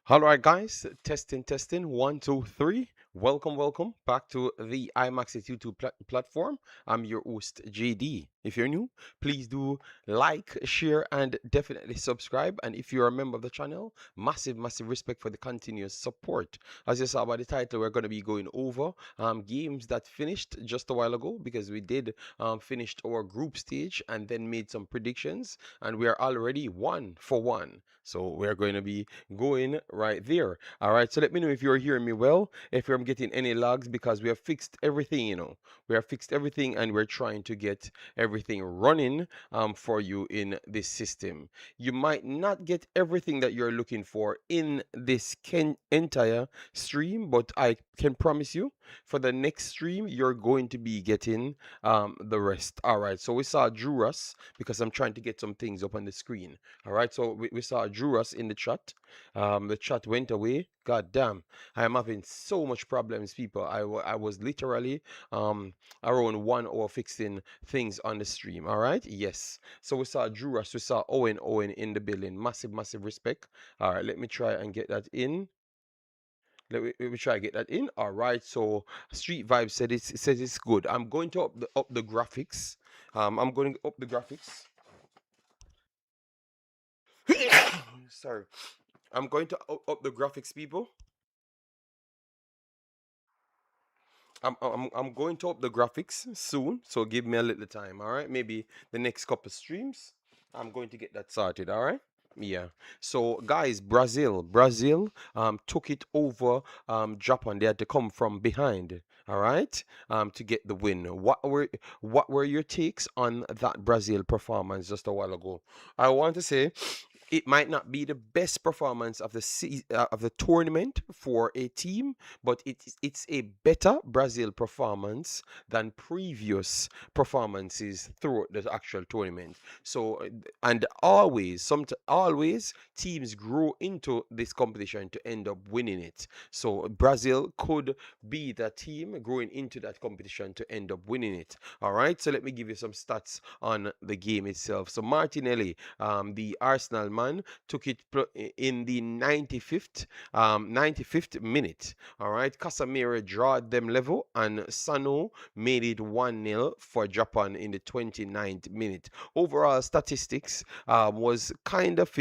All right, guys, testing, 1, 2, 3. Welcome back to the Imaxit YouTube platform. I'm your host, JD. If you're new, please do like, share, and definitely subscribe. And if you're a member of the channel, massive respect for the continuous support. As you saw by the title, we're going to be going over games that finished just a while ago because we did finished our group stage and then made some predictions, and we are already 1 for 1. So we're going to be going right there. All right, so let me know if you're hearing me well, if I'm getting any lags, because we have fixed everything. We have fixed everything and we're trying to get everything running for you in this system. You might not get everything that you're looking for in this entire stream, but I can promise you for the next stream, you're going to be getting the rest. All right, so we saw Juras because I'm trying to get some things up on the screen. All right, so we saw Juras in the chat. The chat went away. God damn, I am having so much problems, people. I was literally around 1 hour fixing things on the stream. All right, yes. So we saw Juras, we saw Owen in the building. Massive respect. All right, let me try and get that in. Let me try to get that in. All right. So Street Vibe says it's good. I'm going to up the graphics. I'm going to up the graphics. Sorry. I'm going to up the graphics, people. I'm going to up the graphics soon, so give me a little time, all right? Maybe the next couple streams, I'm going to get that sorted, all right? Yeah. So guys, Brazil took it over Japan. They had to come from behind, all right? To get the win. What were your takes on that Brazil performance just a while ago? I want to say it might not be the best performance of the tournament for a team, but it's a better Brazil performance than previous performances throughout the actual tournament. So and always teams grow into this competition to end up winning it. So Brazil could be the team growing into that competition to end up winning it. All right. So let me give you some stats on the game itself. So Martinelli, the Arsenal man, took it in the 95th minute. All right, Casemiro drawed them level, and Sano made it 1-0 for Japan in the 29th minute. Overall statistics was kind of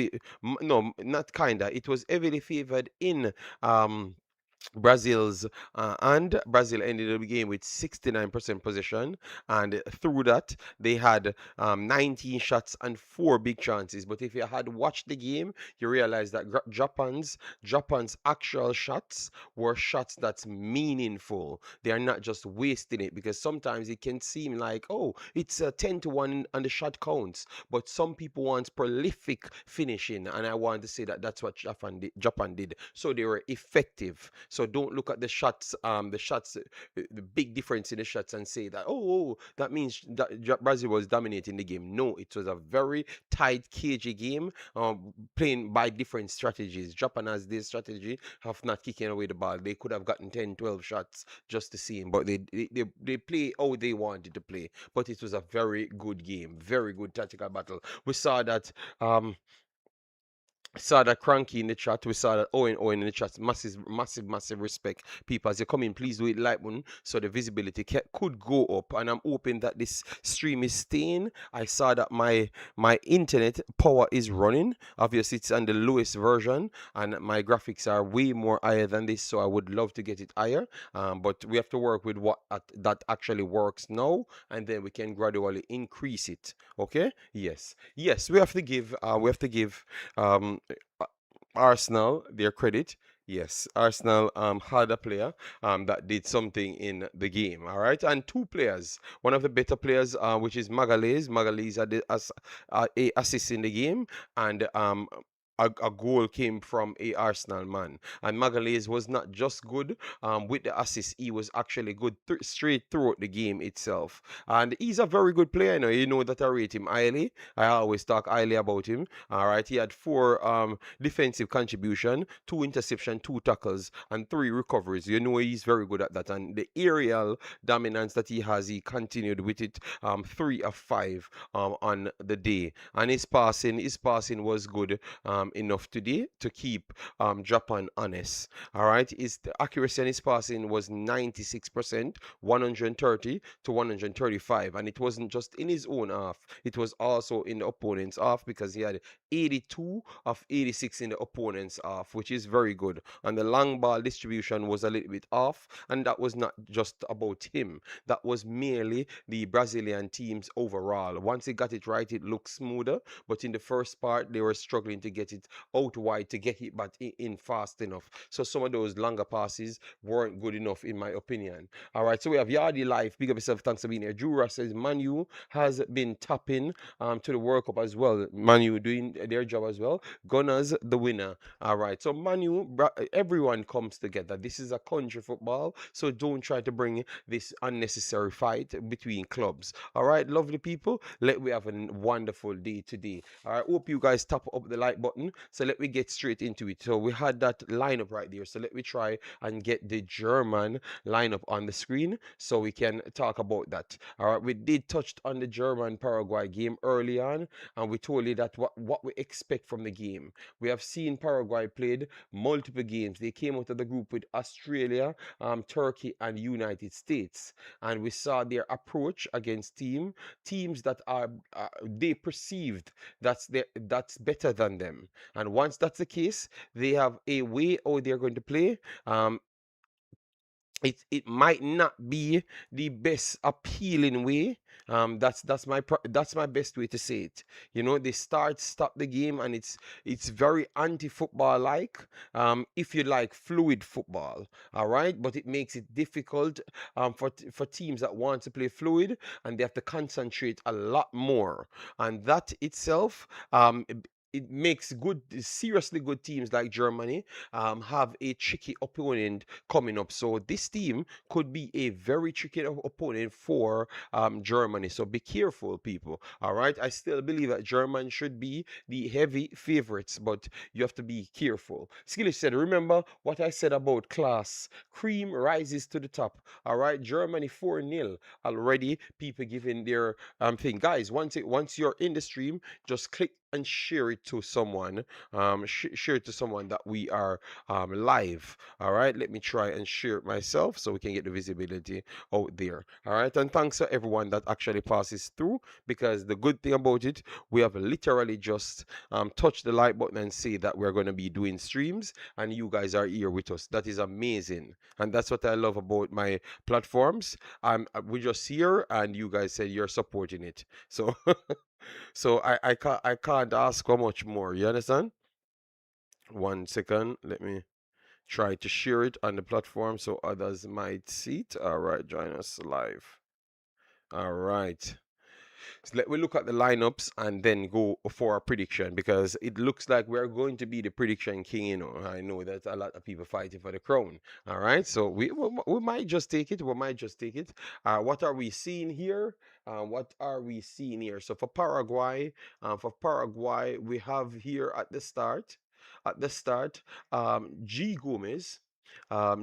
no, not kinda. It was heavily favored in Brazil ended the game with 69% possession, and through that they had 19 shots and 4 big chances. But if you had watched the game, you realize that Japan's actual shots were shots that's meaningful. They are not just wasting it, because sometimes it can seem like, oh, it's a 10-1 and the shot counts, but some people want prolific finishing, and I want to say that that's what Japan did. So they were effective. So don't look at the big difference in the shots and say that, oh, that means that Brazil was dominating the game. No, it was a very tight, cagey game, playing by different strategies. Japan has this strategy of not kicking away the ball. They could have gotten 10, 12 shots just to see him, but they play how they wanted to play. But it was a very good game, very good tactical battle. We saw that Cranky in the chat. We saw that Owen in the chat. Massive respect. People, as you come in, please do it like one so the visibility could go up. And I'm hoping that this stream is staying. I saw that my internet power is running. Obviously, it's on the lowest version, and my graphics are way more higher than this. So I would love to get it higher. But we have to work with what that actually works now, and then we can gradually increase it. Okay? Yes. We have to give um Arsenal their credit. Yes, Arsenal had a player that did something in the game. All right, and two players. One of the better players, which is Magalhaes. Magalhaes had a assist in the game, and a goal came from a Arsenal man. And Magalhaes was not just good with the assist; he was actually good straight throughout the game itself. And he's a very good player. You know that I rate him highly. I always talk highly about him. All right, he had 4 defensive contribution, 2 interception, 2 tackles, and 3 recoveries. You know he's very good at that. And the aerial dominance that he has, he continued with it. 3 of 5 on the day. And his passing was good. enough today to keep Japan honest. All right, his the accuracy on his passing was 96%, 130 to 135, and it wasn't just in his own half; it was also in the opponent's half because he had 82 of 86 in the opponent's half, which is very good. And the long ball distribution was a little bit off, and that was not just about him. That was merely the Brazilian teams overall. Once they got it right, it looked smoother, but in the first part, they were struggling to get it out wide to get it back in fast enough. So some of those longer passes weren't good enough, in my opinion. All right, so we have Yardy Life. Big up yourself. Thanks for being here. Jura says Manu has been tapping to the World Cup as well. Manu doing their job as well. Gunners the winner. All right, so Manu, everyone comes together. This is a country football, so don't try to bring this unnecessary fight between clubs. All right, lovely people. Let we have a wonderful day today. All right, hope you guys tap up the like button. So let me get straight into it. So we had that lineup right there. So let me try and get the German lineup on the screen so we can talk about that. All right, we did touch on the German Paraguay game early on, and we told you that what we expect from the game. We have seen Paraguay played multiple games. They came out of the group with Australia, Turkey, and United States, and we saw their approach against teams that are they perceived that's better than them. And once that's the case, they have a way how they're going to play. Um, it might not be the best appealing way. That's my best way to say it. You know, they stop the game, and it's very anti-football like. If you like fluid football, all right, but it makes it difficult for teams that want to play fluid, and they have to concentrate a lot more. And that itself, it makes seriously good teams like Germany have a tricky opponent coming up. So this team could be a very tricky opponent for Germany. So be careful, people. All right. I still believe that Germany should be the heavy favorites, but you have to be careful. Skillish said, remember what I said about class. Cream rises to the top. All right. Germany 4-0 already. People giving their thing. Guys, once you're in the stream, just click and share it to someone. Share it to someone that we are live. All right, let me try and share it myself so we can get the visibility out there. All right, and thanks to everyone that actually passes through, because the good thing about it, we have literally just touched the like button and say that we're going to be doing streams, and you guys are here with us. That is amazing, and that's what I love about my platforms. We just here, and you guys said you're supporting it. So so I can't ask for much more. You understand? 1 second. Let me try to share it on the platform so others might see it. All right, join us live. All right. So let me look at the lineups and then go for a prediction, because it looks like we're going to be the prediction king. You know, I know that a lot of people fighting for the crown. All right, so we might just take it. We might just take it. What are we seeing here? What are we seeing here? So for Paraguay, we have here at the start, G Gomez.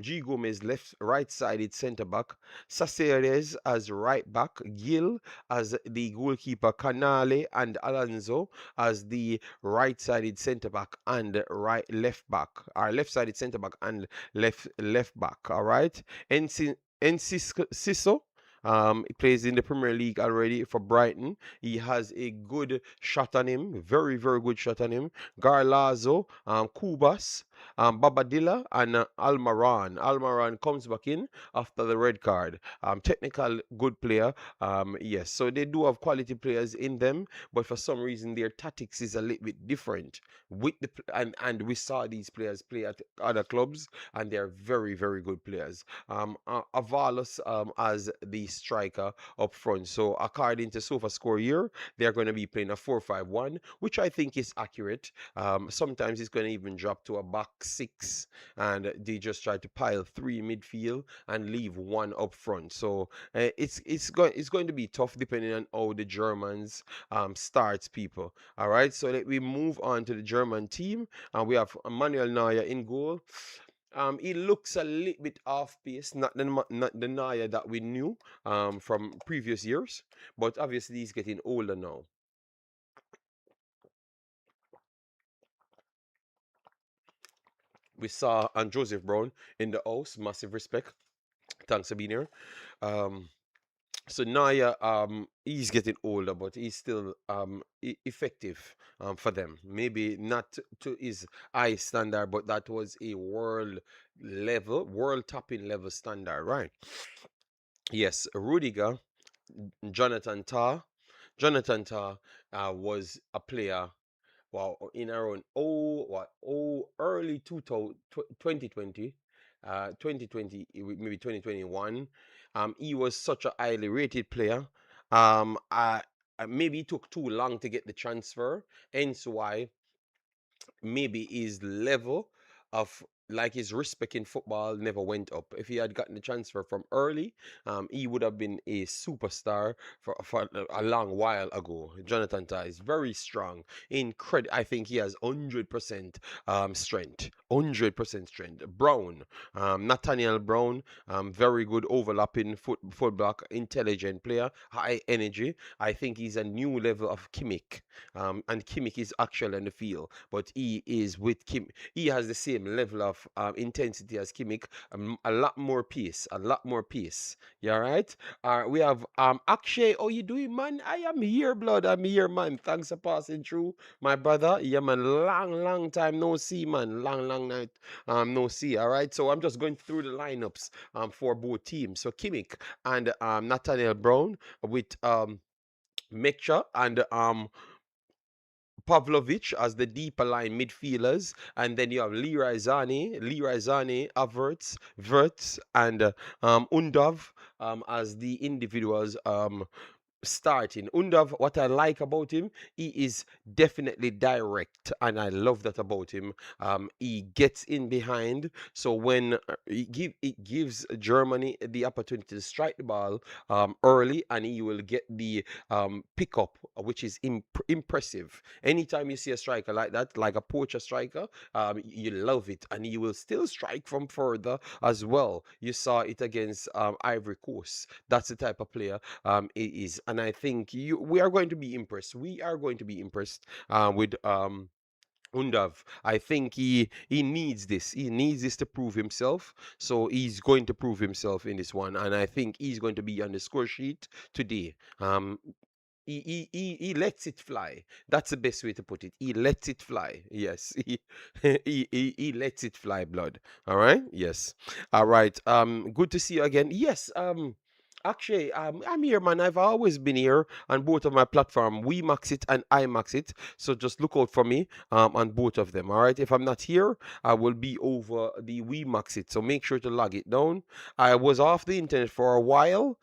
G Gomez left right-sided centre back, Saceres as right back, Gil as the goalkeeper, Canale and Alonso as the right-sided centre back and right left back, or left-sided centre back and left back. All right, Enciso. He plays in the Premier League already for Brighton. He has a good shot on him, very, very good shot on him. Garlazo, Kubas, Babadilla, and Almaran. Almaran comes back in after the red card. Technical good player. Yes, so they do have quality players in them, but for some reason their tactics is a little bit different. And we saw these players play at other clubs, and they're very, very good players. Avalos as the striker up front. So according to SofaScore here, they're going to be playing a 4-5-1, which I think is accurate. Sometimes it's going to even drop to a back six, and they just try to pile three midfield and leave one up front. So it's going to be tough depending on how the Germans starts people. All right, so let we move on to the German team, and we have Manuel Neuer in goal. He looks a little bit off pace, not the Neuer that we knew from previous years, but obviously he's getting older now. We saw and Joseph Brown in the house. Massive respect. Thanks for being here. Um, so Naya, he's getting older, but he's still effective for them. Maybe not to his high standard, but that was a world level, world topping level standard, right? Yes, Rudiger, Jonathan Tah. Jonathan Tah was a player. Wow, in around early 2000, 2020, 2020, maybe 2021. He was such a highly rated player. Maybe it took too long to get the transfer, hence why maybe his level of like his respect in football never went up. If he had gotten the transfer from early, he would have been a superstar for a long while ago. Jonathan Tah is very strong. I think he has 100% strength. 100% strength. Brown, Nathaniel Brown, very good overlapping foot block, intelligent player, high energy. I think he's a new level of Kimmich. And Kimmich is actually on the field, but he is with Kim. He has the same level of intensity as Kimmich, a lot more pace, a lot more pace. You all right? We have Akshay. How you doing, man? I am here, blood. I'm here, man. Thanks for passing through, my brother. Yeah, man. Long time no see, man. Long night no see. All right. So I'm just going through the lineups for both teams. So Kimmich and Nathaniel Brown with Mekcha and Pavlovic as the deeper line midfielders, and then you have Leroy Zane, Averts, Verts, and Undav as the individuals starting. Undav, what I like about him, he is definitely direct, and I love that about him. He gets in behind, so when it gives Germany the opportunity to strike the ball early, and he will get the pickup, which is impressive. Anytime you see a striker like that, like a poacher striker, you love it, and he will still strike from further as well. You saw it against Ivory Coast. That's the type of player it is, and I think we are going to be impressed. We are going to be impressed with Undav. I think he needs this. He needs this to prove himself. So he's going to prove himself in this one, and I think he's going to be on the score sheet today. He lets it fly. That's the best way to put it. He lets it fly. Yes, he lets it fly. Blood. All right. Yes. All right. Good to see you again. Yes. Actually, I'm here, man. I've always been here on both of my platform, Wemaxit and Imaxit. So just look out for me on both of them. All right. If I'm not here, I will be over the Wemaxit. So make sure to log it down. I was off the internet for a while,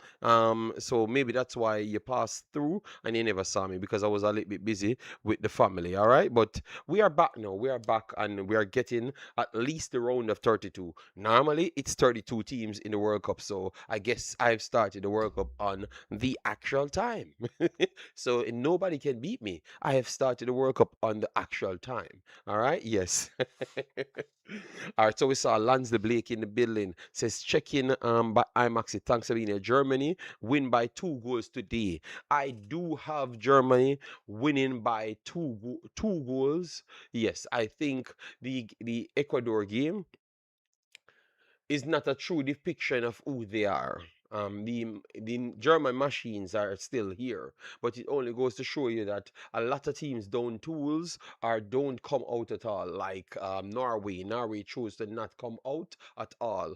so maybe that's why you passed through and you never saw me because I was a little bit busy with the family. All right. But we are back now. We are back and we are getting at least the round of 32. Normally, it's 32 teams in the World Cup. So I guess I've started the World Cup on the actual time. So nobody can beat me. I have started the World Cup on the actual time. All right. Yes. All right. So we saw Lance the Blake in the building. Says check in by Imaxit. Thanks for being here. Germany win by 2 goals today. I do have Germany winning by two goals. Yes, I think the Ecuador game is not a true depiction of who they are. The German machines are still here, but it only goes to show you that a lot of teams don't tools or don't come out at all. Like Norway, Norway chose to not come out at all.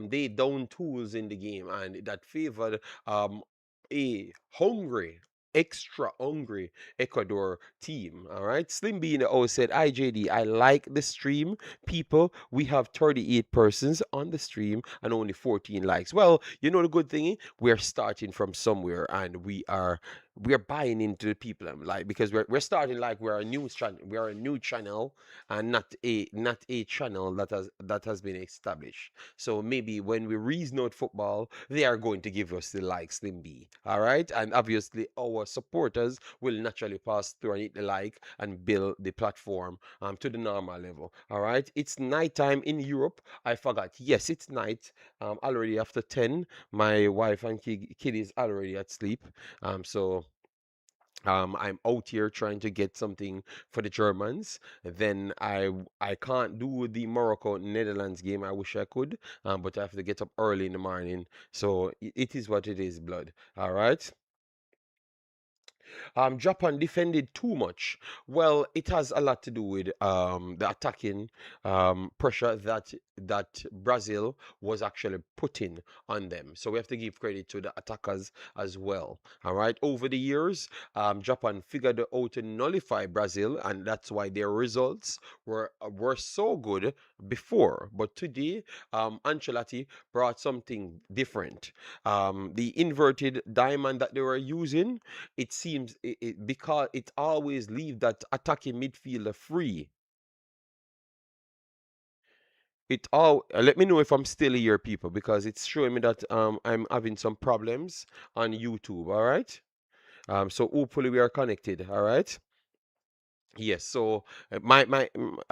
They down tools in the game, and that favored a hungry. Extra hungry Ecuador team. All right. Slim B in the O said, IJD, I like the stream. People, we have 38 persons on the stream and only 14 likes. Well, you know the good thing, we're starting from somewhere and we are buying into the people like because we're starting like we are a new channel and not a channel that has been established. So maybe when we reason out football, they are going to give us the like Slim B. All right, and obviously our supporters will naturally pass through and hit the like and build the platform to the normal level. All right, it's nighttime in Europe. I forgot. Yes, it's night. Already after 10. My wife and kid is already at sleep. So I'm out here trying to get something for the Germans. Then I can't do the Morocco Netherlands game. I wish I could, but I have to get up early in the morning. So it is what it is, blood. All right. Japan defended too much. Well, it has a lot to do with the attacking pressure that Brazil was actually putting on them. So we have to give credit to the attackers as well. All right. Over the years, Japan figured out to nullify Brazil, and that's why their results were so good before. But today, Ancelotti brought something different. The inverted diamond that they were using, it seems because it always leaves that attacking midfielder free. It all let me know if I'm still here, people, because it's showing me that I'm having some problems on YouTube. All right. So hopefully we are connected. All right. Yes. So I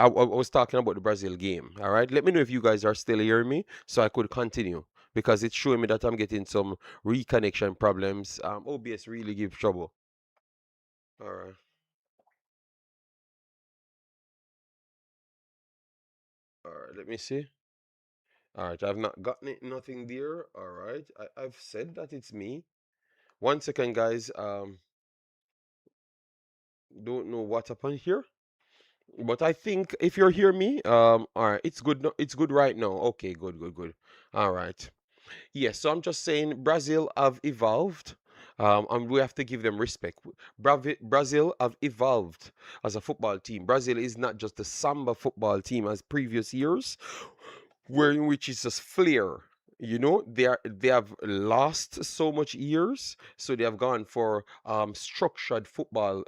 was talking about the Brazil game. All right. Let me know if you guys are still hearing me, so I could continue because it's showing me that I'm getting some reconnection problems. OBS really gives trouble. All right. All right. Let me see. All right, I've not gotten it, nothing there. All right, I've said that it's me. One second, guys. Don't know what happened here, but I think if you're hear me, all right, it's good. It's good right now. Okay, good, good, good. All right. Yes, so I'm just saying Brazil have evolved. And we have to give them respect. Brazil have evolved as a football team. Brazil is not just a samba football team as previous years, where in which is just flair. You know, they have lost so much years, so they have gone for structured football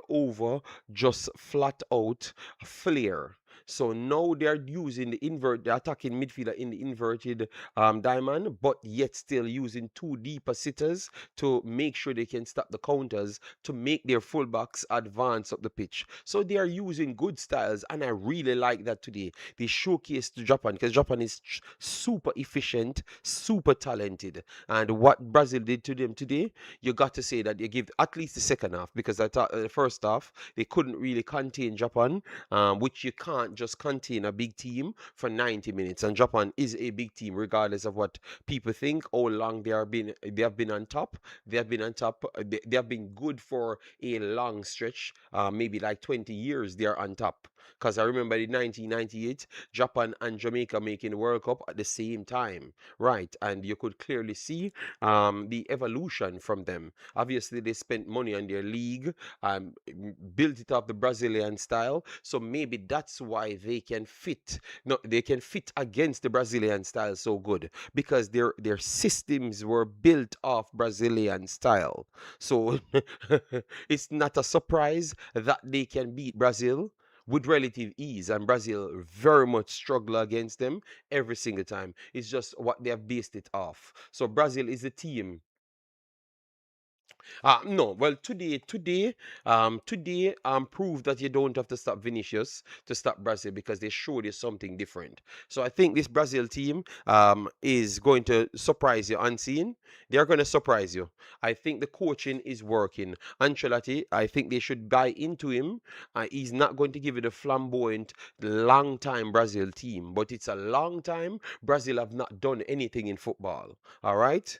over just flat out flair. So now they're using the attacking midfielder in the inverted diamond, but yet still using two deeper sitters to make sure they can stop the counters to make their fullbacks advance up the pitch. So they are using good styles, and I really like that today. They showcased Japan because Japan is super efficient, super talented. And what Brazil did to them today, you got to say that you give at least the second half because I thought the first half they couldn't really contain Japan, which you can't just contain a big team for 90 minutes. And Japan is a big team, regardless of what people think. How long they have been on top. They have been on top. They have been good for a long stretch, maybe like 20 years. They are on top. Because I remember in 1998, Japan and Jamaica making the World Cup at the same time, right? And you could clearly see the evolution from them. Obviously, they spent money on their league, built it up the Brazilian style. So maybe that's why they can fit. No, they can fit against the Brazilian style so good because their systems were built off Brazilian style. So it's not a surprise that they can beat Brazil with relative ease, and Brazil very much struggle against them every single time. It's just what they have based it off. So Brazil is a team. No, well, today, proved that you don't have to stop Vinicius to stop Brazil because they showed you something different. So I think this Brazil team, is going to surprise you unseen. They're going to surprise you. I think the coaching is working. Ancelotti, I think they should buy into him. He's not going to give you the flamboyant, long time Brazil team, but it's a long time Brazil have not done anything in football. All right.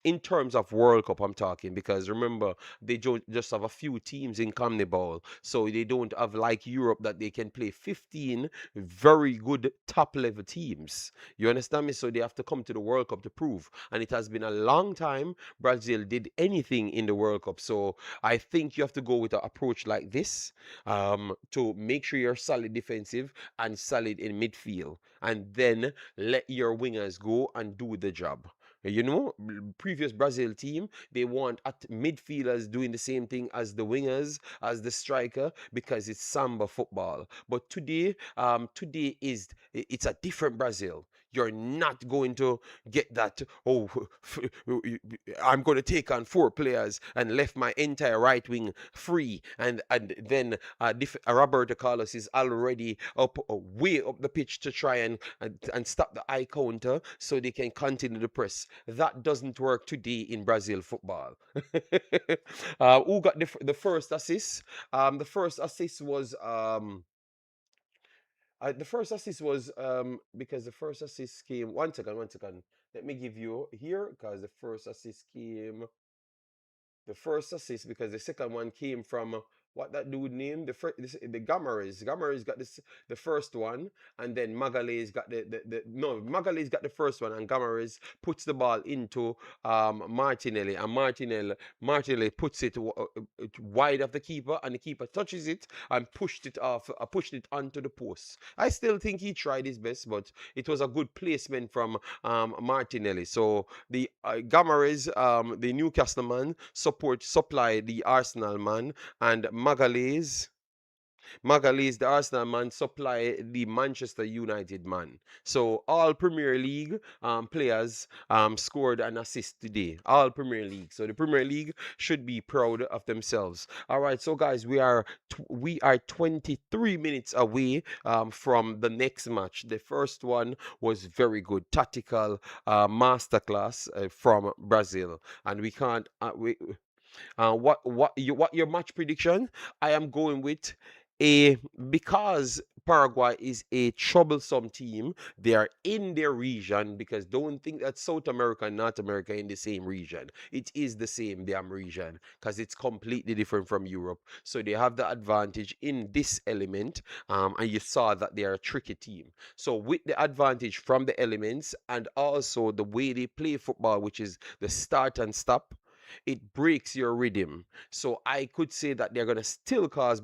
In terms of World Cup, I'm talking because remember they just have a few teams in CONMEBOL, so they don't have like Europe that they can play 15 very good top level teams. You understand me? So they have to come to the World Cup to prove, and it has been a long time Brazil did anything in the World Cup. So I think you have to go with an approach like this, to make sure you're solid defensive and solid in midfield, and then let your wingers go and do the job. You know, previous Brazil team, they want at midfielders doing the same thing as the wingers, as the striker, because it's samba football. But today it's a different Brazil. You're not going to get that. Oh, I'm going to take on four players and left my entire right wing free, and then Roberto Carlos is already up way up the pitch to try and stop the eye counter so they can continue the press. that doesn't work today in Brazil football. Who got the first assist? The first assist was because the first assist came. One second, one second. Let me give you here because the first assist because the second one came from what that dude named the Gammares. Gammares got the first one, and then Magalhaes got the no Magalhaes got the first one, and Gammares puts the ball into Martinelli, and Martinelli puts it wide of the keeper, and the keeper touches it and pushed it onto the post. I still think he tried his best, but it was a good placement from Martinelli. So the Gammares, the Newcastle man, supply the Arsenal man, and Magalhaes, the Arsenal man, supply the Manchester United man. So all Premier League players scored an assist today. All Premier League. So the Premier League should be proud of themselves. All right, so guys, we are 23 minutes away from the next match. The first one was very good, tactical masterclass from Brazil, and we can't. What your match prediction? I am going with a because Paraguay is a troublesome team. They are in their region because don't think that South America and North America are in the same region. It is the same damn region because it's completely different from Europe. So they have the advantage in this element, and you saw that they are a tricky team. So with the advantage from the elements and also the way they play football, which is the start and stop, it breaks your rhythm. So I could say that they're gonna still cause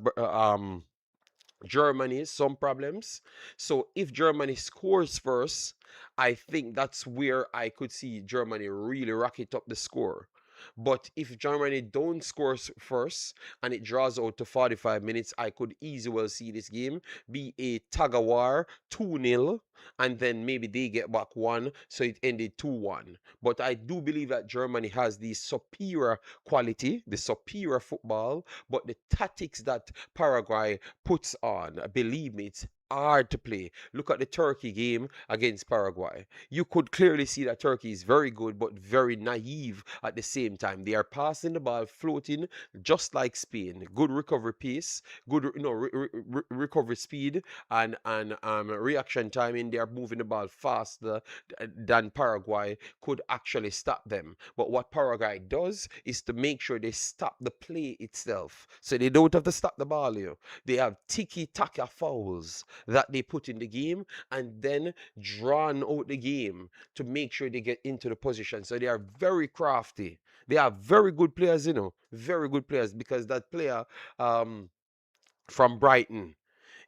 Germany some problems. So if Germany scores first, I think that's where I could see Germany really rocket up the score. But if Germany don't score first and it draws out to 45 minutes, I could easily well see this game be a tug of war, 2-0, and then maybe they get back one, so it ended 2-1. But I do believe that Germany has the superior quality, the superior football, but the tactics that Paraguay puts on, believe me, it's hard to play. Look at the Turkey game against Paraguay. You could clearly see that Turkey is very good but very naive at the same time. They are passing the ball, floating, just like Spain. Good recovery pace, good recovery speed, and reaction timing. They are moving the ball faster than Paraguay could actually stop them. But what Paraguay does is to make sure they stop the play itself, so they don't have to stop the ball. They have tiki-taka fouls that they put in the game and then drawn out the game to make sure they get into the position. So they are very crafty. They are very good players, very good players because that player um, from Brighton,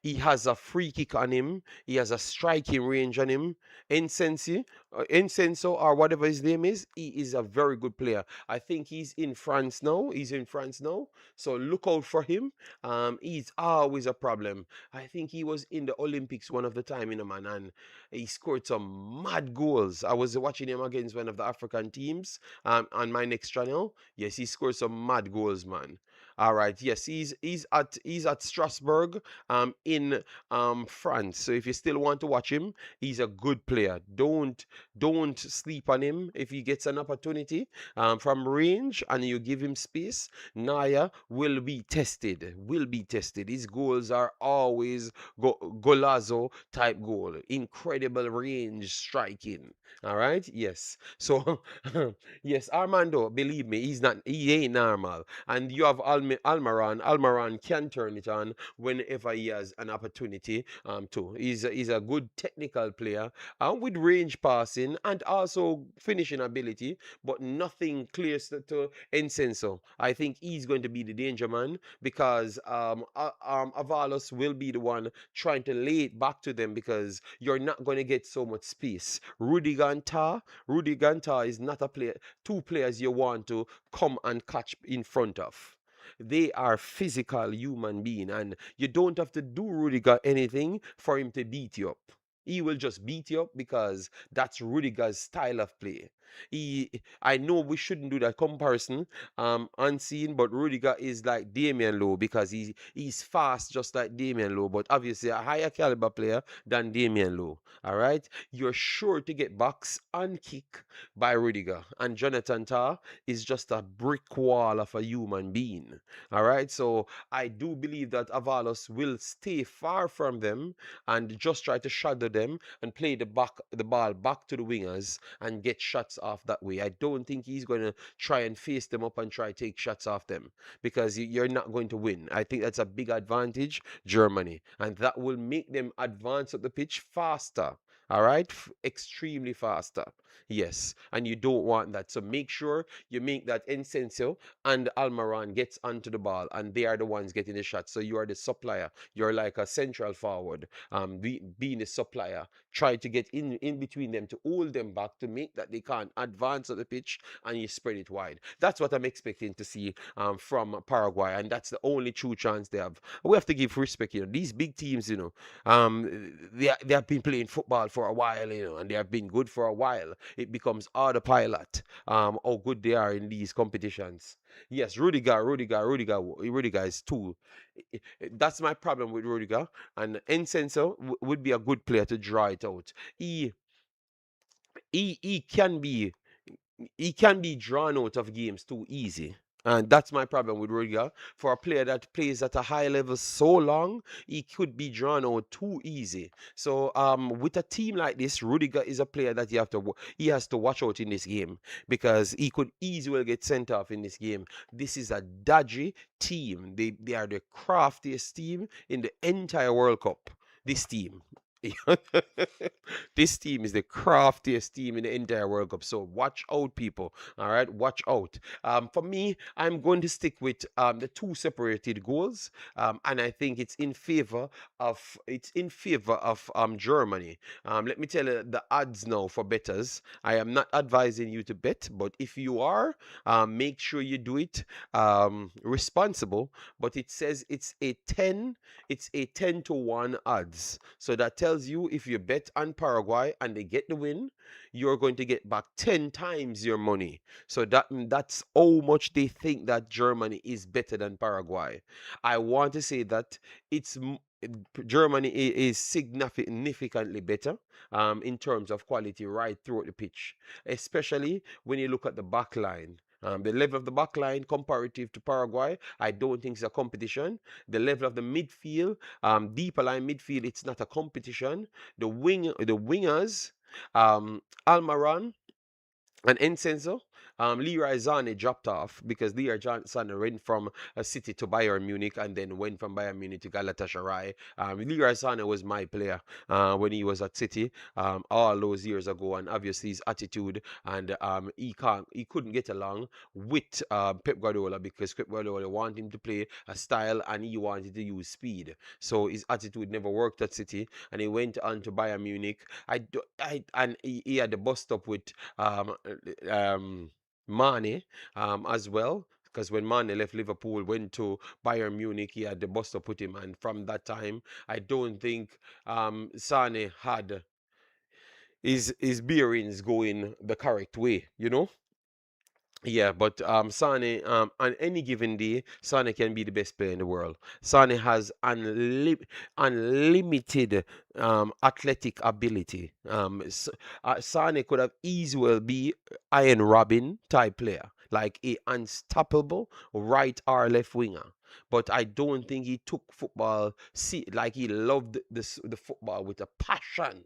he has a free kick on him. He has a striking range on him. Incenso, or whatever his name is, he is a very good player. I think he's in France now. He's in France now. So look out for him. He's always a problem. I think he was in the Olympics one of the time, man, and he scored some mad goals. I was watching him against one of the African teams on my next channel. Yes, he scored some mad goals, man. All right. Yes, he's at Strasbourg in France. So if you still want to watch him, he's a good player. Don't sleep on him if he gets an opportunity from range and you give him space. Naya will be tested. Will be tested. His goals are always golazo type goal. Incredible range striking. All right. Yes. So yes, Armando, believe me, he ain't normal. And you have Almaran. Almaran can turn it on whenever he has an opportunity to. He's a good technical player with range passing and also finishing ability, but nothing clear to Ensenso. I think he's going to be the danger man because Avalos will be the one trying to lay it back to them because you're not going to get so much space. Rudy Ganta is not a player, two players you want to come and catch in front of. They are physical human being, and you don't have to do Rudiger anything for him to beat you up. He will just beat you up because that's Rudiger's style of play. I know we shouldn't do that comparison, unseen, but Rudiger is like Damian Lowe because he's fast just like Damian Lowe, but obviously a higher caliber player than Damian Lowe. All right, you're sure to get box and kick by Rudiger, and Jonathan Tah is just a brick wall of a human being. All right, so I do believe that Avalos will stay far from them and just try to shadow them and play the ball back to the wingers and get shots off that way. I don't think he's going to try and face them up and try to take shots off them because you're not going to win. I think that's a big advantage, Germany, and that will make them advance up the pitch faster. All right, extremely faster. Yes, and you don't want that. So make sure you make that Incensio and Almaran gets onto the ball, and they are the ones getting the shot. So you are the supplier. You're like a central forward, being a supplier. Try to get in between them to hold them back to make that they can't advance on the pitch, and you spread it wide. That's what I'm expecting to see from Paraguay, and that's the only true chance they have. We have to give respect. These big teams, they have been playing football for a while, and they have been good for a while. It becomes autopilot how good they are in these competitions. Yes, Rudiger is too. That's my problem with Rudiger. And Ensenso would be a good player to draw it out. He he can be drawn out of games too easy. And that's my problem with Rudiger. For a player that plays at a high level so long, he could be drawn out too easy. So with a team like this, Rudiger is a player that he has to watch out in this game because he could easily get sent off in this game. This is a dodgy team. They are the craftiest team in the entire World Cup. This team. This team is the craftiest team in the entire World Cup. So watch out, people. All right, watch out. For me, I'm going to stick with the two separated goals, and I think it's in favor of Germany. Let me tell you the odds now for betters. I am not advising you to bet, but if you are, make sure you do it responsible. But it says it's a 10-to-1 odds. So that tells you if you bet on Paraguay and they get the win, you're going to get back 10 times your money. So that's how much they think that Germany is better than Paraguay. I want to say that it's Germany is significantly better in terms of quality right throughout the pitch, especially when you look at the back line. The level of the back line comparative to Paraguay, I don't think it's a competition. The level of the midfield, deeper line midfield, it's not a competition. The wingers, Almaran and Ensenzo, Leroy Zane dropped off because Leroy Zane went from a City to Bayern Munich and then went from Bayern Munich to Galatasaray. Leroy Zane was my player when he was at City all those years ago, and obviously his attitude and he couldn't get along with Pep Guardiola because Pep Guardiola wanted him to play a style and he wanted to use speed. So his attitude never worked at City, and he went on to Bayern Munich. And he had the bus stop with Mane as well. Because when Mane left Liverpool, went to Bayern Munich, he had the bus to put him. And from that time, I don't think Sane had his bearings going the correct way. Yeah, but Sane, on any given day, Sane can be the best player in the world. Sane has unlimited athletic ability. Sane could have easily be Iron Robin type player, like a unstoppable right or left winger. But I don't think he took football like he loved the football with a passion.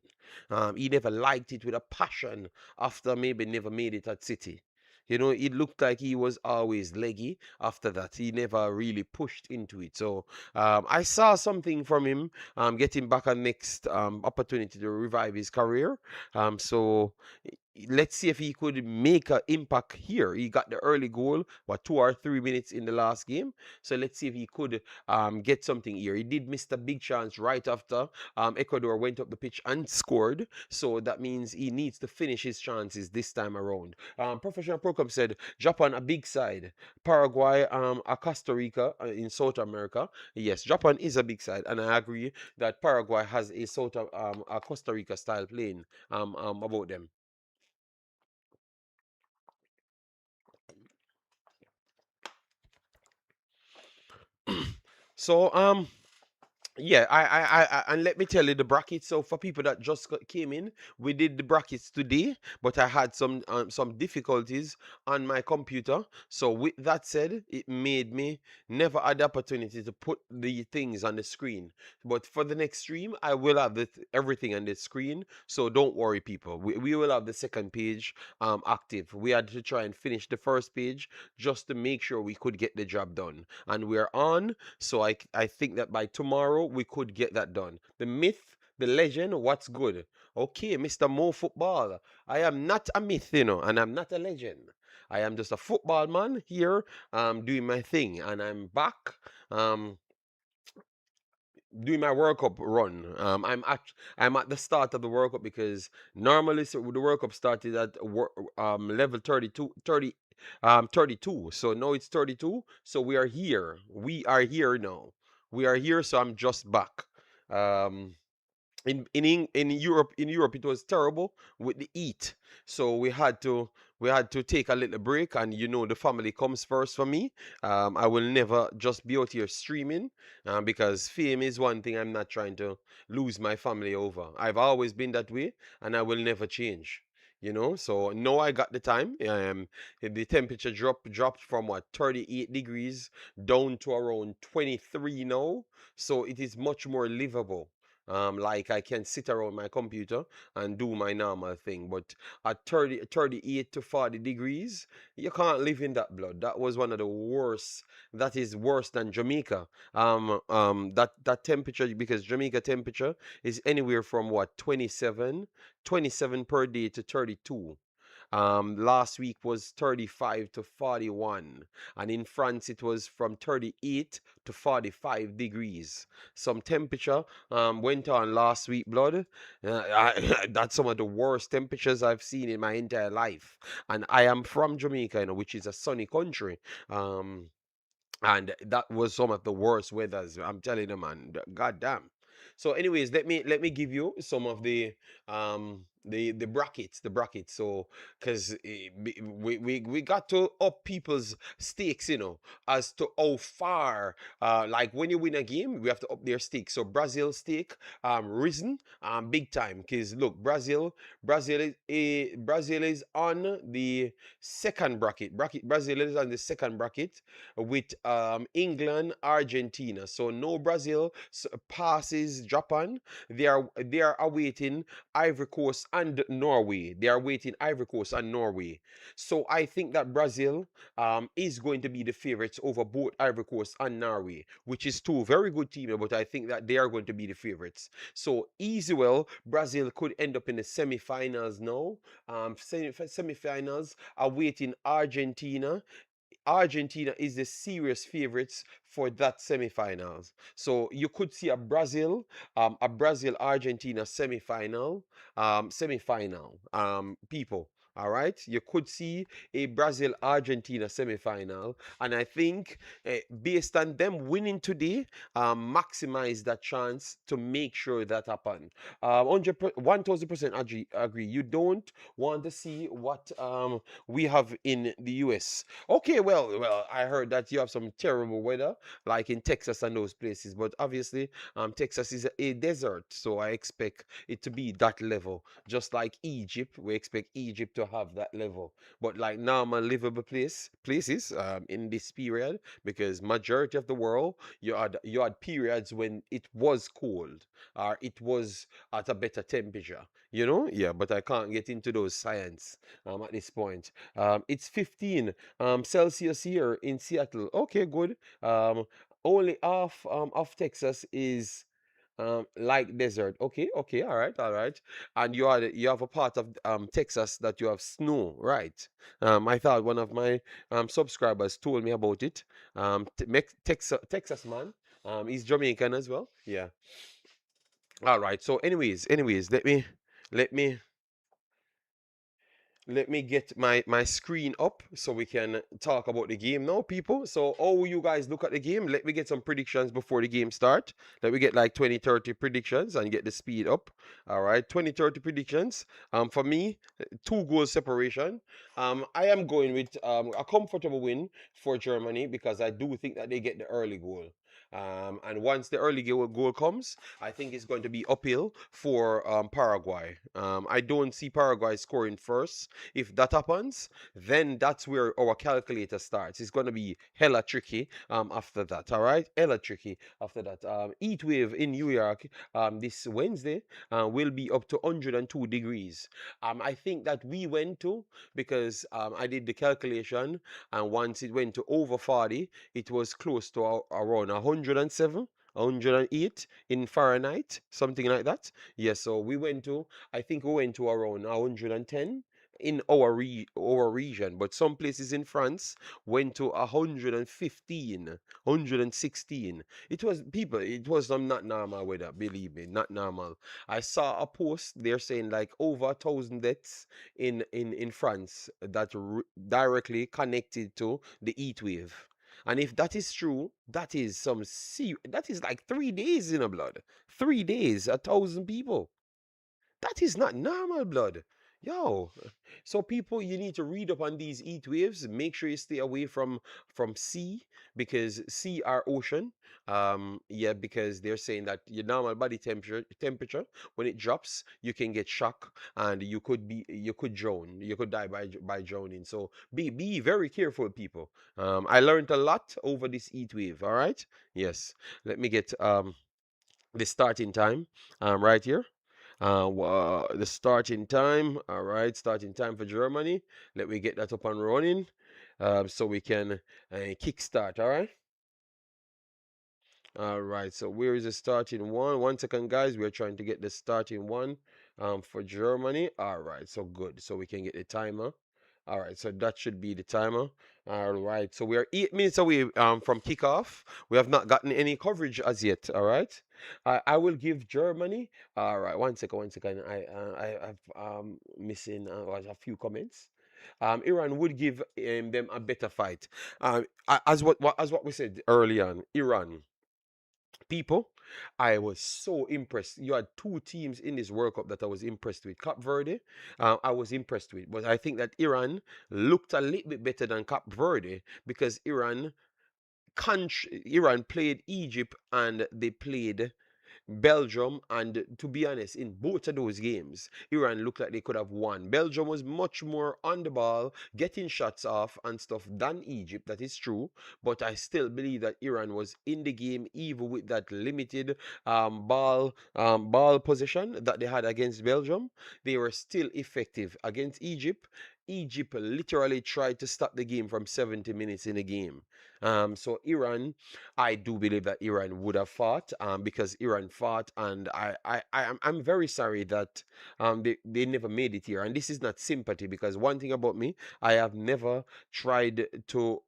He never liked it with a passion after maybe never made it at City. It looked like he was always leggy after that. He never really pushed into it. So I saw something from him getting back a next opportunity to revive his career. So let's see if he could make an impact here. He got the early goal, what, 2 or 3 minutes in the last game. So let's see if he could get something here. He did miss the big chance right after Ecuador went up the pitch and scored. So that means he needs to finish his chances this time around. Professional Pro Club said Japan a big side, Paraguay a Costa Rica in South America. Yes, Japan is a big side, and I agree that Paraguay has a a Costa Rica style playing about them. So yeah, and let me tell you the brackets. So for people that just came in, we did the brackets today, but I had some difficulties on my computer. So with that said, it made me never had the opportunity to put the things on the screen. But for the next stream, I will have everything on the screen. So don't worry, people. We will have the second page active. We had to try and finish the first page just to make sure we could get the job done, and we're on. So I think that by tomorrow we could get that done. The myth, the legend, what's good? Okay, Mr. Mo Football. I am not a myth, and I'm not a legend. I am just a football man here, doing my thing, and I'm back. Um, doing my World Cup run. I'm at the start of the World Cup because normally, so the World Cup started at level 32. So now it's 32. So we are here. We are here now. We are here. So I'm just back. Um, in Europe it was terrible with the heat, so we had to take a little break, and the family comes first for me. I will never just be out here streaming, because fame is one thing I'm not trying to lose my family over. I've always been that way, and I will never change. So now I got the time. The temperature dropped from what, 38 degrees down to around 23 now, so it is much more livable. Like I can sit around my computer and do my normal thing. But at 38 to 40 degrees, you can't live in that blood. That was one of the worst. That is worse than Jamaica. That temperature, because Jamaica temperature is anywhere from what, 27 per day to 32. Last week was 35 to 41, and in France it was from 38 to 45 degrees. Some temperature went on last week, blood. That's some of the worst temperatures I've seen in my entire life. And I am from Jamaica, which is a sunny country. Um, and that was some of the worst weathers. I'm telling you, man. God damn. So, anyways, let me give you some of the brackets, So, because we got to up people's stakes, as to how far. Like when you win a game, we have to up their stake. So Brazil stake risen big time. Because look, Brazil is on the second bracket. Brazil is on the second bracket with England, Argentina. So no Brazil passes Japan. They are awaiting Ivory Coast and Norway. They are waiting Ivory Coast and Norway. So I think that Brazil is going to be the favorites over both Ivory Coast and Norway, which is two very good teams, but I think that they are going to be the favorites. So easy well, Brazil could end up in the semi-finals now. Semi-finals awaiting Argentina. Argentina is the serious favorites for that semi-finals. So you could see a Brazil Argentina semi-final, people. All right, you could see a Brazil Argentina semi-final, and I think based on them winning today, maximize that chance to make sure that happen. 1000% agree. You don't want to see what we have in the US. Okay, well, I heard that you have some terrible weather, like in Texas and those places. But obviously, Texas is a desert, so I expect it to be that level. Just like Egypt, we expect Egypt to have that level. But like normal livable places in this period, because majority of the world, you had periods when it was cold or it was at a better temperature. Yeah. But I can't get into those science at this point. It's 15 Celsius here in Seattle. Okay, good. Only half of Texas is Like desert. Okay, okay, all right, all right. And you have a part of Texas that you have snow, right? I thought one of my subscribers told me about it. Texas man. He's Jamaican as well. Yeah. All right. So, anyways, let me get my screen up so we can talk about the game now, people. So how you guys look at the game? Let me get some predictions before the game start. Let me get like 20, 30 predictions and get the speed up. All right, 20, 30 predictions. For me, 2 goal separation. I am going with a comfortable win for Germany because I do think that they get the early goal. And once the early goal comes, I think it's going to be uphill for Paraguay. I don't see Paraguay scoring first. If that happens, then that's where our calculator starts. It's going to be hella tricky after that. All right, hella tricky after that. Heat wave in New York this Wednesday will be up to 102 degrees. I think that we went to because I did the calculation, and once it went to over 40, it was close to around 107. 108 in Fahrenheit, something like that. Yes, so I think we went to around 110 in our region, but some places in France went to 115, 116. It was not normal weather, believe me, not normal. I saw a post they're saying like over 1,000 deaths in France that directly connected to the heat wave. And if that is true, that is like 3 days in a blood. 3 days, 1,000 people. That is not normal blood. Yo, so people, you need to read up on these heat waves. Make sure you stay away from sea because sea are ocean. Yeah, because they're saying that your normal body temperature when it drops, you can get shock and you could drown. You could die by drowning. So be very careful, people. I learned a lot over this heat wave. All right. Yes. Let me get the starting time right here. The starting time. All right, starting time for Germany. Let me get that up and running, so we can kickstart. All right. All right, so where is the starting one? 1 second, guys. We're trying to get the starting one for Germany. All right, so good. So we can get the timer. All right, so that should be the timer. All right, so we are 8 minutes away from kickoff. We have not gotten any coverage as yet. All right, I will give Germany. All right, 1 second, 1 second. I have missing a few comments. Iran would give them a better fight. As what we said early on, Iran people, I was so impressed. You had two teams in this World Cup that I was impressed with. Cape Verde, I was impressed with, but I think that Iran looked a little bit better than Cape Verde because Iran played Egypt and they played Belgium, and to be honest, in both of those games, Iran looked like they could have won. Belgium was much more on the ball, getting shots off and stuff than Egypt. That is true, but I still believe that Iran was in the game, even with that limited ball position that they had against Belgium. They were still effective against Egypt. Egypt literally tried to stop the game from 70 minutes in the game. So Iran, I do believe that Iran would have fought because Iran fought, and I'm very sorry that they never made it here. And this is not sympathy because one thing about me, I have never tried to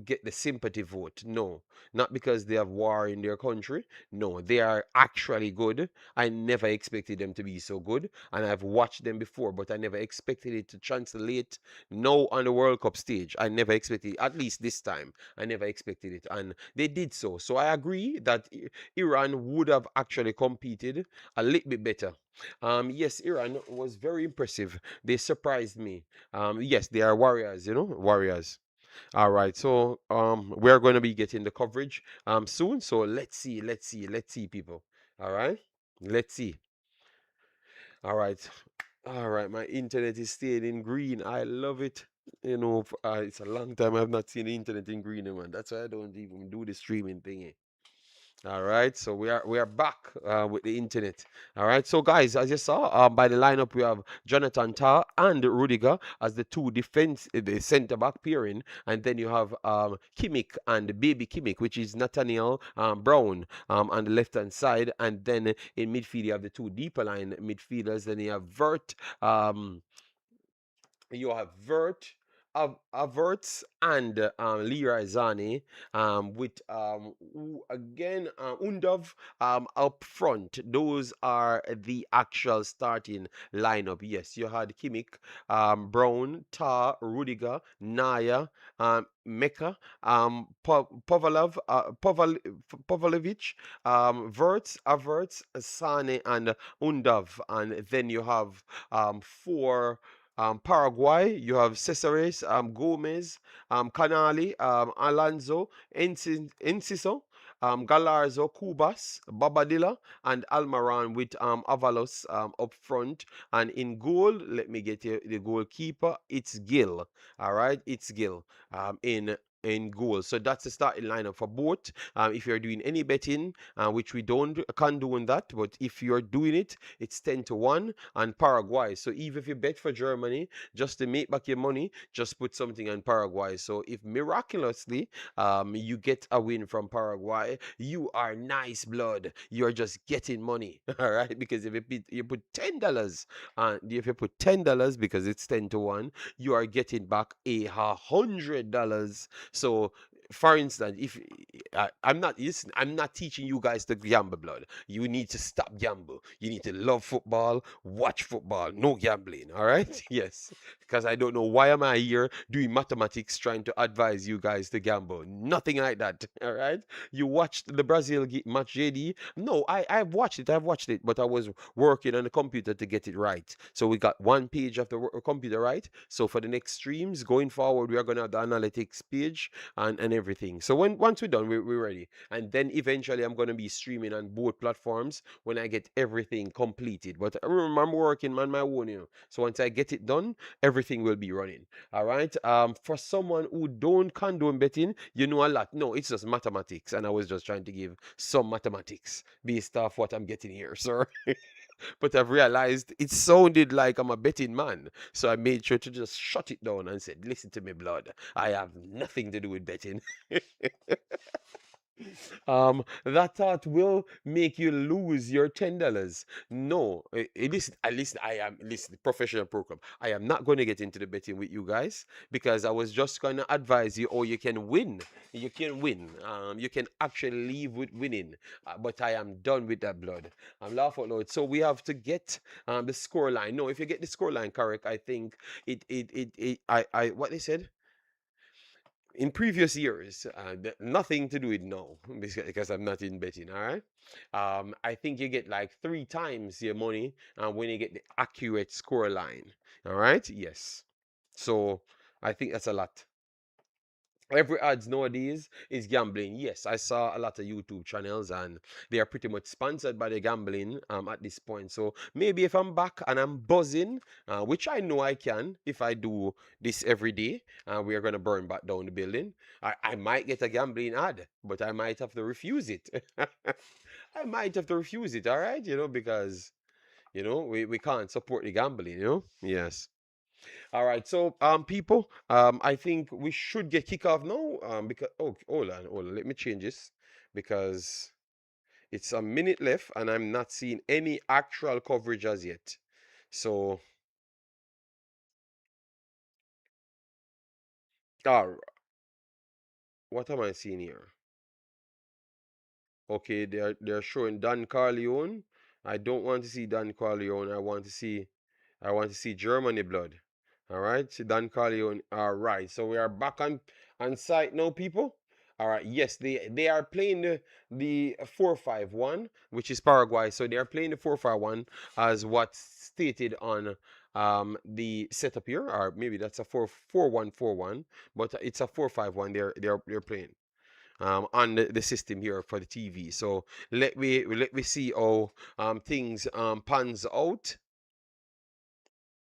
get the sympathy vote. No, not because they have war in their country. No, they are actually good. I never expected them to be so good, and I've watched them before, but I never expected it to translate now on the World Cup stage. I never expected it, at least this time. I never expected it, and they did so. So I agree that Iran would have actually competed a little bit better. Yes, Iran was very impressive. They surprised me. Yes, they are warriors, warriors. All right, so we're going to be getting the coverage soon. So let's see, people. All right, let's see. All right, all right. My internet is staying in green. I love it. It's a long time I've not seen the internet in green, man. That's why I don't even do the streaming thingy. All right, so we are back with the internet. All right, so guys, as you saw by the lineup, we have Jonathan Tah and Rudiger as the two defense, the centre back pairing, and then you have Kimmich and Baby Kimmich, which is Nathaniel Brown on the left hand side, and then in midfield you have the two deeper line midfielders. Then you have Vert, Averts, and Leroy Zane with again Undov up front. Those are the actual starting lineup. Yes, you had Kimmich, Brown, Tar, Rudiger, Naya, Mecca, Povalovic, Verts, Averts, Sane, and Undov. And then you have four Paraguay, you have Cesares, Gomez, Canali, Alonso, Enciso, Galarzo, Cubas, Babadilla, and Almaran with Avalos up front. And in goal, let me get you the goalkeeper. It's Gill. All right, it's Gill in goal. So that's the starting lineup for both. If you're doing any betting, which we don't condone that, but if you're doing it, it's 10-1 and Paraguay. So even if you bet for Germany, just to make back your money, just put something on Paraguay. So if miraculously you get a win from Paraguay, you are nice blood. You're just getting money, all right? Because if you put $10, if you put $10 because it's 10-1, you are getting back $100. So for instance, if I'm not teaching you guys to gamble, blood. You need to stop gamble. You need to love football, watch football, no gambling. All right? Yes, because I don't know why am I here doing mathematics trying to advise you guys to gamble. Nothing like that. All right? You watched the Brazil match, JD? No, I've watched it. I've watched it, but I was working on the computer to get it right. So we got one page of the computer right. So for the next streams going forward, we are gonna have the analytics page and everything. So once we're done, we're ready. And then eventually I'm gonna be streaming on both platforms when I get everything completed. But remember, I'm working on my own, So once I get it done, everything will be running. All right. For someone who don't condone betting, you know a lot. No, it's just mathematics, and I was just trying to give some mathematics based off what I'm getting here, sir. But I've realized it sounded like I'm a betting man. So I made sure to just shut it down and said, listen to me, blood. I have nothing to do with betting. That thought will make you lose your $10. No, listen, listen, I am listen, professional program. I am not going to get into the betting with you guys because I was just going to advise you, or you can win. You can win. You can actually leave with winning. But I am done with that, blood. I'm laughing out. So we have to get the score line. No, if you get the score line correct, I think I what they said in previous years, nothing to do with now because I'm not in betting. All right, I think you get like 3 times your money when you get the accurate score line. All right, yes. So I think that's a lot. Every ads nowadays is gambling. Yes, I saw a lot of YouTube channels and they are pretty much sponsored by the gambling at this point. So maybe if I'm back and I'm buzzing, which I know I can if I do this every day, we are gonna burn back down the building. I might get a gambling ad, but I might have to refuse it. I might have to refuse it, all right? Because we can't support the gambling. Yes. All right, so people, I think we should get kick off now. Because hold on, let me change this because it's a minute left and I'm not seeing any actual coverage as yet. So, uh, what am I seeing here? Okay, they're showing Don Carleone. I don't want to see Don Carleone. I want to see Germany blood. All right, so Don Corleone. All right, so we are back on site now, people. All right, yes, they are playing the 4-5-1, which is Paraguay. So they are playing the 4-5-1 as what's stated on the setup here, or maybe that's a 4-4-1-4-1, but it's a 4-5-1. They're playing on the system here for the TV. So let me see how things pans out.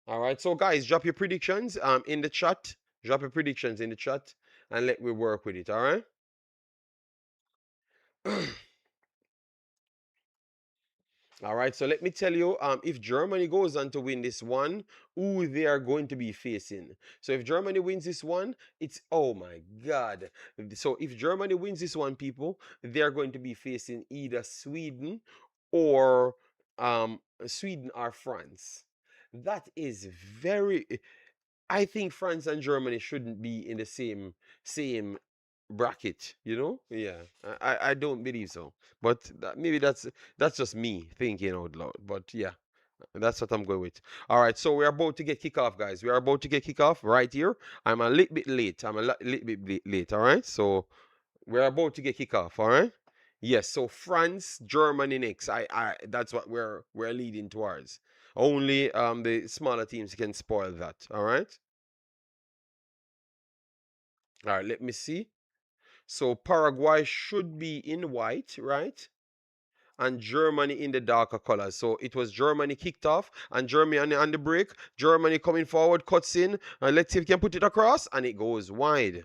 All right, so guys, drop your predictions in the chat. Drop your predictions in the chat, and let me work with it. All right. All right, so let me tell you, if Germany goes on to win this one, who they are going to be facing. So if Germany wins this one, it's oh my God. So if Germany wins this one, people, they are going to be facing either Sweden or Sweden or France. That is very. I think France and Germany shouldn't be in the same bracket, you know? Yeah. I don't believe so. But maybe that's just me thinking out loud. But yeah, that's what I'm going with. All right, so we're about to get kick off, guys. We are about to get kick off right here. I'm a little bit late. I'm a little bit late, all right? So we're about to get kick off, all right? Yes, so France, Germany next. I that's what we're leading towards. Only the smaller teams can spoil that, all right? All right, let me see. So Paraguay should be in white, right? And Germany in the darker colors. So it was Germany kicked off, and Germany on the break. Germany coming forward, cuts in, and let's see if we can put it across, and it goes wide.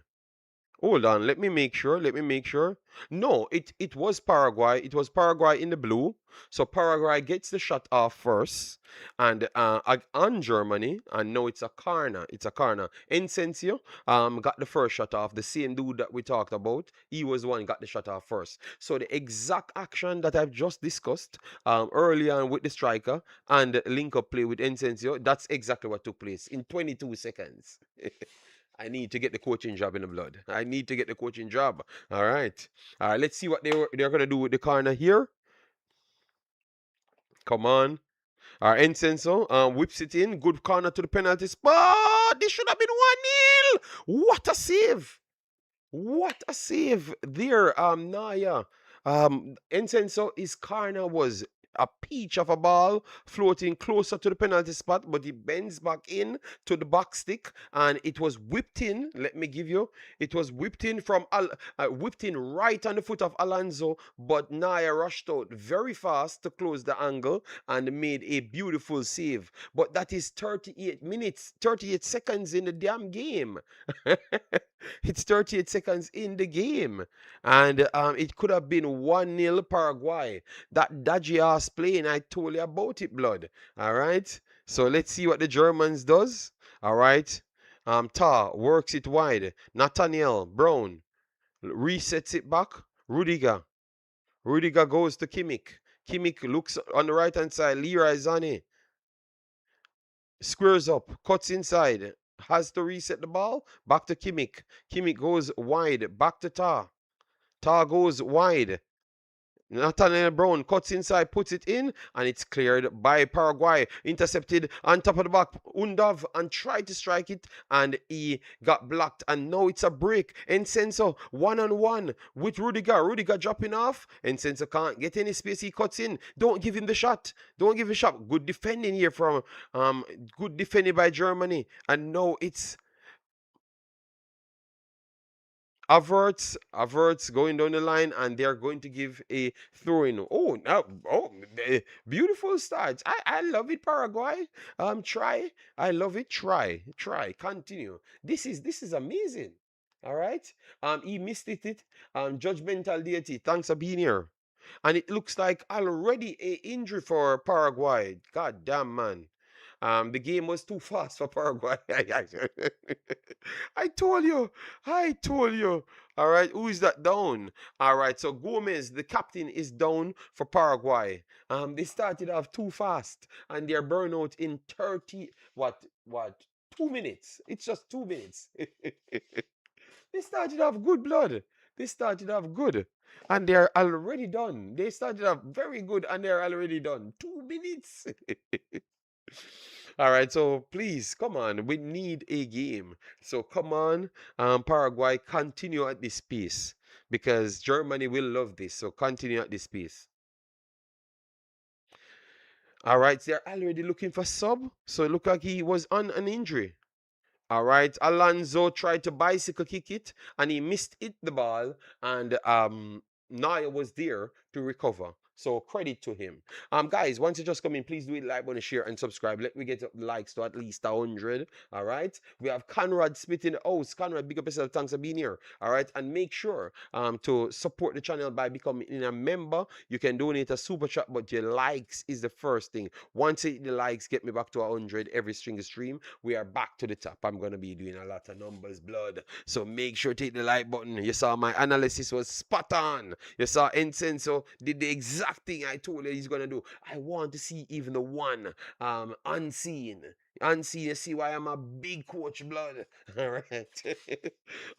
Hold on, let me make sure. Let me make sure. No, it was Paraguay. It was Paraguay in the blue. So Paraguay gets the shot off first, and on Germany, and no, it's a corner. It's a corner. Incensio got the first shot off. The same dude that we talked about. He was the one got the shot off first. So the exact action that I've just discussed earlier on with the striker and the link up play with Incensio, that's exactly what took place in 22 seconds. I need to get the coaching job in the blood. I need to get the coaching job. All right. All right. Let's see what they're gonna do with the corner here. Come on. Our Encenso whips it in. Good corner to the penalty spot. This should have been 1-0. What a save. What a save there, Naya. Encenso, his corner was a peach of a ball floating closer to the penalty spot, but he bends back in to the back stick, and it was whipped in. Let me give you, it was whipped in whipped in right on the foot of Alonso, but Naya rushed out very fast to close the angle and made a beautiful save. But that is 38 minutes, 38 seconds in the damn game. It's 38 seconds in the game. And it could have been 1-0 Paraguay. That dodgy ass playing, I told you about it, blood. All right. So let's see what the Germans does. All right. Tar works it wide. Nathaniel Brown resets it back. Rudiger. Rudiger goes to Kimmich. Kimmich looks on the right hand side. Leroy Zane squares up, cuts inside, has to reset the ball. Back to Kimmich. Kimmich goes wide. Back to Tar. Tar goes wide. Nathaniel Brown cuts inside, puts it in, and it's cleared by Paraguay. Intercepted on top of the back. Undav and tried to strike it, and he got blocked. And now it's a break. Encenso one-on-one with Rudiger. Rudiger dropping off. Encenso can't get any space. He cuts in. Don't give him the shot. Don't give him the shot. Good defending here from good defending by Germany. And now it's Averts going down the line, and they're going to give a throw in. Oh, now, beautiful start. I love it, Paraguay. Try. I love it. Try. Continue. This is amazing. All right. He missed it. Judgmental deity. Thanks for being here. And it looks like already a injury for Paraguay. God damn, man. The game was too fast for Paraguay. I told you. I told you. All right. Who is that down? All right. So Gomez, the captain, is down for Paraguay. They started off too fast, and they're burnout in 30. What? 2 minutes. It's just 2 minutes. They started off good, blood. They started off good. And they're already done. They started off very good, and they're already done. 2 minutes. All right, so please come on. We need a game. So come on, Paraguay, continue at this pace because Germany will love this. So continue at this pace. All right, they're already looking for sub. So it looked like he was on an injury. All right, Alonso tried to bicycle kick it, and he missed it the ball, and Naya was there to recover. So credit to him. Guys, once you just come in, please do it, like button, share, and subscribe. Let me get up the likes to at least 100. All right. We have Conrad Smith in the house. Conrad, big up yourself. Thanks for being here. All right. And make sure to support the channel by becoming a member. You can donate a super chat, but your likes is the first thing. Once you hit the likes, get me back to 100 every single stream. We are back to the top. I'm gonna be doing a lot of numbers, blood. So make sure to hit the like button. You saw my analysis was spot on. You saw Encenso did the exact thing I told you he's gonna do. I want to see even the one unseen. Unseen, you see why I'm a big coach, blood. All right.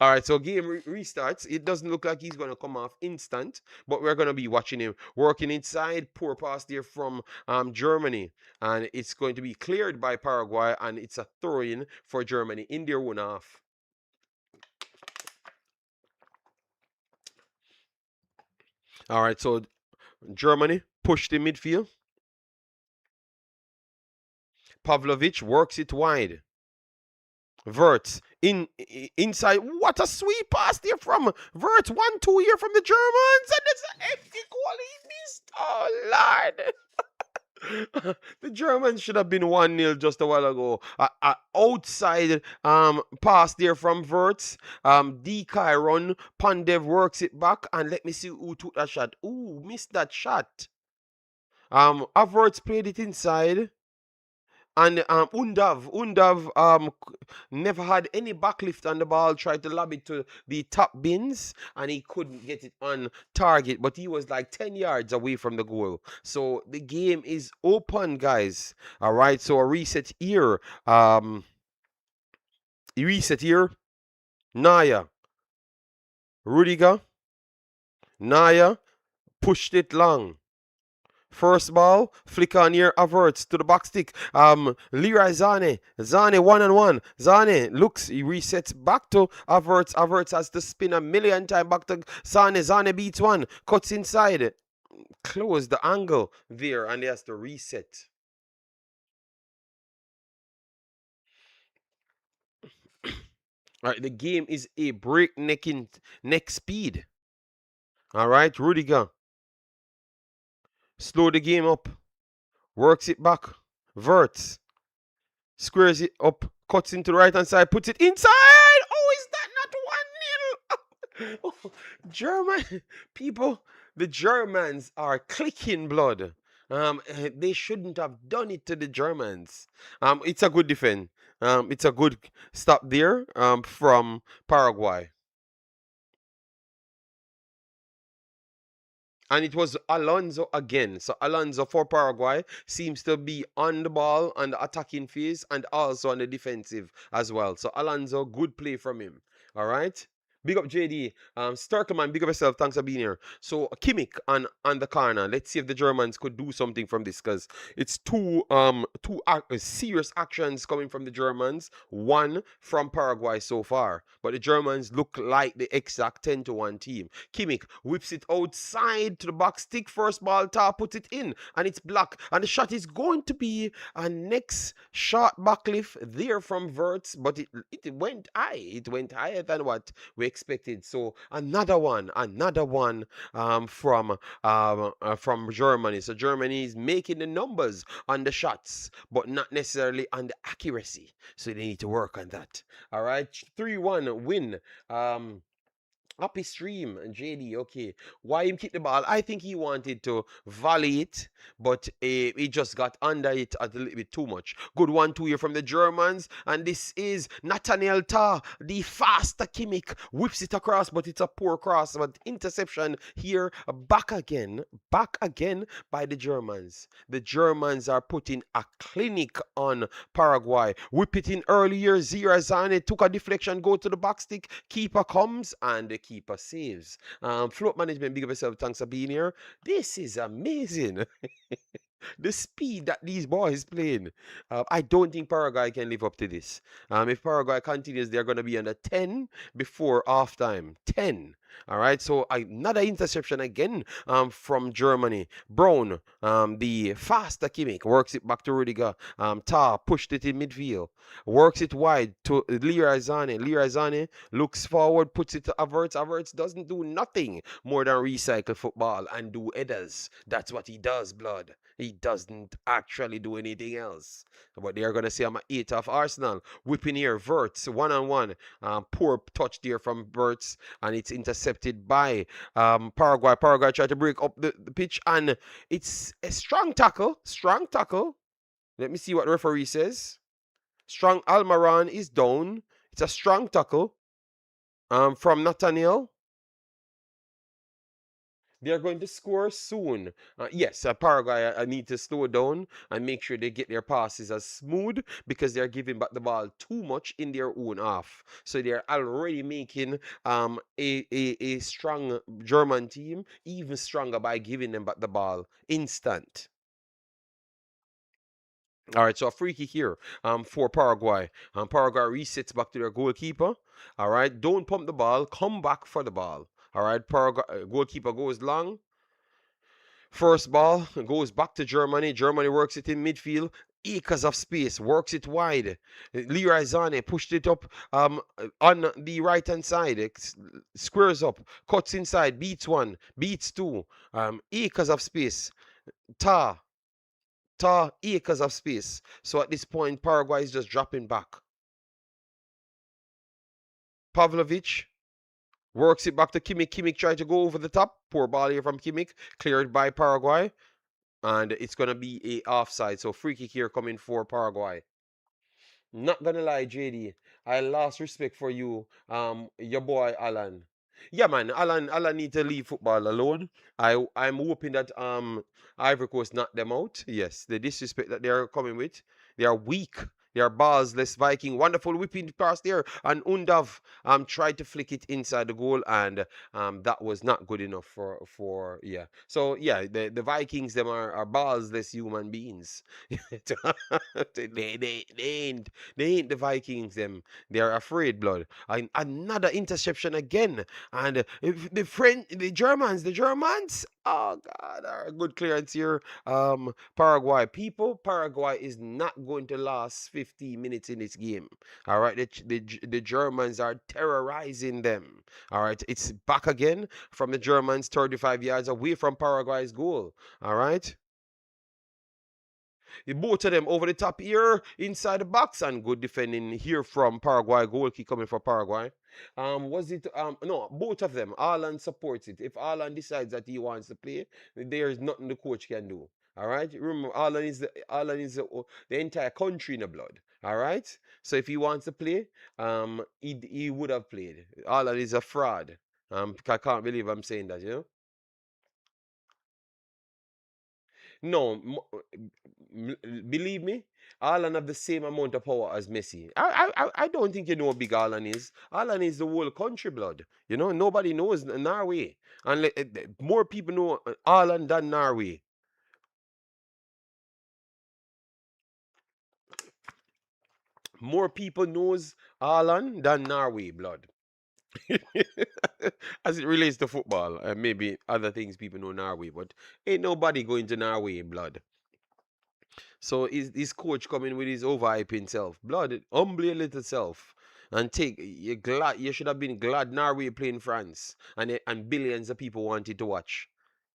All right, so game restarts. It doesn't look like he's gonna come off instant, but we're gonna be watching him working inside. Poor pass there from Germany, and it's going to be cleared by Paraguay, and it's a throw-in for Germany in their own half. All right, so Germany pushed in midfield. Pavlovic works it wide. Wirtz inside. What a sweet pass there from Wirtz. 1-2 here from the Germans, and it's an empty goal he missed. Oh Lord. The Germans should have been 1-0 just a while ago. Outside pass there from Wirtz. DK run. Pandev works it back, and let me see who took that shot. Ooh, missed that shot. Havertz played it inside. And Undav never had any backlift on the ball, tried to lob it to the top bins, and he couldn't get it on target, but he was like 10 yards away from the goal. So the game is open, guys. All right, so a reset here. Reset here. Naya. Rudiger. Naya pushed it long. First ball, flick on here, Havertz to the back stick. Leroy Zane. Zane 1-on-1. Zane looks, he resets back to Havertz. Havertz has to spin a million times back to Zane. Zane beats one, cuts inside. Close the angle there, and he has to reset. All right, the game is a breakneck neck speed. All right, Rudiger. Slow the game up. Works it back. Wirtz. Squares it up, cuts into the right hand side, puts it inside. Oh, is that not 1-0? Oh, German people, the Germans are clicking blood. They shouldn't have done it to the Germans. It's a good defense. It's a good stop there from Paraguay. And it was Alonso again. So Alonso for Paraguay seems to be on the ball, on the attacking phase, and also on the defensive as well. So Alonso, good play from him. All right. Big up JD. Starkerman, big up yourself. Thanks for being here. So Kimmich on the corner. Let's see if the Germans could do something from this, because it's two serious actions coming from the Germans. One from Paraguay so far, but the Germans look like the exact 10-1 team. Kimmich whips it outside to the box stick. First ball, Tar puts it in, and it's blocked. And the shot is going to be a next shot backlift there from Wirtz, but it went high. It went higher than what we expected. So another one from Germany. So Germany is making the numbers on the shots, but not necessarily on the accuracy. So they need to work on that. All right, 3-1 win. Happy stream, JD. Okay, why him kick the ball? I think he wanted to volley it, but he just got under it a little bit too much. Good 1-2 here from the Germans, and this is Nathaniel Tah, the faster Kimmich, whips it across, but it's a poor cross. But interception here, back again by the Germans. The Germans are putting a clinic on Paraguay. Whip it in earlier. Zira Zane took a deflection, go to the back stick. Keeper comes, and the keeper saves. Float management, big up yourself. Thanks for being here. This is amazing. The speed that these boys playing. I don't think Paraguay can live up to this. If Paraguay continues, they're going to be under 10 before halftime. 10. All right, so another interception again from Germany. Brown, the faster Kimmich, works it back to Rudiger. Tar pushed it in midfield, works it wide to Leroy Sané. Leroy Sané looks forward, puts it to Havertz. Havertz doesn't do nothing more than recycle football and do headers. That's what he does, blood. He doesn't actually do anything else. But they are going to say I'm an 8 of Arsenal. Whipping here, Verts, one on one. Poor touch there from Verts, and it's intercepted by Paraguay. Paraguay try to break up the pitch, and it's a strong tackle. Strong tackle. Let me see what the referee says. Strong Almaran is down. It's a strong tackle from Nathaniel. They're going to score soon. Yes, Paraguay need to slow down and make sure they get their passes as smooth because they're giving back the ball too much in their own half. So they're already making a strong German team even stronger by giving them back the ball instant. All right, so a free kick here for Paraguay. Paraguay resets back to their goalkeeper. All right, don't pump the ball, come back for the ball. All right, Paraguay goalkeeper goes long. First ball goes back to Germany. Germany works it in midfield. Acres of space, works it wide. Leroy Sané pushed it up on the right hand side. It squares up, cuts inside, beats one, beats two. Acres of space. Ta, acres of space. So at this point, Paraguay is just dropping back. Pavlovic works it back to Kimmich. Kimmich tried to go over the top. Poor ball here from Kimmich, cleared by Paraguay. And it's going to be a offside. So free kick here coming for Paraguay. Not gonna lie, JD, I lost respect for you, your boy Alan. Yeah, man, Alan need to leave football alone. I'm hoping that Ivory Coast knock them out. Yes, the disrespect that they are coming with, they are weak. They are ballless Viking. Wonderful whipping pass there, and Undav tried to flick it inside the goal, and that was not good enough for yeah. So yeah, the Vikings them are ballless human beings. They ain't the Vikings them. They are afraid, blood. And another interception again. And the Germans. Oh God, a good clearance here. Paraguay people. Paraguay is not going to last 50 minutes in this game. All right, the Germans are terrorizing them. All right, it's back again from the Germans, 35 yards away from Paraguay's goal. All right. Both of them over the top here inside the box, and good defending here from Paraguay. Goal kick coming for Paraguay. Was it no, both of them. Alan supports it. If Alan decides that he wants to play, there's nothing the coach can do. All right. Remember, Alan is the entire country in the blood. All right. So if he wants to play, he would have played. Alan is a fraud. I can't believe I'm saying that. You know. No, believe me, Alan have the same amount of power as Messi. I don't think you know how big Alan is. Alan is the whole country blood. You know, nobody knows Norway. And more people know Alan than Norway. More people knows Alan than Norway blood. As it relates to football, and maybe other things people know Norway, but ain't nobody going to Norway blood. So is this coach coming with his overhyping self? Blood, humble your little self. And take you glad you should have been glad Norway playing France and billions of people wanted to watch.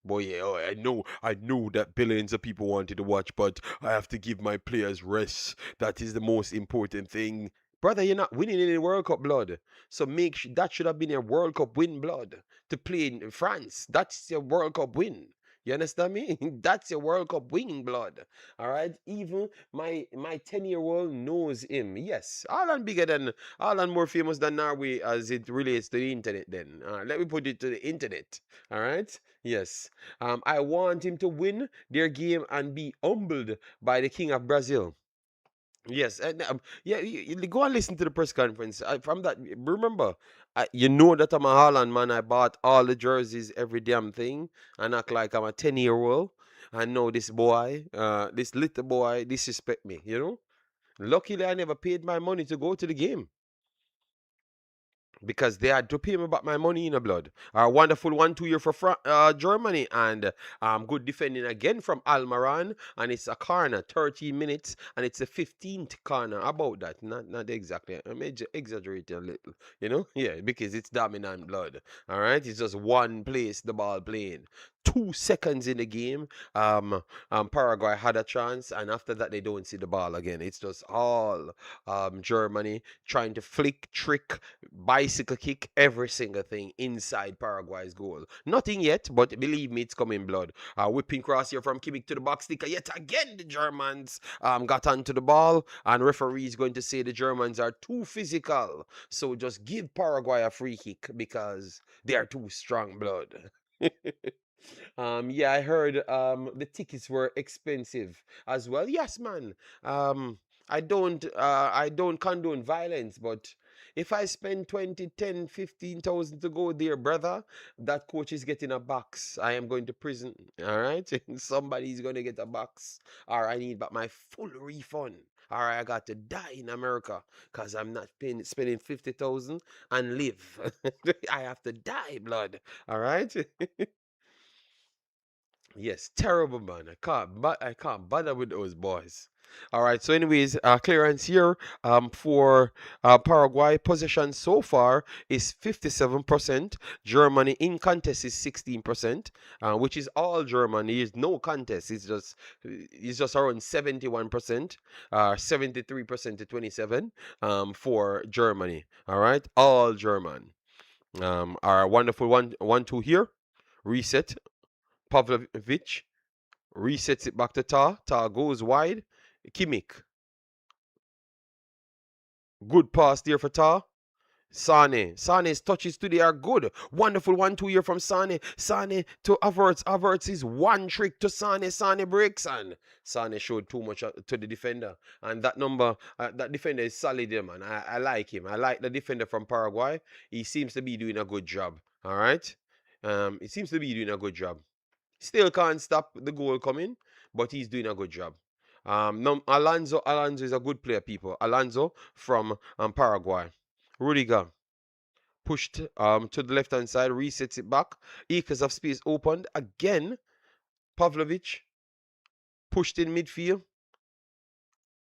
Boy, yeah, oh, I know that billions of people wanted to watch, but I have to give my players rest. That is the most important thing. Brother, you're not winning any World Cup blood. So that should have been a World Cup win blood to play in France. That's your World Cup win. You understand me? That's your World Cup winning blood. All right. Even my 10-year-old knows him. Yes, Alan more famous than Norway as it relates to the internet. Then let me put it to the internet. All right. Yes. I want him to win their game and be humbled by the King of Brazil. Yes, and yeah, you go and listen to the press conference. From that, remember, you know that I'm a Holland man. I bought all the jerseys, every damn thing, and act like I'm a 10-year-old. And now this boy, this little boy, disrespect me. Luckily, I never paid my money to go to the game because they had to pay me back my money in the blood. A wonderful 1-2 year for Germany, and good defending again from Almaran, and it's a corner, 13 minutes, and it's the 15th corner. About that, not exactly. I'm exaggerating a little, yeah, because it's dominant blood. All right, it's just one place the ball playing. 2 seconds in the game, Paraguay had a chance, and after that they don't see the ball again. It's just all Germany trying to flick, trick, bicycle kick, every single thing inside Paraguay's goal. Nothing yet, but believe me, it's coming blood. Whipping cross here from Kimmich to the box sticker. Yet again, the Germans got onto the ball, and referee is going to say the Germans are too physical. So just give Paraguay a free kick because they are too strong blood. Yeah, I heard the tickets were expensive as well. Yes, man. I don't condone violence, but if I spend 20, 10, 15,000 to go there, brother, that coach is getting a box. I am going to prison. All right? Somebody's going to get a box. Or I need back my full refund. Or I got to die in America because I'm not spending 50,000 and live. I have to die, blood. All right? Yes, terrible man. I can't bother with those boys. All right. So, anyways, clearance here for Paraguay possession so far is 57%. Germany in contest is 16%, which is all Germany. Is no contest. It's just around 71%, 73% to 27 for Germany. All right, all German. Our wonderful 1-2 here. Reset. Pavlovich resets it back to Tar. Tar goes wide. Kimmich. Good pass there for Tar. Sane. Sane's touches today are good. Wonderful 1-2 here from Sane. Sane to Averts. Averts is one trick to Sane. Sane breaks, and Sane showed too much to the defender. And that defender is solid there, man. I like him. I like the defender from Paraguay. He seems to be doing a good job. All right. He seems to be doing a good job. Still can't stop the goal coming, but he's doing a good job. No, Alonso is a good player, people. Alonso from Paraguay. Rudiger pushed to the left hand side, resets it back. Acres of space opened again. Pavlovich pushed in midfield.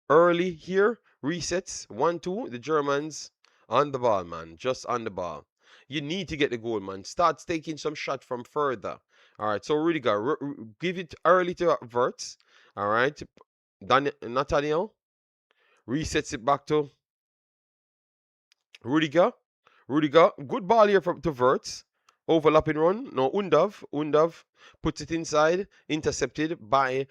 Early here, resets 1-2. The Germans on the ball, man, just on the ball. You need to get the goal, man. Start taking some shot from further. All right, so Rudiger, give it early to Verts. All right, Nathaniel resets it back to Rudiger. Rudiger, good ball here from to Verts. Overlapping run. No, Undav puts it inside, intercepted by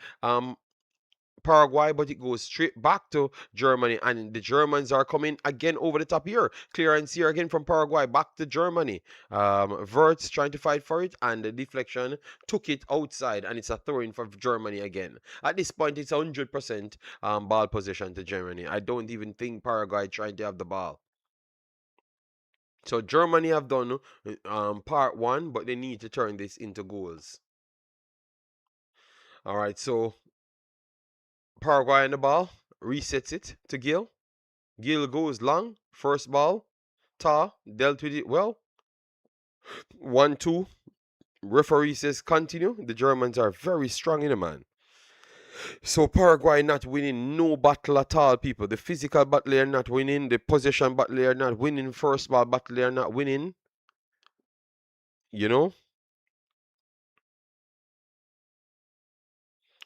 Paraguay, but it goes straight back to Germany, and the Germans are coming again over the top here. Clearance here again from Paraguay, back to Germany. Verts trying to fight for it, and the deflection took it outside, and it's a throw-in for Germany again. At this point, it's 100% ball possession to Germany. I don't even think Paraguay trying to have the ball. So Germany have done part one, but they need to turn this into goals. All right, so Paraguay on the ball, resets it to Gil. Gil goes long, first ball. Ta dealt with it well. 1-2. Referee says continue. The Germans are very strong in the man. So Paraguay not winning no battle at all, people. The physical battle they are not winning. The possession battle they are not winning. First ball battle they are not winning. You know?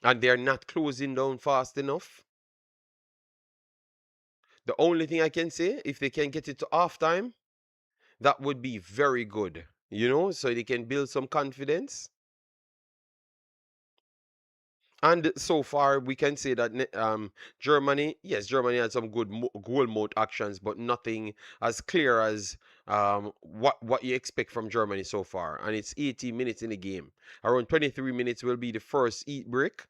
And they are not closing down fast enough. The only thing I can say, if they can get it to halftime, that would be very good. So they can build some confidence. And so far, we can say that Germany, yes, Germany had some good goal mode actions, but nothing as clear as what you expect from Germany so far. And it's 80 minutes in the game. Around 23 minutes will be the first eat break.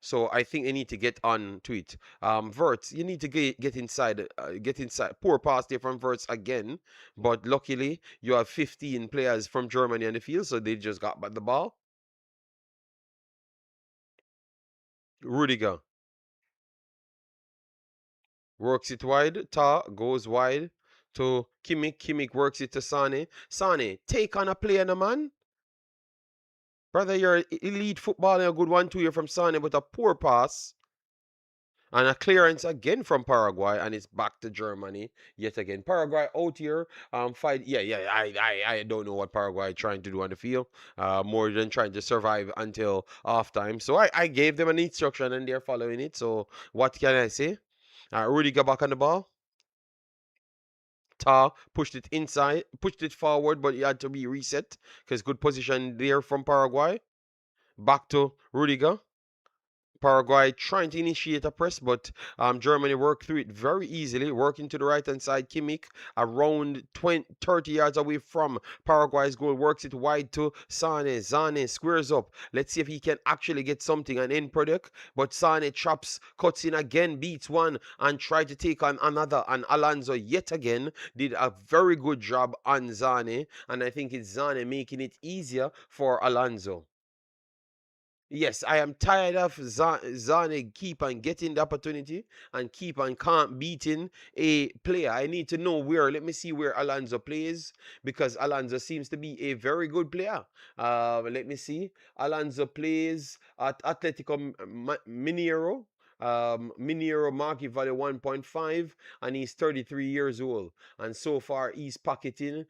So I think they need to get on to it. Verts, you need to get inside. Get inside. Poor pass there from Verts again, but luckily you have 15 players from Germany on the field, so they just got back the ball. Rudiger works it wide. Ta goes wide to Kimmich. Kimmich works it to Sane. Sane, take on a player, no man. Brother, you're elite footballer, a good 1-2 here from Sane, but a poor pass. And a clearance again from Paraguay, and it's back to Germany yet again. Paraguay out here, fight. Yeah, yeah. I don't know what Paraguay trying to do on the field, more than trying to survive until halftime. So I gave them an instruction, and they're following it. So what can I say? Rudy back on the ball. Ta pushed it inside, pushed it forward, but it had to be reset because good position there from Paraguay. Back to Rudiger. Paraguay trying to initiate a press, but Germany worked through it very easily, working to the right hand side. Kimmich around 20, 30 yards away from Paraguay's goal, works it wide to Sane. Sane squares up. Let's see if he can actually get something, an end product. But Sane chops, cuts in again, beats one, and try to take on another. And Alonso yet again did a very good job on Zane, and I think it's Zane making it easier for Alonso. Yes, I am tired of Zane keep on getting the opportunity and keep on can't beating a player. I need to know where. Let me see where Alonso plays because Alonso seems to be a very good player. Let me see. Alonso plays at Atletico Mineiro. Mineiro market value 1.5 and he's 33 years old. And so far he's pocketing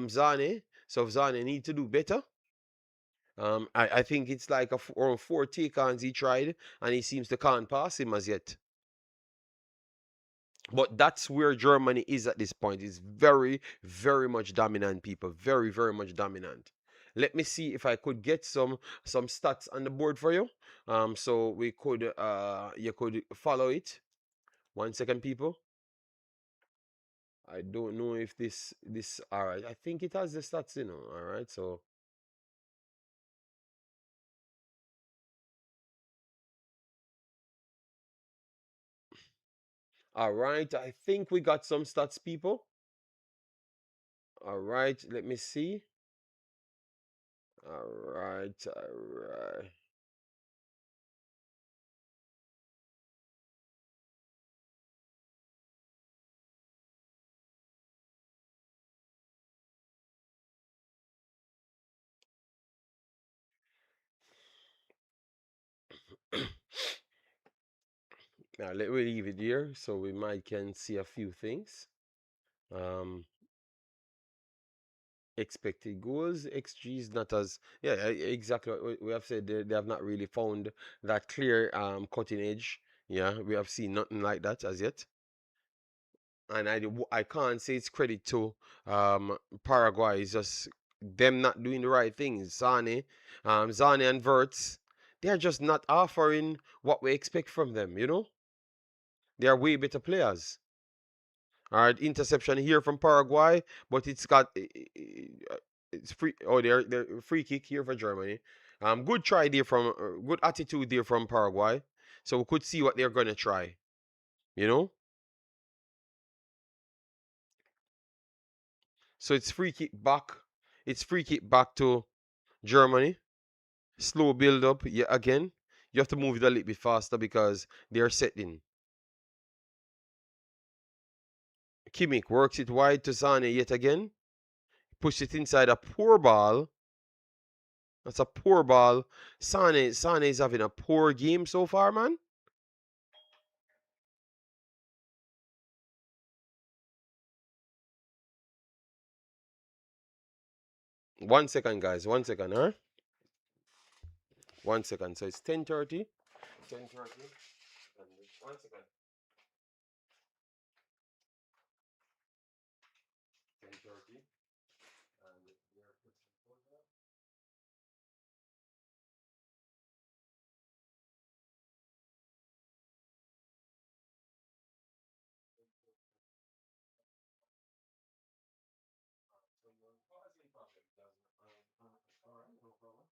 Zane. So Zane need to do better. I think it's like around four take-ons he tried, and he seems to can't pass him as yet. But that's where Germany is at this point. It's very, very much dominant, people. Very, very much dominant. Let me see if I could get some stats on the board for you. So we could you could follow it. 1 second, people. I don't know if this all right. I think it has the stats, All right, so all right. I think we got some stats, people. All right, let me see. All right, all right. Now let me leave it here so we might can see a few things. Um, Expected goals, XG is not as yeah exactly what we have said. They have not really found that clear cutting edge. Yeah, we have seen nothing like that as yet. And I can't say it's credit to Paraguay. It's just them not doing the right things. Zane and Verts, they're just not offering what we expect from them. They are way better players. All right, interception here from Paraguay, but it's free. Oh, they're free kick here for Germany. Good try there good attitude there from Paraguay. So we could see what they're gonna try. You know, so it's free kick back. It's free kick back to Germany. Slow build up. Yeah, again, you have to move it a little bit faster because they're setting. Kimmich works it wide to Sane yet again. Push it inside a poor ball. That's a poor ball. Sane is having a poor game so far, man. 1 second, guys. 1 second, huh? 1 second. So it's 10:30. 10:30. 1 second. 10:30. And no problem.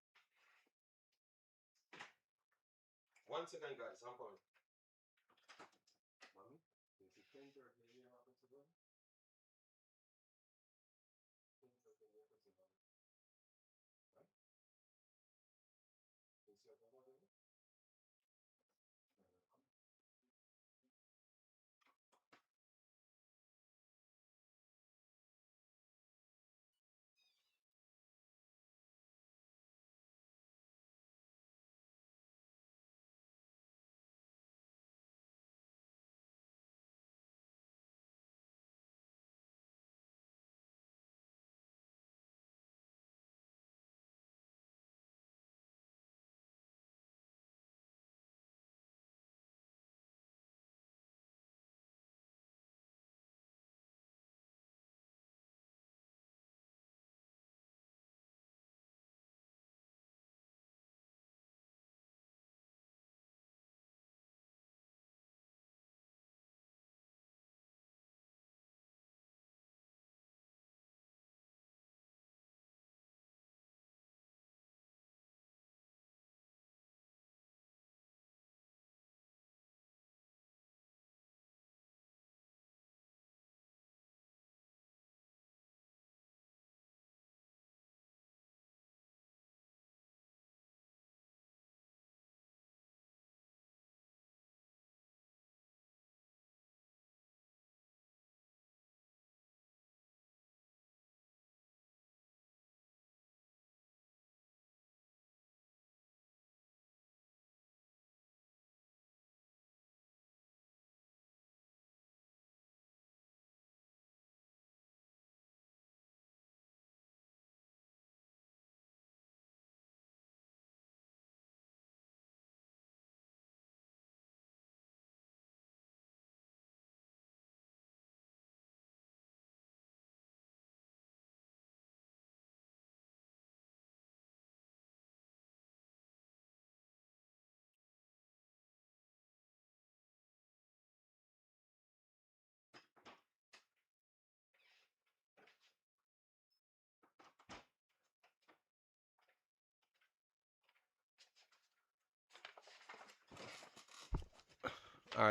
1 second, guys. I'm coming. Mommy, is it 10:30?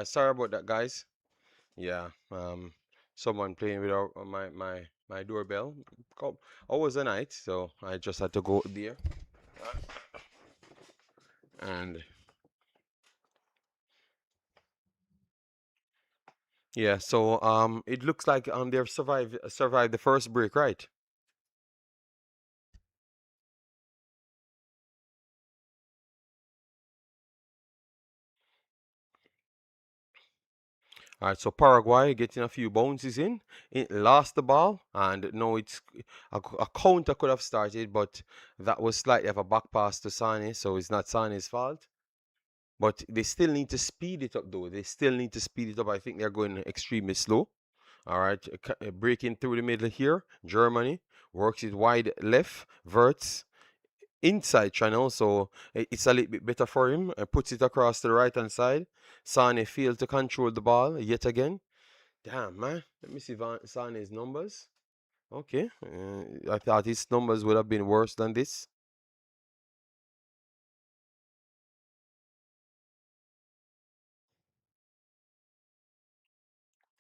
Sorry about that, guys. Yeah. Someone playing with my doorbell. Always a night, so I just had to go there. And yeah, so it looks like they've survived the first break, right? All right, so Paraguay getting a few bounces in. It lost the ball, and no, it's a counter could have started, but that was slightly of a back pass to Sane, so it's not Sane's fault. But they still need to speed it up, though. They still need to speed it up. I think they're going extremely slow. All right, breaking through the middle here. Germany works it wide left, verts inside channel, so it's a little bit better for him. Puts it across to the right hand side. Sane failed to control the ball yet again. Damn, man. Let me see Sane's numbers. Okay. I thought his numbers would have been worse than this.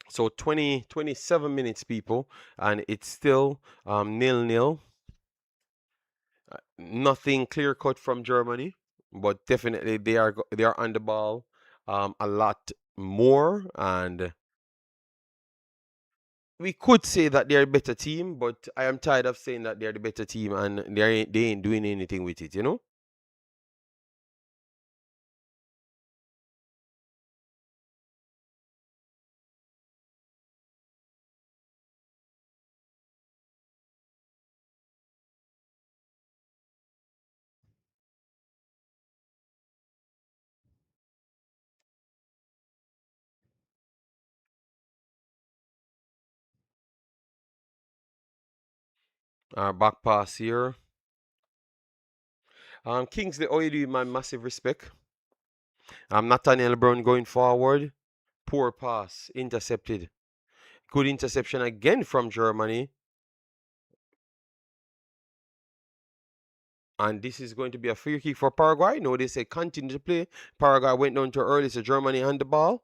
So 27 minutes, people, and it's still nil-nil. Nothing clear cut from Germany, but definitely they are on the ball a lot more, and we could say that they're a better team, but I am tired of saying that they're the better team and they ain't doing anything with it, you know? Back pass here. Kingsley, how you doing, man? Massive respect. Nathaniel Brown going forward. Poor pass. Intercepted. Good interception again from Germany. And this is going to be a free kick for Paraguay. No, they say continue to play. Paraguay went down too early, so Germany hand the ball.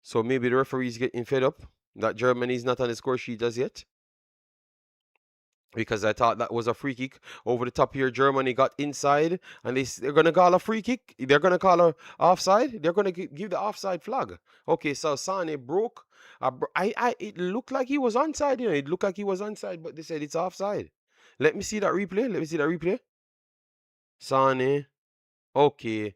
So maybe the referee's getting fed up that Germany is not on the score sheet as yet. Because I thought that was a free kick over the top here. Germany got inside, and they're going to call a free kick. They're going to call a offside. They're going to give the offside flag. Okay, so Sane broke. It looked like he was onside. You know, it looked like he was onside, but they said it's offside. Let me see that replay. Let me see that replay. Sane. Okay.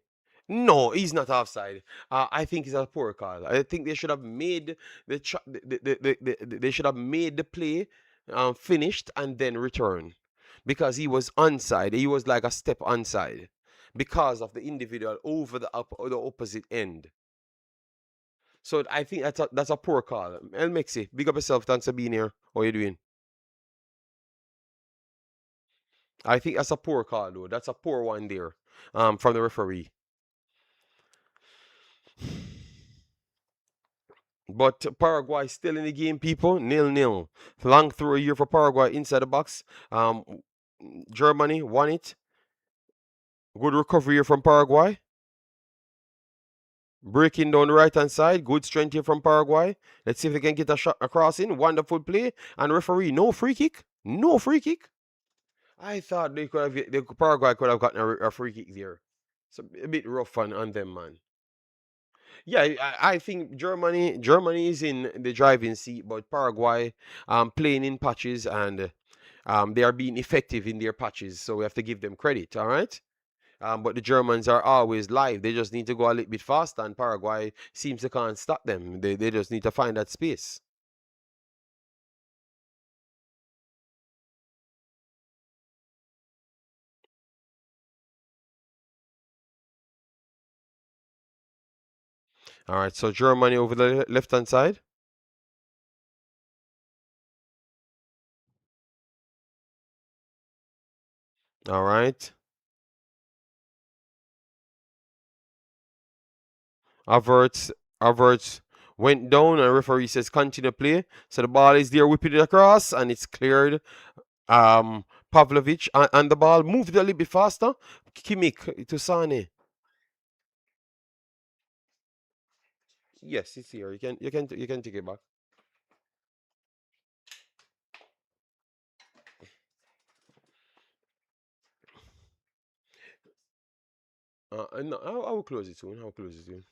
No, he's not offside. I think it's a poor call. I think they should have made they should have made the play finished and then return because he was onside. He was like a step onside because of the individual over the opposite end. So I think that's a poor call. El Mexi, big up yourself. Thanks for being here. How you doing? I think that's a poor call though. That's a poor one there from the referee. But Paraguay still in the game, people. 0-0. Long throw here for Paraguay inside the box. Germany won it. Good recovery here from Paraguay. Breaking down the right hand side. Good strength here from Paraguay. Let's see if they can get a shot across in. Wonderful play. And referee, no free kick. No free kick. I thought Paraguay could have gotten a free kick there. It's a bit rough on them, man. Yeah, I think Germany is in the driving seat, but Paraguay playing in patches and they are being effective in their patches, so we have to give them credit, all right? But the Germans are always live. They just need to go a little bit faster, and Paraguay seems to can't stop them. They just need to find that space. All right, so Germany over the left hand side. All right. Averts Averts went down, and referee says continue play. So the ball is there, whipping it across, and it's cleared. Pavlovic and the ball moved a little bit faster. Kimmich to Sane. Yes, it's here. You can take it back. No, I will close it soon. I will close it soon.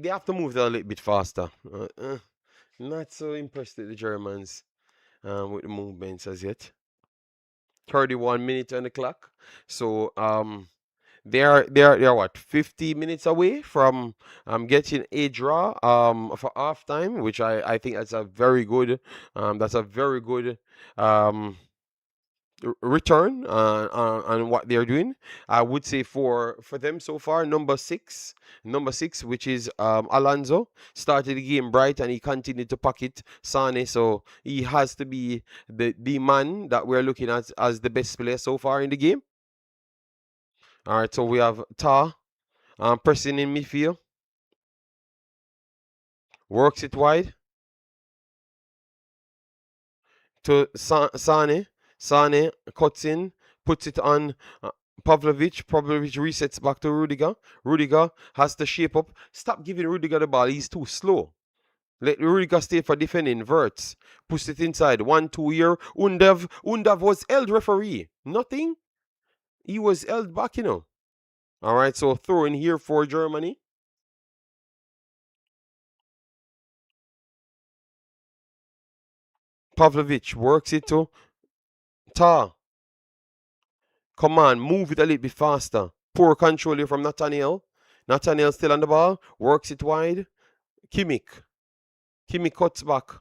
They have to move that a little bit faster. Not so impressed with the Germans with the movements as yet. 31 minutes on the clock. So they're what 50 minutes away from getting a draw for halftime, which I think that's a very good um return on what they're doing. I would say for them so far, number six, which is Alonso, started the game bright and he continued to pocket Sane, so he has to be the man that we're looking at as the best player so far in the game. All right, so we have Ta pressing in midfield, works it wide to Sane. Sane cuts in, puts it on Pavlovic. Pavlovic resets back to Rudiger. Rudiger has to shape up. Stop giving Rudiger the ball. He's too slow. Let Rudiger stay for defending. Verts puts it inside. 1-2 here. Undav. Undav was held referee. Nothing. He was held back, you know. All right, so throw in here for Germany. Pavlovic works it to Ta. Come on, move it a little bit faster. Poor control here from Nathaniel. Nathaniel still on the ball. Works it wide. Kimmich. Kimmich cuts back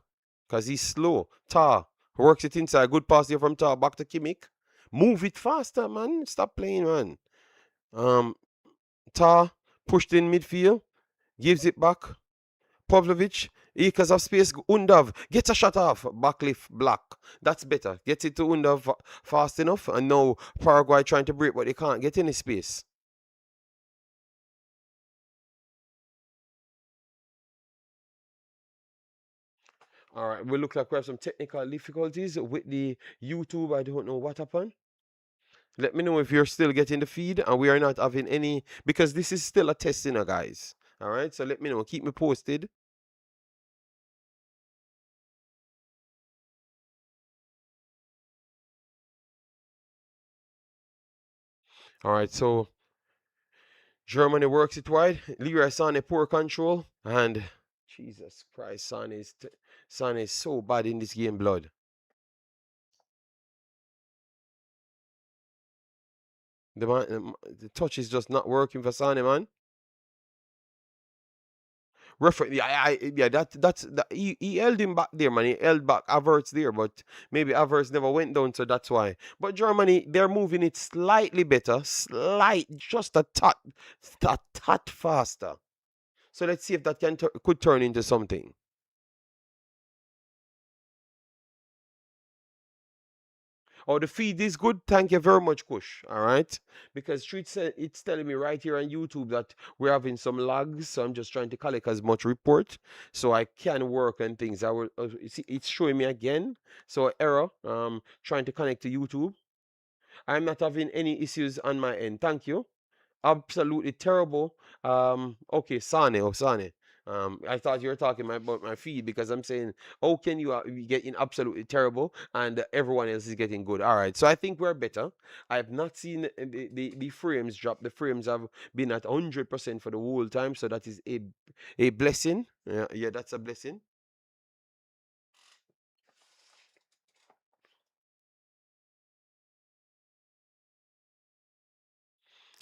because he's slow. Tar works it inside. Good pass here from Tar. Back to Kimmich. Move it faster, man. Stop playing, man. Um, Tar pushed in midfield. Gives it back. Pavlovic. Acres of space. Undav gets a shot off. Backlift black. That's better. Gets it to Undav fast enough. And now Paraguay trying to break, but they can't get any space. All right, we look like we have some technical difficulties with the YouTube. I don't know what happened. Let me know if you're still getting the feed and we are not having any, because this is still a test, you know, guys. All right, so let me know. Keep me posted. All right, so Germany works it wide. Leroy Sané poor control, and Jesus Christ, Sané is so bad in this game, blood. The touch is just not working for Sané, man. Yeah, yeah, he held him back there, man. He held back Havertz there, but maybe Havertz never went down, so that's why. But Germany, they're moving it slightly better, just a tad faster. So let's see if that could turn into something. Oh, the feed is good. Thank you very much, Kush. All right, because it's telling me right here on YouTube that we're having some lags, so I'm just trying to collect as much report so I can work on things. I will see it's showing me again. So error. Trying to connect to YouTube. I'm not having any issues on my end. Thank you. Absolutely terrible. Okay, Sane. Oh, Sane. I thought you were talking about my feed because I'm saying, how can you be getting absolutely terrible and everyone else is getting good? All right, so I think we're better. I have not seen the frames drop. The frames have been at 100% for the whole time, so that is a blessing. Yeah, that's a blessing.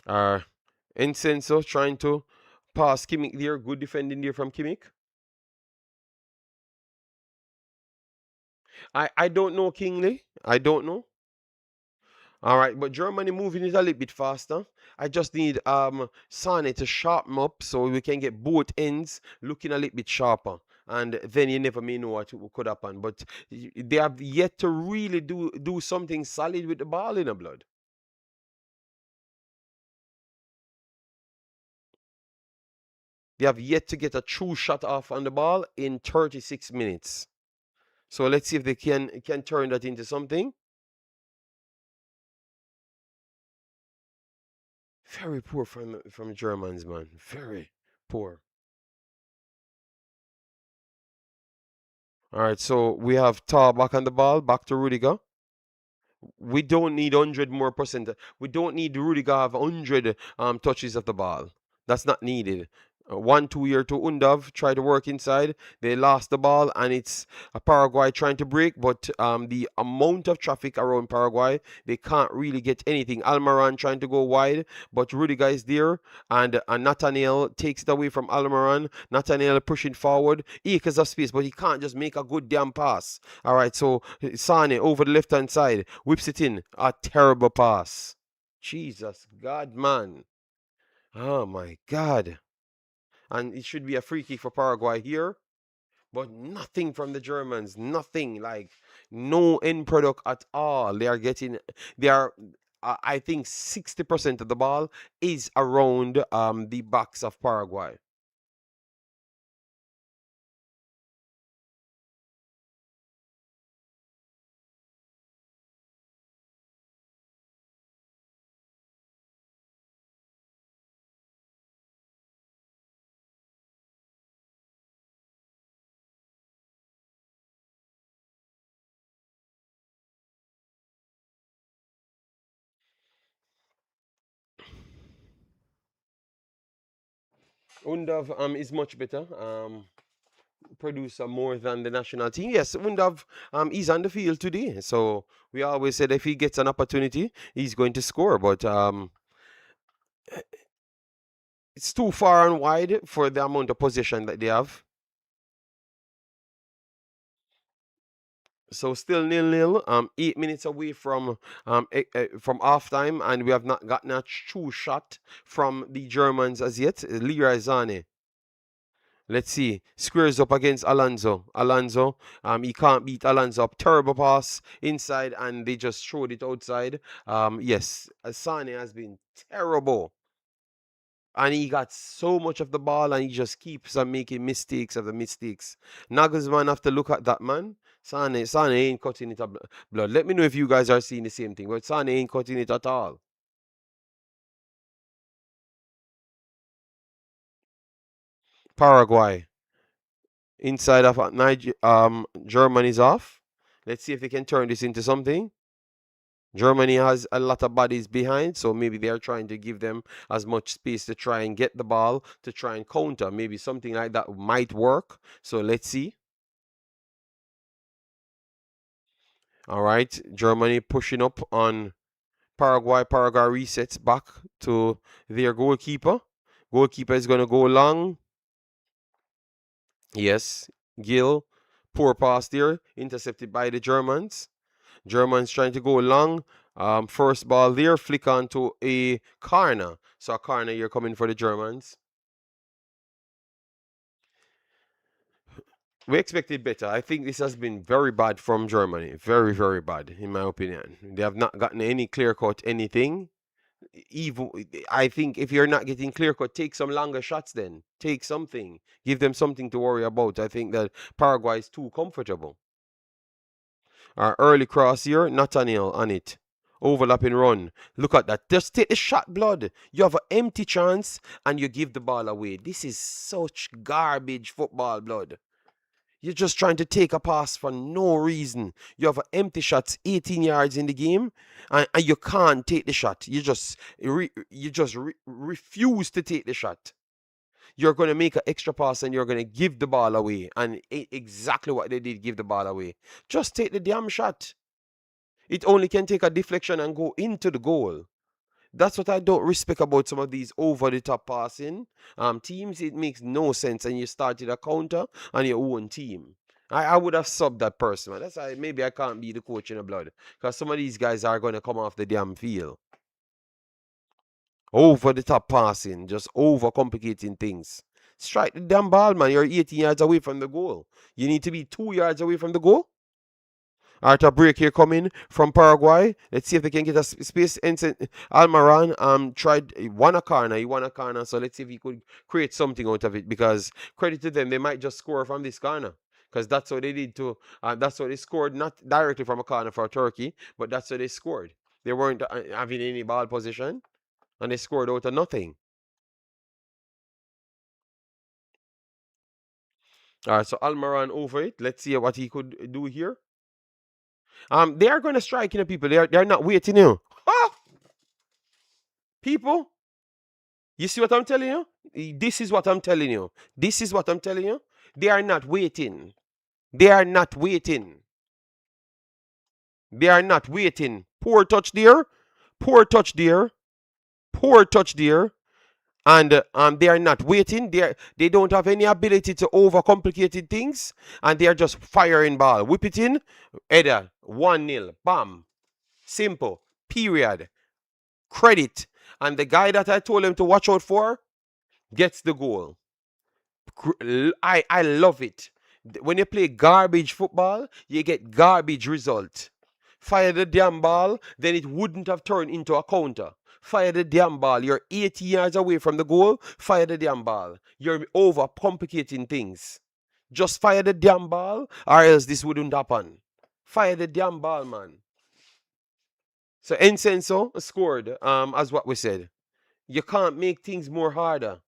Uh, Incenso trying to pass Kimmich there. Good defending there from Kimmich. I don't know Kingley. I don't know. All right, but Germany moving it a little bit faster. I just need Sane to sharpen up so we can get both ends looking a little bit sharper. And then you never may know what could happen. But they have yet to really do something solid with the ball in the blood. They have yet to get a true shot off on the ball in 36 minutes. So let's see if they can turn that into something. Very poor from Germans, man. Very poor. All right, so we have Tar back on the ball, back to Rudiger. We don't need 100 more percent. We don't need Rudiger to have 100 touches of the ball. That's not needed. 1 2 year to Undav, try to work inside. They lost the ball, and it's Paraguay trying to break, but the amount of traffic around Paraguay, they can't really get anything. Almiron trying to go wide, but Rudiger is there, and Nathaniel takes it away from Almiron. Nathaniel pushing forward, acres of space, but he can't just make a good damn pass. All right, so Sane over the left hand side whips it in. A terrible pass. Jesus, God, man. Oh my God. And it should be a free kick for Paraguay here, but nothing from the Germans. Nothing. Like, no end product at all. They are, I think 60% of the ball is around the backs of Paraguay. Undav is much better. Producer more than the national team. Yes, Undav he's on the field today. So we always said if he gets an opportunity, he's going to score. But it's too far and wide for the amount of possession that they have. So still 0-0. 8 minutes away from half time, and we have not gotten a true shot from the Germans as yet. Leroy Zane. Let's see. Squares up against Alonso. Alonso, he can't beat Alonso up. Terrible pass inside, and they just showed it outside. Yes, Sane has been terrible. And he got so much of the ball, and he just keeps on making mistakes of the mistakes. Nagelsmann have to look at that, man. Sane ain't cutting it up blood. Let me know if you guys are seeing the same thing, but Sane ain't cutting it at all. Paraguay inside of Germany's off. Let's see if they can turn this into something. Germany has a lot of bodies behind, so maybe they're trying to give them as much space to try and get the ball to try and counter. Maybe something like that might work. So let's see. All right, Germany pushing up on Paraguay. Paraguay resets back to their goalkeeper. Goalkeeper is going to go long. Yes, Gill, poor pass there, intercepted by the Germans. Germans trying to go long. First ball there, flick onto a corner. So a corner here coming for the Germans. We expected better. I think this has been very bad from Germany. Very, very bad, in my opinion. They have not gotten any clear cut anything. Even I think if you're not getting clear cut, take some longer shots then. Take something. Give them something to worry about. I think that Paraguay is too comfortable. Our early cross here, Nathaniel on it. Overlapping run. Look at that. Just take the shot, blood. You have an empty chance and you give the ball away. This is such garbage football, blood. You're just trying to take a pass for no reason. You have an empty shot, 18 yards in the game, and you can't take the shot. You just refuse to take the shot. You're going to make an extra pass and you're going to give the ball away. And exactly what they did, give the ball away. Just take the damn shot. It only can take a deflection and go into the goal. That's what I don't respect about some of these over the top passing teams. It makes no sense, and you started a counter on your own team. I would have subbed that person. That's why maybe I can't be the coach in the blood, because some of these guys are going to come off the damn field. Over the top passing, just over complicating things. Strike the damn ball, man. You're 18 yards away from the goal. You need to be 2 yards away from the goal. Alright, a break here coming from Paraguay. Let's see if they can get a space. Almaran tried, he won a corner, so let's see if he could create something out of it, because credit to them, they might just score from this corner. Because that's what they did to, that's what they scored, not directly from a corner for Turkey, but that's what they scored. They weren't having any ball position. and they scored out of nothing. All right, so Almiron over it. Let's see what he could do here. They are going to strike, people. They are not waiting, Ah, people, you see what I'm telling you? This is what I'm telling you. This is what I'm telling you. They are not waiting. They are not waiting. They are not waiting. Poor touch there. Poor touch there. Poor touch there. And they are not waiting. They don't have any ability to overcomplicate things, and they are just firing ball. Whip it in, header, 1-0, bam, simple. Period. Credit. And the guy that I told him to watch out for gets the goal. I love it. When you play garbage football, you get garbage result. Fire the damn ball, then it wouldn't have turned into a counter. Fire the damn ball. You're 80 yards away from the goal. Fire the damn ball. You're over complicating things. Just fire the damn ball, or else this wouldn't happen. Fire the damn ball, man. So Encenso scored, as what we said. You can't make things more harder.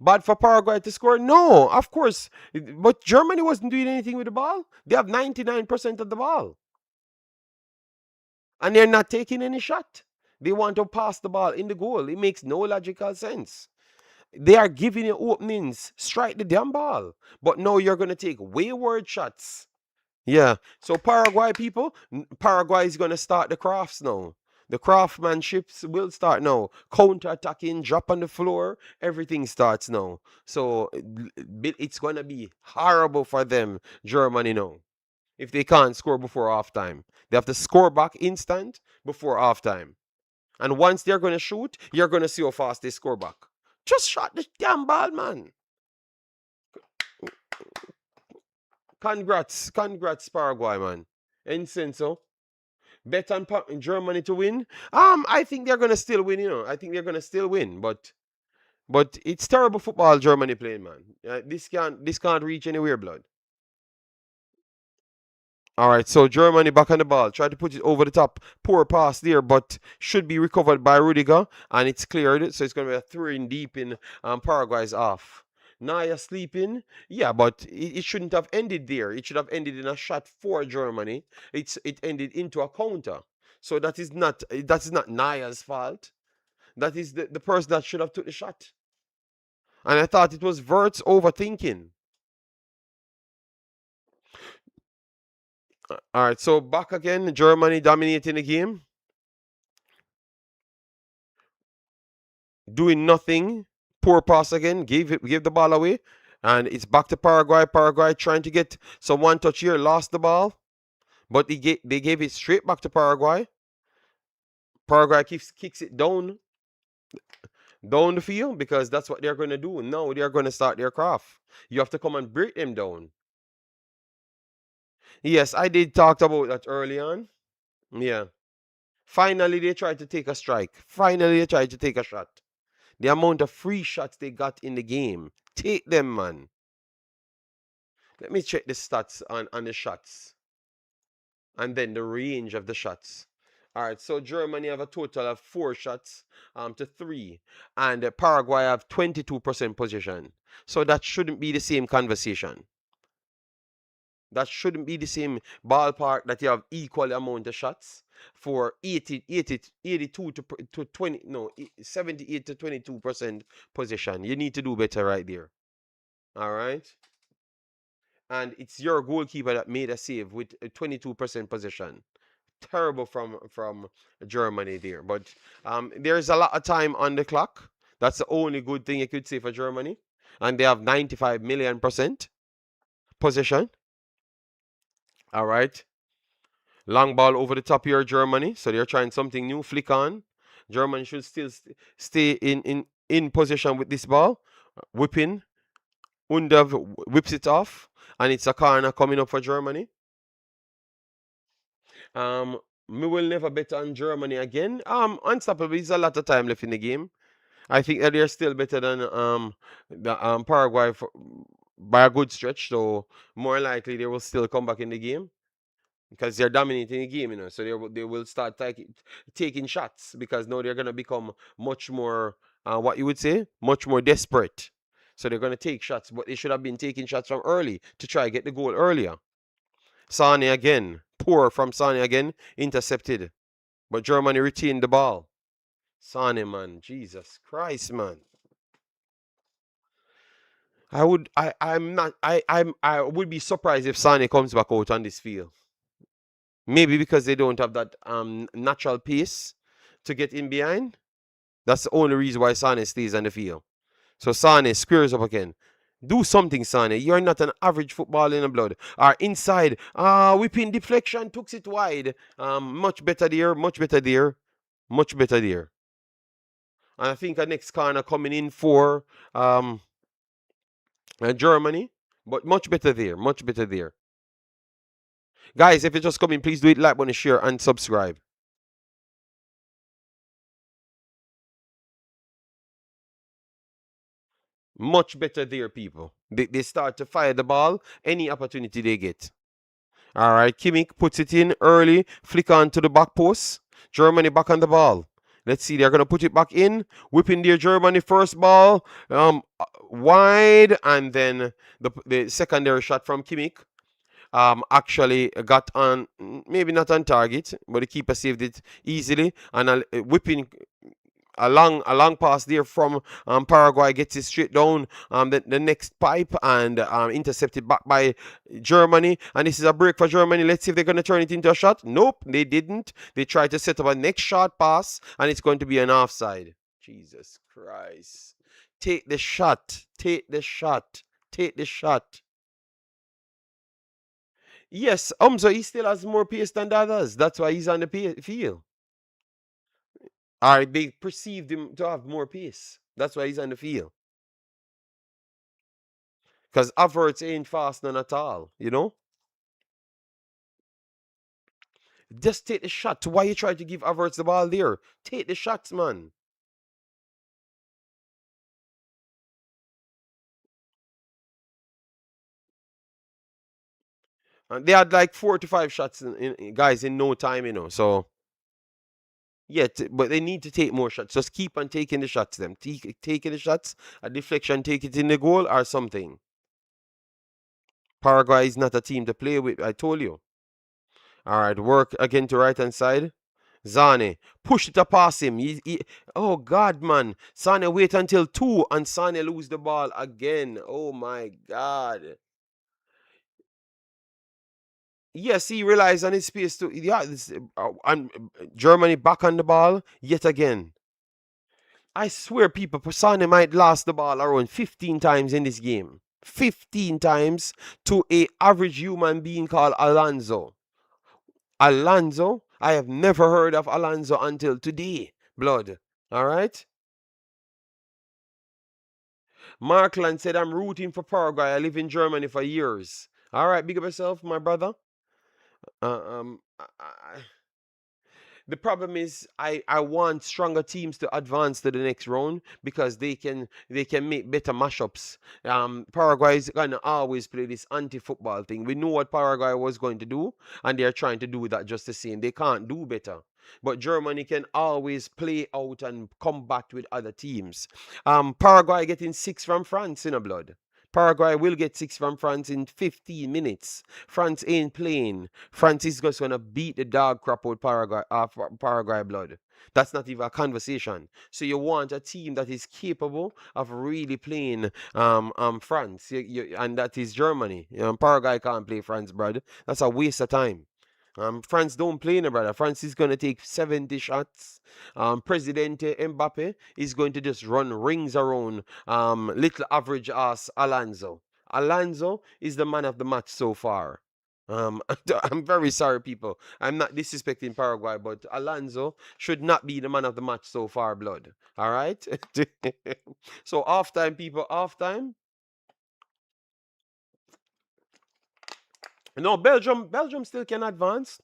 Bad for Paraguay to score? No, of course. But Germany wasn't doing anything with the ball. They have 99% of the ball. And they're not taking any shot. They want to pass the ball in the goal. It makes no logical sense. They are giving you openings. Strike the damn ball. But no, you're going to take wayward shots. Yeah. So Paraguay people, Paraguay is going to start the crafts now. The craftsmanships will start now. Counter attacking, drop on the floor, everything starts now. So it's going to be horrible for them, Germany now, if they can't score before halftime. They have to score back instant before halftime. And once they're going to shoot, you're going to see how fast they score back. Just shot the damn ball, man. Congrats, Paraguay, man. Encenso. Bet on Germany to win. I think they're gonna still win. I think they're gonna still win. But it's terrible football Germany playing, man. This can't reach anywhere, blood. All right, so Germany back on the ball. Try to put it over the top. Poor pass there, but should be recovered by Rudiger, and it's cleared. So it's going to be a throw in deep in Paraguay's off. Naya sleeping. Yeah, but it shouldn't have ended there. It should have ended in a shot for Germany. It ended into a counter. So that is not Naya's fault. That is the person that should have took the shot. And I thought it was Vert's overthinking. All right, so back again. Germany dominating the game. Doing nothing. Poor pass again. Gave the ball away. And it's back to Paraguay. Paraguay trying to get some one touch here. Lost the ball. But they gave it straight back to Paraguay. Paraguay kicks it down the field because that's what they're going to do. Now they're going to start their craft. You have to come and break them down. Yes, I did talk about that early on. Yeah. Finally, they tried to take a strike. Finally, they tried to take a shot. The amount of free shots they got in the game. Take them, man. Let me check the stats on the shots and then the range of the shots. All right, so Germany have a total of 4 shots to 3, and Paraguay have 22% possession. So that shouldn't be the same conversation. That shouldn't be the same ballpark that you have equal amount of shots for 82 to 20, no, 78 to 22% possession. You need to do better right there. All right. And it's your goalkeeper that made a save with a 22% possession. Terrible from Germany there. But there's a lot of time on the clock. That's the only good thing you could say for Germany. And they have 95 million percent possession. All right. Long ball over the top here, Germany. So they're trying something new. Flick on. Germany should still stay in possession with this ball. Whipping. Undav whips it off. And it's a corner coming up for Germany. Me will never bet on Germany again. Unstoppable. There's a lot of time left in the game. I think that they're still better than Paraguay by a good stretch. So more likely they will still come back in the game. because they're dominating the game, So they will start taking shots because now they're gonna become much more, what you would say, much more desperate. So they're gonna take shots, but they should have been taking shots from early to try get the goal earlier. Sane again, poor from Sane again, intercepted, but Germany retained the ball. Sane, man, Jesus Christ, man. I would be surprised if Sane comes back out on this field. Maybe because they don't have that natural pace to get in behind. That's the only reason why Sane stays on the field. So Sane squares up again. Do something, Sane. You're not an average footballer in the blood. Inside. Whipping deflection, took it wide. Much better there, much better there, much better there. And I think a next corner coming in for Germany, but much better there, much better there. Guys, if you're just coming, please do it, like, button, share, and subscribe. Much better there, people. They start to fire the ball any opportunity they get. All right, Kimmich puts it in early, flick on to the back post. Germany back on the ball. Let's see, they're going to put it back in. Whipping their Germany first ball wide, and then the secondary shot from Kimmich actually got on, maybe not on target, but the keeper saved it easily. And whipping a long pass there from Paraguay gets it straight down the next pipe and intercepted back by Germany. And this is a break for Germany. Let's see if they're going to turn it into a shot. Nope, they didn't. They tried to set up a next shot pass, and it's going to be an offside. Jesus Christ. Take the shot. Take the shot. Take the shot. Yes, Umzo, he still has more pace than the others. That's why he's on the field. All right, they perceived him to have more pace. That's why he's on the field. Because Havertz ain't fast none at all. Just take the shot. Why you try to give Havertz the ball there? Take the shots, man. And they had like 4 to 5 shots, guys, in no time. So, yeah, but they need to take more shots. Just keep on taking the shots, them. Taking the shots, a deflection, take it in the goal or something. Paraguay is not a team to play with, I told you. All right, work again to right hand side. Zane, push it past him. Oh God, man. Sane wait until 2 and Sane lose the ball again. Oh my God. Yes, he relies on his space to. Yeah, and Germany back on the ball yet again. I swear, people, Sane might last the ball around 15 times in this game. 15 times to a average human being called Alonso. Alonso, I have never heard of Alonso until today. Blood. All right? Markland said, I'm rooting for Paraguay. I live in Germany for years. All right, big up yourself, my brother. The problem is I want stronger teams to advance to the next round because they can make better mashups. Paraguay is gonna always play this anti-football thing. We know what Paraguay was going to do, and they're trying to do that just the same. They can't do better. But Germany can always play out and combat with other teams. Paraguay getting 6 from France in a blood. Paraguay will get 6 from France in 15 minutes. France ain't playing. France is just gonna beat the dog crap out Paraguay blood. That's not even a conversation. So you want a team that is capable of really playing France, and that is Germany. Paraguay can't play France, brother. That's a waste of time. France don't play no brother. France is gonna take 70 shots. Presidente Mbappe is going to just run rings around little average ass Alonso. Alonso is the man of the match so far. I'm very sorry, people. I'm not disrespecting Paraguay, but Alonso should not be the man of the match so far, blood. All right. So off time, people. Off time. No, Belgium still can advance.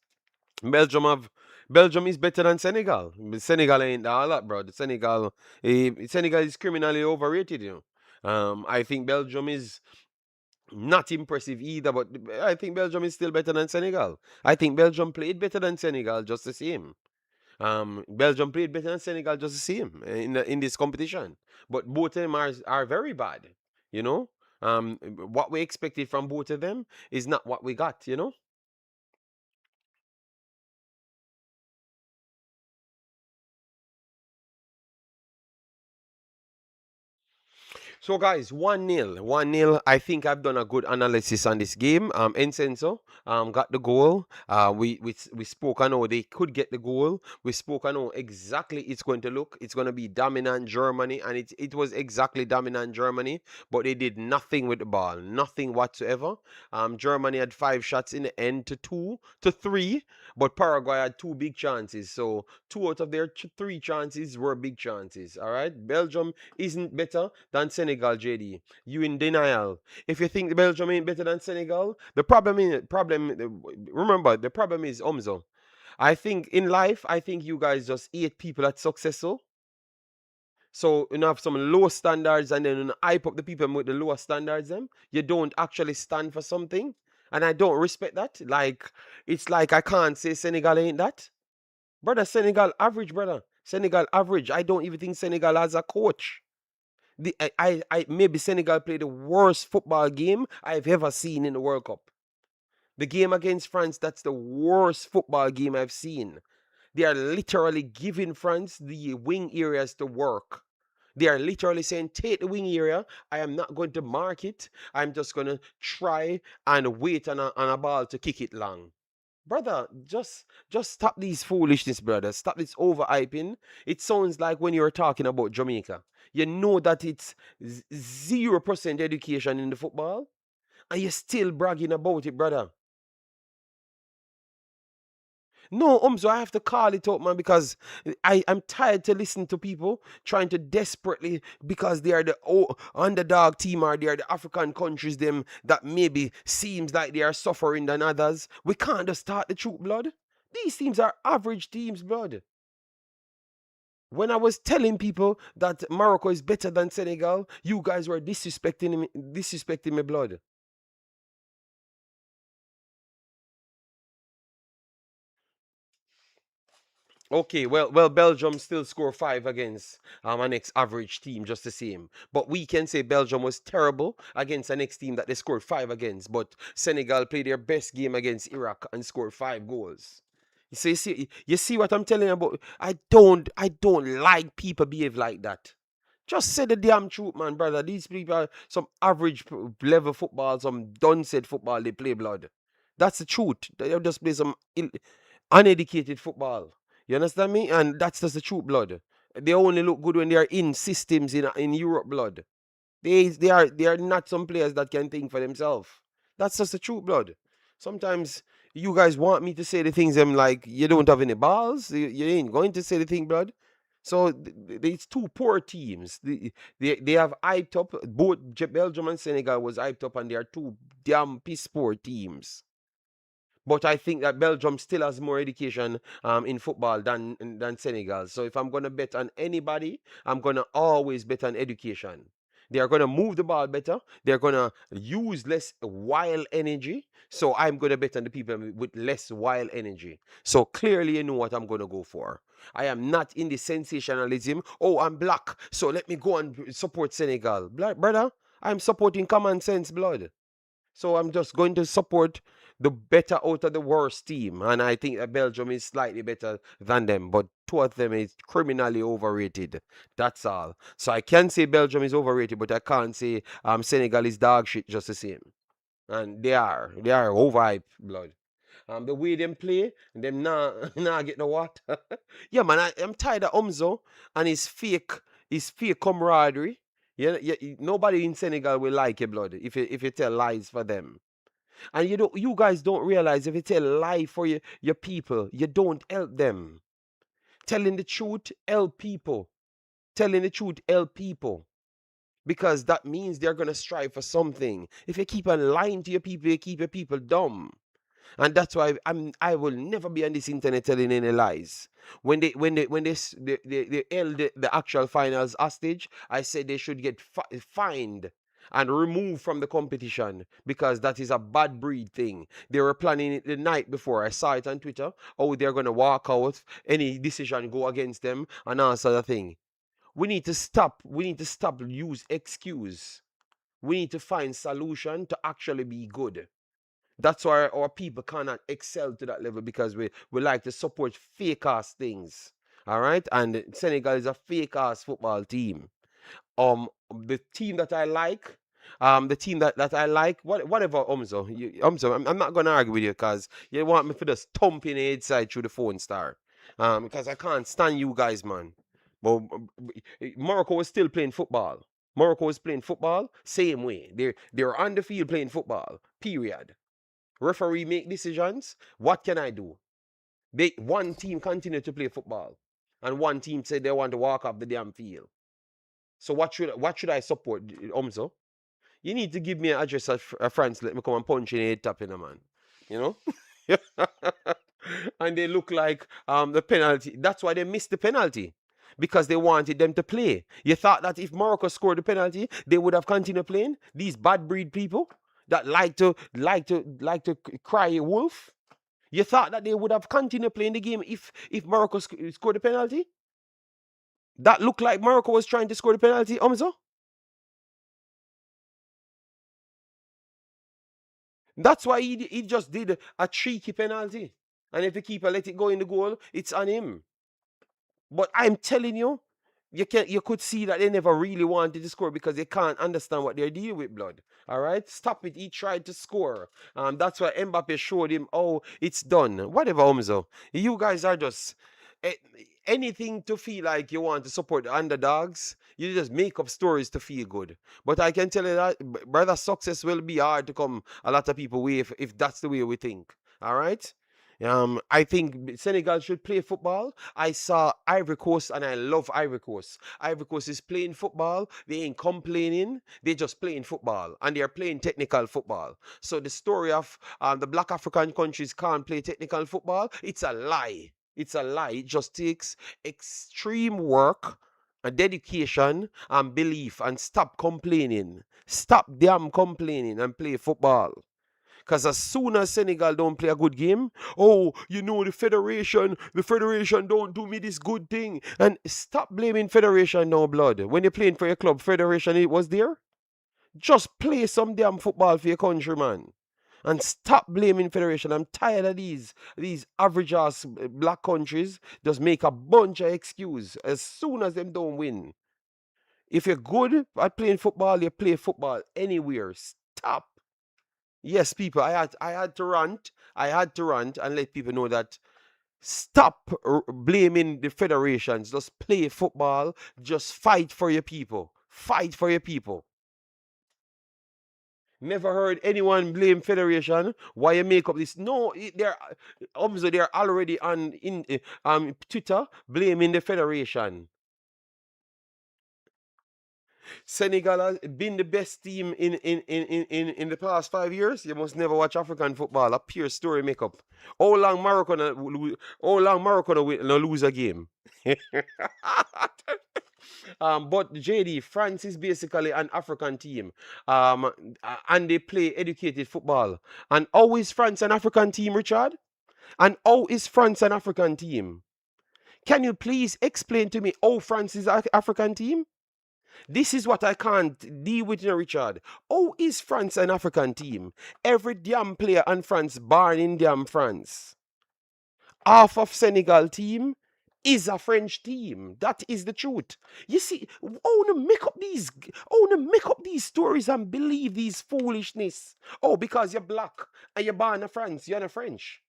Belgium have Belgium is better than Senegal. Senegal ain't all that, bro. Senegal is criminally overrated. I think Belgium is Not impressive either, but I think Belgium is still better than Senegal. I think Belgium played better than Senegal just the same. Belgium played better than Senegal just the same in this competition. But both of them are very bad. You know, what we expected from both of them is not what we got. You know. So guys, 1-0. 1-0. I think I've done a good analysis on this game. Ensenso got the goal. We spoke on how they could get the goal. We spoke on how exactly it's going to look. It's going to be dominant Germany, and it was exactly dominant Germany, but they did nothing with the ball. Nothing whatsoever. Germany had 5 shots in the end to 2 to 3, but Paraguay had 2 big chances. So 2 out of their 3 chances were big chances. All right. Belgium isn't better than Senegal, JD. You in denial. If you think Belgium ain't better than Senegal, remember the problem is Omzo. I think in life, I think you guys just hate people that's successful. So you have some low standards and then you hype up the people with the lower standards them. You don't actually stand for something. And I don't respect that. Like it's like I can't say Senegal ain't that. Brother, Senegal average, brother. Senegal average. I don't even think Senegal has a coach. Maybe Senegal played the worst football game I've ever seen in the World Cup. The game against France, that's the worst football game I've seen. They are literally giving France the wing areas to work. They are literally saying, take the wing area. I am not going to mark it. I'm just going to try and wait on a ball to kick it long. Brother, just stop these foolishness, brother. Stop this overhyping. It sounds like when you're talking about Jamaica. You know that it's 0% education in the football, and you're still bragging about it, brother. No, so I have to call it out, man, because I'm tired to listen to people trying to desperately, because they are the underdog team or they are the African countries, them that maybe seems like they are suffering than others. We can't just start the truth, blood. These teams are average teams, blood. When I was telling people that Morocco is better than Senegal, you guys were disrespecting me, blood. Okay, well, Belgium still score 5 against an ex-average team, just the same. But we can say Belgium was terrible against an ex team that they scored 5 against. But Senegal played their best game against Iraq and scored 5 goals. So you see what I'm telling you about? I don't like people behave like that. Just say the damn truth, man, brother. These people are some average level football, some done said football they play, blood. That's the truth. They just play some uneducated football. You understand me? And that's just the truth, blood. They only look good when they are in systems in Europe, blood. They are not some players that can think for themselves. That's just the truth, blood. Sometimes you guys want me to say the things I'm like you don't have any balls. You ain't going to say the thing, blood. So it's 2 poor teams. They have hyped up both Belgium and Senegal was hyped up, and they are 2 damn piss poor teams. But I think that Belgium still has more education in football than Senegal. So if I'm gonna bet on anybody, I'm gonna always bet on education. They are gonna move the ball better. They're gonna use less wild energy. So I'm gonna bet on the people with less wild energy. So clearly, you know what I'm gonna go for. I am not in the sensationalism. Oh, I'm black, so let me go and support Senegal. Brother, I'm supporting common sense, blood. So I'm just going to support the better out of the worst team. And I think that Belgium is slightly better than them, but 2 of them is criminally overrated. That's all. So I can say Belgium is overrated, but I can't say Senegal is dog shit just the same. And they are overhyped, blood. The way them play, them nah get the what. Yeah, man, I'm tired of Umzo and his fake camaraderie. Yeah, yeah, nobody in Senegal will like your blood if you tell lies for them. And you guys don't realize if you tell lie for your people, you don't help them. Telling the truth help people. Telling the truth help people. Because that means they're gonna strive for something. If you keep on lying to your people, you keep your people dumb. And that's why I will never be on this internet telling any lies. When they held the actual finals hostage, I said they should get fined. and removed from the competition because that is a bad breed thing. They were planning it the night before. I saw it on Twitter. Oh, they're gonna walk out. Any decision go against them and all sort of thing. We need to stop. We need to stop use excuse. We need to find solution to actually be good. That's why our people cannot excel to that level because we like to support fake ass things. All right, and Senegal is a fake ass football team. The team that I like, the team that I like, whatever, Umzo, I'm not gonna argue with you because you want me to just thump in the head side through the phone star, because I can't stand you guys, man. But Morocco was still playing football. Morocco was playing football same way. They're on the field playing football. Period. Referee make decisions. What can I do? One team continue to play football, and one team said they want to walk up the damn field. So what should I support, Umzo? You need to give me an address of France. Let me come and punch in a head tap in a man. You know? And they look like the penalty. That's why they missed the penalty. Because they wanted them to play. You thought that if Morocco scored the penalty, they would have continued playing? These bad breed people that like to cry wolf? You thought that they would have continued playing the game if Morocco scored the penalty? That looked like Morocco was trying to score the penalty, Umzo? That's why he just did a cheeky penalty. And if the keeper let it go in the goal, it's on him. But I'm telling you, you could see that they never really wanted to score because they can't understand what they're dealing with, blood. All right, stop it. He tried to score. That's why Mbappe showed him, oh, it's done. Whatever, Umzo. You guys are just eh, anything to feel like you want to support the underdogs. You just make up stories to feel good. But I can tell you that, brother, success will be hard to come a lot of people way if that's the way we think. All right. I think Senegal should play football. I saw Ivory Coast and I love Ivory Coast. Ivory Coast is playing football. They ain't complaining. They just playing football and they're playing technical football. So the story of the black African countries can't play technical football, it's a lie. It's a lie. It just takes extreme work and dedication and belief and stop complaining. Stop damn complaining and play football. Because as soon as Senegal don't play a good game, oh, the federation don't do me this good thing. And stop blaming federation now, blood. When you're playing for your club, federation it was there. Just play some damn football for your country, man. And stop blaming federation. I'm tired of these average ass black countries just make a bunch of excuse as soon as them don't win. If you're good at playing football, you play football anywhere. Stop. Yes, people, I had to rant. I had to rant and let people know that stop blaming the federations. Just play football. Just fight for your people. Fight for your people. Never heard anyone blame federation. Why you make up this? No, they're obviously they're already on in Twitter blaming the federation. Senegal has been the best team in the past 5 years. You must never watch African football. A pure story makeup. How long Morocco no lose a game? But JD, France is basically an African team. And they play educated football. And how is France an African team, Richard? And how is France an African team? Can you please explain to me how France is an African team? This is what I can't deal with, Richard. How is France an African team? Every damn player in France born in damn France. Half of Senegal team is a French team. That is the truth. You see, I want to make up these stories and believe these foolishness. Oh, because you're black and you're born in France, you're not French.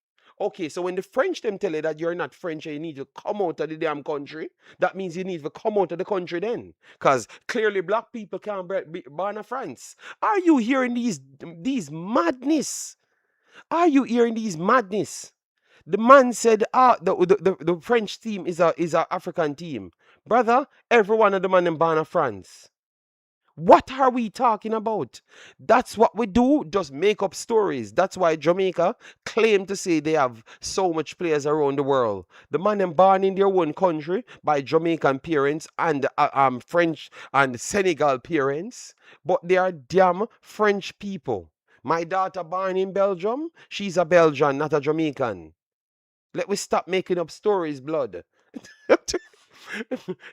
Okay, so when the French them tell you that you're not French and you need to come out of the damn country, that means you need to come out of the country then. Because clearly black people can't be born in France. Are you hearing these madness? Are you hearing these madness? The man said, the French team is a African team. Brother, every one of the man in born in France. What are we talking about? That's what we do, just make up stories. That's why Jamaica claim to say they have so much players around the world. The man them born in their own country by Jamaican parents and French and Senegal parents, but they are damn French people. My daughter born in Belgium, she's a Belgian, not a Jamaican. Let me stop making up stories, blood.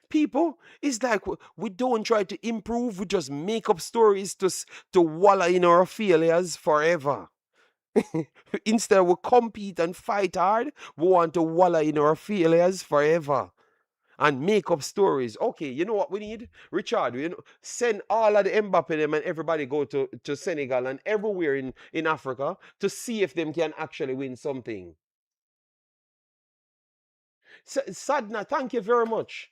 People, it's like we don't try to improve, we just make up stories to wallow in our failures forever. Instead, we compete and fight hard, we want to wallow in our failures forever and make up stories. Okay, you know what we need? Richard, send all of the Mbappe them and everybody go to Senegal and everywhere in Africa to see if them can actually win something. Sadna, thank you very much.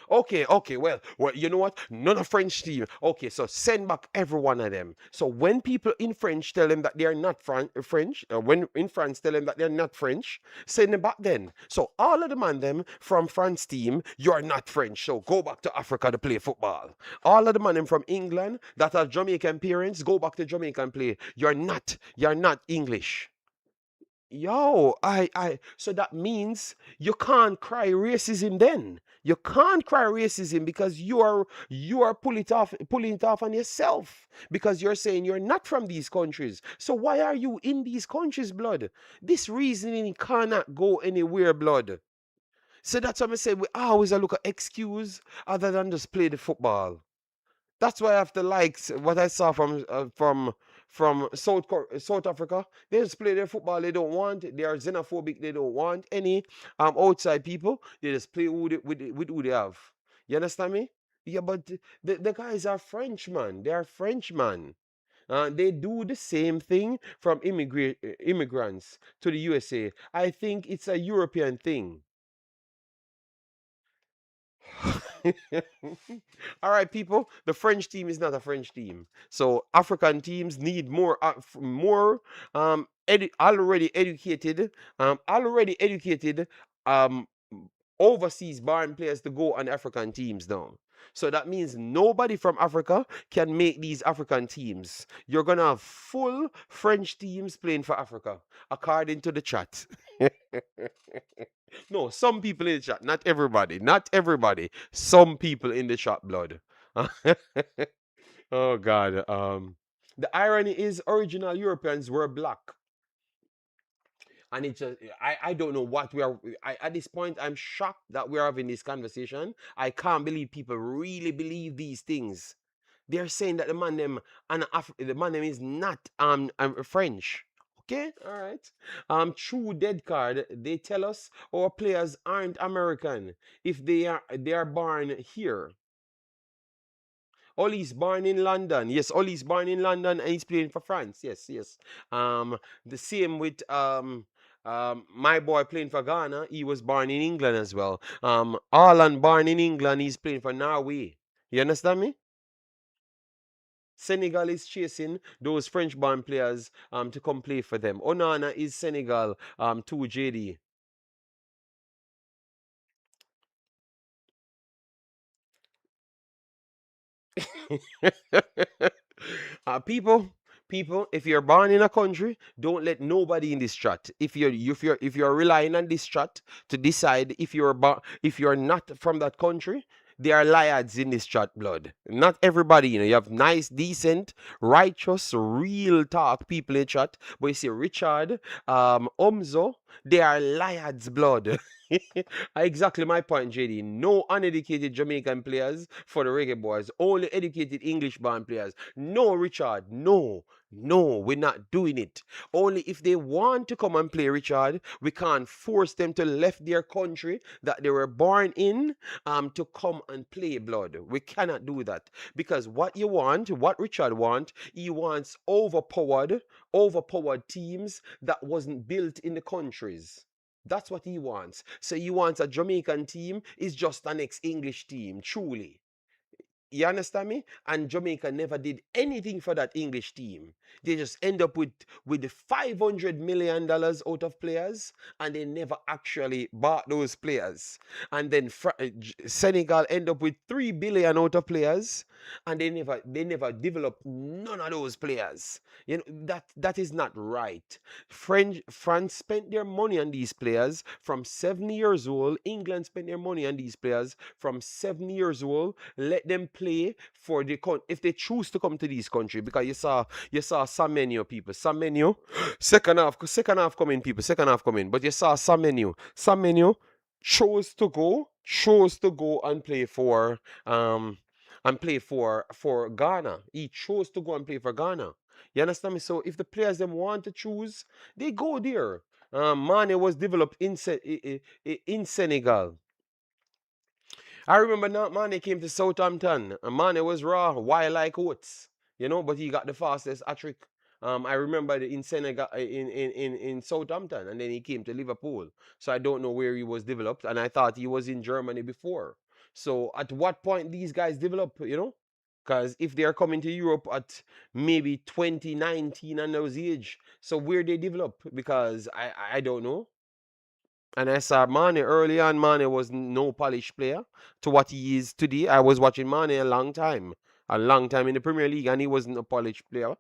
Okay, well, you know what? None of French team. Okay, so send back every one of them. So when people in French tell them that they are not French, when in France tell them that they're not French, send them back then. So all of the man them from France team, you're not French, so go back to Africa to play football. All of the man them from England that have Jamaican parents, go back to Jamaica and play. You're not English. So that means you can't cry racism then. You can't cry racism because you are pulling it off on yourself because you're saying you're not from these countries. So why are you in these countries, blood? This reasoning cannot go anywhere, blood. So that's why I say we always look at excuse other than just play the football. That's why I have to like what I saw from South Africa. They just play their football they don't want. They are xenophobic. They don't want any outside people. They just play with who they have. You understand me? Yeah, but the guys are French, man. They are French, man. They do the same thing from immigrants to the USA. I think it's a European thing. All right, people. The French team is not a French team. So African teams need more already educated um, overseas born players to go on African teams now. So that means nobody from Africa can make these African teams. You're gonna have full French teams playing for Africa, according to the chat. No, some people in the chat, not everybody, not everybody. Some people in the chat, blood. Oh God. The irony is, original Europeans were black, and it's just I don't know what we are. At this point, I'm shocked that we're having this conversation. I can't believe people really believe these things. They're saying that the man name is not French. Okay, all right. True dead card. They tell us our players aren't American if they are born here. Ollie's born in London. Yes, Ollie's born in London and he's playing for France. Yes, yes. The same with my boy playing for Ghana. He was born in England as well. Arlan born in England. He's playing for Norway. You understand me? Senegal is chasing those French-born players to come play for them. Onana is Senegal to JD. People, if you're born in a country, don't let nobody in this chat. If you're relying on this chat to decide if you're not from that country, there are liars in this chat, blood. Not everybody, you have nice, decent, righteous, real talk people in chat. But you see Richard, Omzo, they are liars, blood. Exactly my point, JD. No uneducated Jamaican players for the Reggae Boys. Only educated English born players. No, Richard. No. No, we're not doing it. Only if they want to come and play, Richard, we can't force them to left their country that they were born in to come and play, blood. We cannot do that. Because what Richard want, he wants overpowered teams that wasn't built in the countries. That's what he wants. So he wants a Jamaican team is just an ex-English team, truly. You understand me? And Jamaica never did anything for that English team. They just end up with the $500 million out of players, and they never actually bought those players. And then Senegal end up with 3 billion out of players, and they never developed none of those players. That is not right. France spent their money on these players from 7 years old. England spent their money on these players from 7 years old. Let them play for the if they choose to come to this country, because you saw some menu people, some menu second half coming people, second half coming. But you saw some menu chose to go and play for Ghana. He chose to go and play for Ghana. You understand me? So if the players them want to choose, they go there. Mane was developed in Senegal. I remember now Mane came to Southampton. And Mane was raw, wild like oats, but he got the fastest hat trick. I remember in Senegal, in Southampton, and then he came to Liverpool. So I don't know where he was developed, and I thought he was in Germany before. So at what point these guys develop? Because if they are coming to Europe at maybe 2019 and those age, so where they develop? Because I don't know. And I saw Mane early on. Mane was no polished player to what he is today. I was watching Mane a long time in the Premier League, and he wasn't a polished player.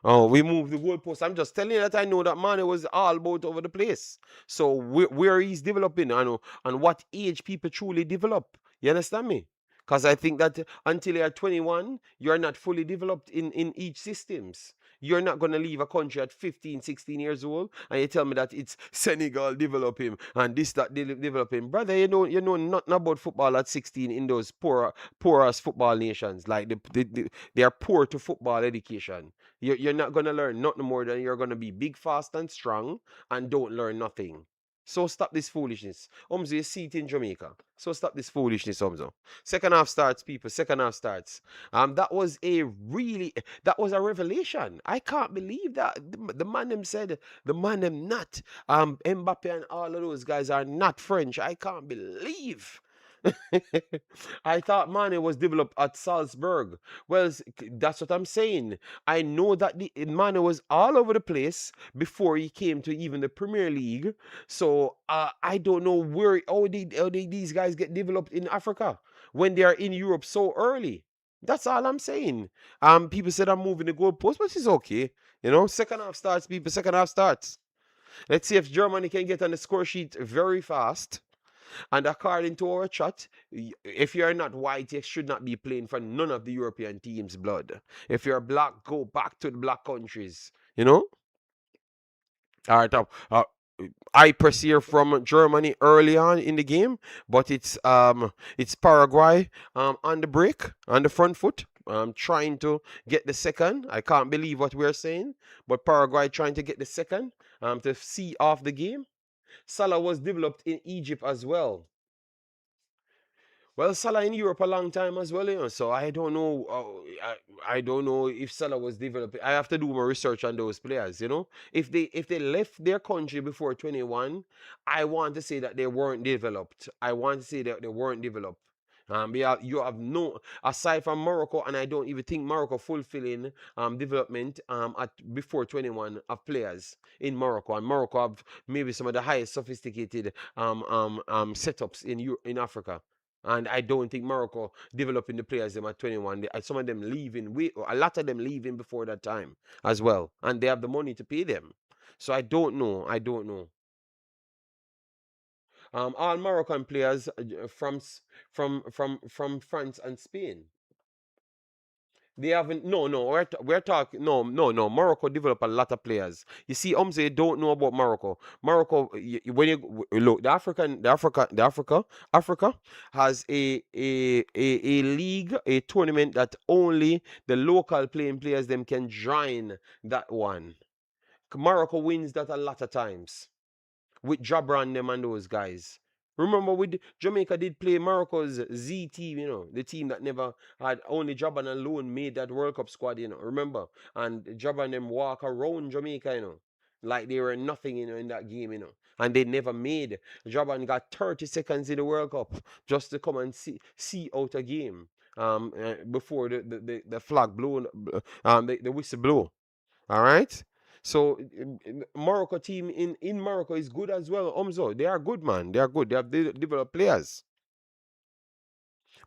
Oh, we moved the goalpost. I'm just telling you that I know that Mane was all about over the place. So where he's developing, I know, and what age people truly develop. You understand me? Because I think that until you're 21, you're not fully developed in each systems. You're not going to leave a country at 15, 16 years old, and you tell me that it's Senegal develop him and this, that, develop him. Brother, you know nothing about football at 16 in those poorest football nations. Like, they are poor to football education. You're not going to learn nothing more than you're going to be big, fast, and strong, and don't learn nothing. So stop this foolishness. Umzo, you see it in Jamaica. So stop this foolishness, Umzo. Second half starts, people. Second half starts. That was a revelation. I can't believe that. The man them said, the man them not. Mbappe and all of those guys are not French. I can't believe. I thought Mane was developed at Salzburg. Well, that's what I'm saying. I know that Mane was all over the place before he came to even the Premier League. So I don't know how these guys get developed in Africa when they are in Europe so early. That's all I'm saying. People said I'm moving the goalpost, but it's okay. Second half starts, people. Second half starts. Let's see if Germany can get on the score sheet very fast. And according to our chat, if you're not white, you should not be playing for none of the European teams' blood. If you're black, go back to the black countries. All right. I perceive from Germany early on in the game, but it's Paraguay on the break, on the front foot. Trying to get the second. I can't believe what we're saying, but Paraguay trying to get the second to see off the game. Salah was developed in Egypt as well. Well, Salah in Europe a long time as well. So I don't know. I don't know if Salah was developing. I have to do more research on those players. If they left their country before 21, I want to say that they weren't developed. I want to say that they weren't developed. You have no, aside from Morocco, and I don't even think Morocco fulfilling development at before 21 of players in Morocco, and Morocco have maybe some of the highest sophisticated setups in Africa. And I don't think Morocco developing the players them at 21. Some of them leaving, a lot of them leaving before that time as well, and they have the money to pay them. So I don't know. I don't know. All Moroccan players from France and Spain. They haven't. No, no. We're talking. No, no, no. Morocco develop a lot of players. You see, Umze don't know about Morocco. Morocco, when you look, Africa has a league, a tournament that only the local playing players them can join that one. Morocco wins that a lot of times with Jabran them and those guys. Remember, with Jamaica did play Morocco's Z team, the team that never had only Jabran alone made that World Cup squad. Remember? And Jabran them walk around Jamaica, like they were nothing, in that game. and they never made. Japan got 30 seconds in the World Cup just to come and see out a game before the flag blow, the whistle blow. All right. So Morocco team in Morocco is good as well. Omzo, they are good, man. They are good. They have developed players,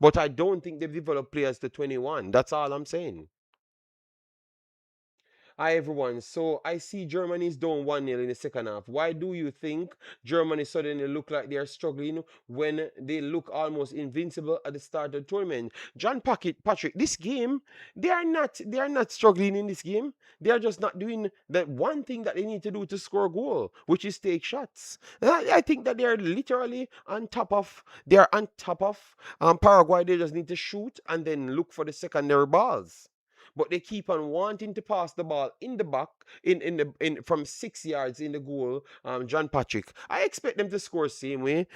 but I don't think they've developed players to 21. That's all I'm saying. Hi everyone. So I see Germany is down 1-0 in the second half. Why do you think Germany suddenly look like they are struggling when they look almost invincible at the start of the tournament? John Patrick, this game, they are not struggling in this game. They are just not doing the one thing that they need to do to score a goal, which is take shots. I think that they are literally on top of Paraguay. They just need to shoot and then look for the secondary balls, but they keep on wanting to pass the ball in the back, in from 6 yards in the goal. John Patrick, I expect them to score same way.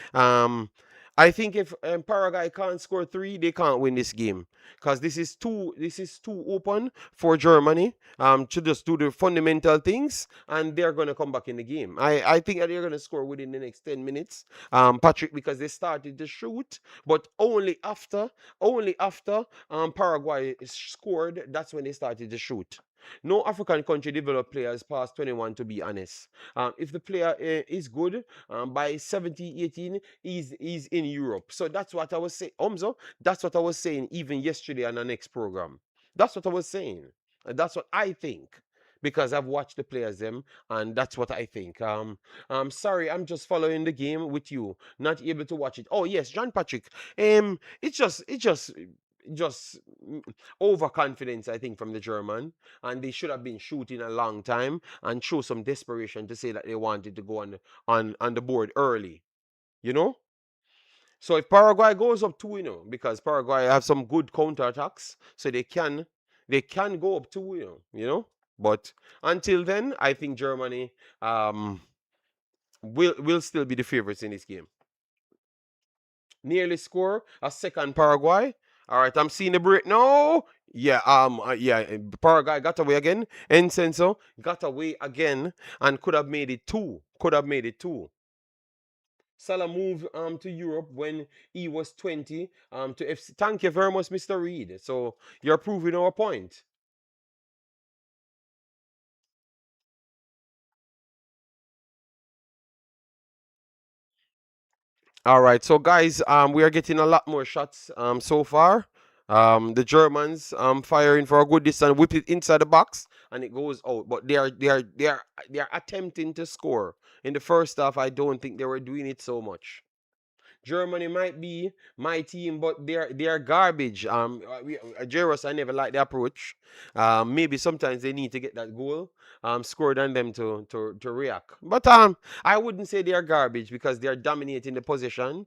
I think if Paraguay can't score three, they can't win this game because this is too open for Germany to just do the fundamental things, and they're gonna come back in the game. I think that they're gonna score within the next 10 minutes, Patrick, because they started to shoot, but only after Paraguay scored, that's when they started to shoot. No African country developed players past 21, to be honest. If the player is good, by 17, 18, he's in Europe. So that's what I was saying. Omzo, that's what I was saying even yesterday on the next program. That's what I was saying. And that's what I think. Because I've watched the players them, and that's what I think. Sorry, I'm just following the game with you, not able to watch it. Oh yes, John Patrick. It's just overconfidence, I think, from the German, and they should have been shooting a long time and show some desperation to say that they wanted to go on the board early. You know. So if Paraguay goes up 2, because Paraguay have some good counterattacks, so they can go up 2. But until then, I think Germany will still be the favorites in this game. Nearly score a second Paraguay. All right, I'm seeing the break. No, yeah. Paraguay got away again. Encenso got away again and could have made it two. Could have made it two. Salah moved to Europe when he was 20 to FC. Thank you very much, Mr. Reed. So you're proving our point. All right, so guys, we are getting a lot more shots so far. The Germans firing for a good distance, whip it inside the box, and it goes out. But they are attempting to score. In the first half, I don't think they were doing it so much. Germany might be my team, but they are garbage. Jairus, I never liked the approach. Maybe sometimes they need to get that goal scored on them to react. But I wouldn't say they are garbage because they are dominating the position.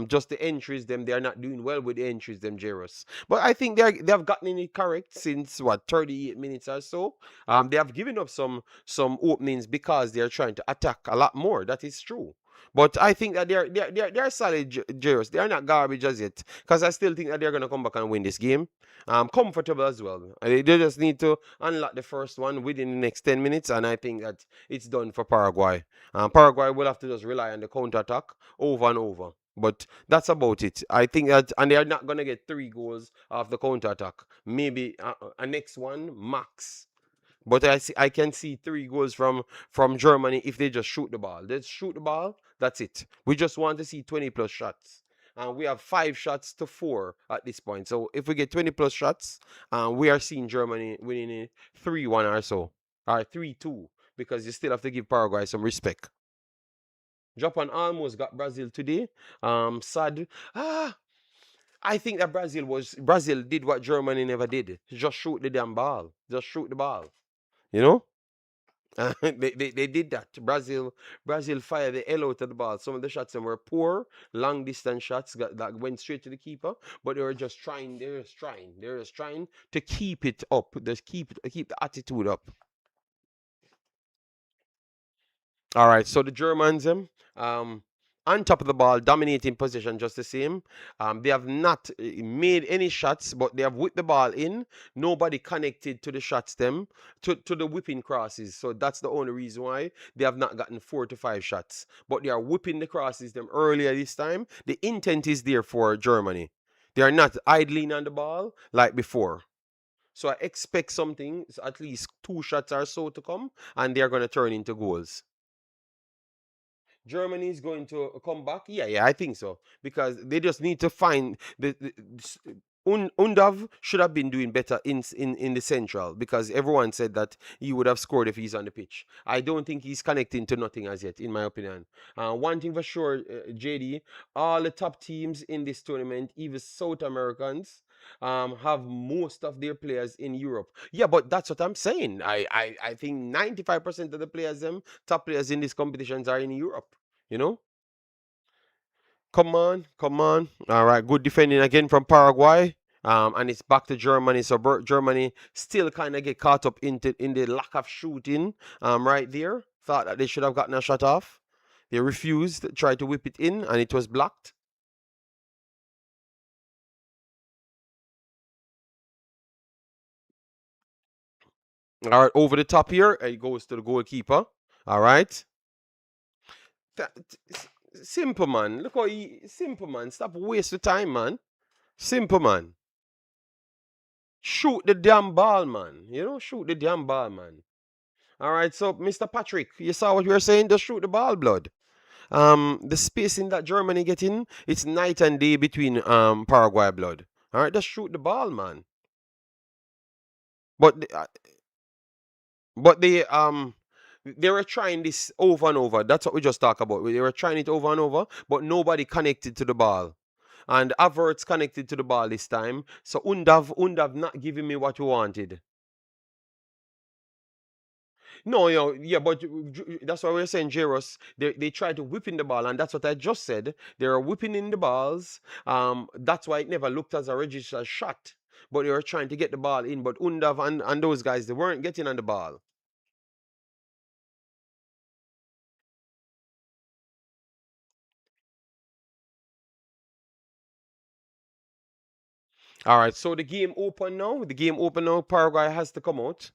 Just the entries, they are not doing well with the entries, Jairus. But I think they have gotten it correct since what 38 minutes or so. They have given up some openings because they are trying to attack a lot more. That is true. But I think that they're solid Jairus. They are not garbage as yet. Because I still think that they're gonna come back and win this game. Comfortable as well. They just need to unlock the first one within the next 10 minutes, and I think that it's done for Paraguay. Paraguay will have to just rely on the counter attack over and over. But that's about it. I think that, and they are not gonna get 3 goals off the counter attack. Maybe a next one max. But I can see 3 goals from Germany if they just shoot the ball. They shoot the ball. That's it. We just want to see 20 plus shots. And we have 5 shots to 4 at this point. So if we get 20 plus shots, we are seeing Germany winning it 3-1 or so, or 3-2, because you still have to give Paraguay some respect. Japan almost got Brazil today. Sad. I think that Brazil did what Germany never did. Just shoot the damn ball. Just shoot the ball. You know? They did that. Brazil fired the hell out of the ball. Some of the shots them were poor, long distance shots that went straight to the keeper, but they were just trying. They're just trying to keep it up. Just keep the attitude up. All right. So the Germans, um, on top of the ball, dominating possession just the same. They have not made any shots, but they have whipped the ball in. Nobody connected to the shots them, to the whipping crosses. So that's the only reason why they have not gotten 4 to 5 shots. But they are whipping the crosses them earlier this time. The intent is there for Germany. They are not idling on the ball like before. So I expect something, at least 2 shots or so to come, and they are going to turn into goals. Germany is going to come back. Yeah, yeah, I think so because they just need to find Undav should have been doing better in the central because everyone said that he would have scored if he's on the pitch. I don't think he's connecting to nothing as yet, in my opinion. One thing for sure, JD, all the top teams in this tournament, even South Americans, have most of their players in Europe. Yeah, but that's what I'm saying. I think 95% of the players, them top players in these competitions are in Europe. You know? Come on, come on. All right, good defending again from Paraguay. And it's back to Germany. So Germany still kind of get caught up in the lack of shooting. Right there. Thought that they should have gotten a shot off. They refused, tried to whip it in, and it was blocked. All right, over the top here. It goes to the goalkeeper. All right. Simple man. Look how simple man. Stop wasting time, man. Simple man. Shoot the damn ball, man. You know, shoot the damn ball, man. All right, so Mr. Patrick, you saw what we were saying. Just shoot the ball, blood. The spacing that Germany getting, it's night and day between Paraguay, blood. All right, just shoot the ball, man. But they were trying this over and over. That's what we just talked about. They were trying it over and over, but nobody connected to the ball. And Averts connected to the ball this time. So Undav not giving me what we wanted. No, yeah, but that's why we're saying Jairus. They try to whip in the ball, and that's what I just said. They are whipping in the balls. That's why it never looked as a registered shot. But they were trying to get the ball in. But Undav and those guys, they weren't getting on the ball. All right, so the game open now. The game open now. Paraguay has to come out.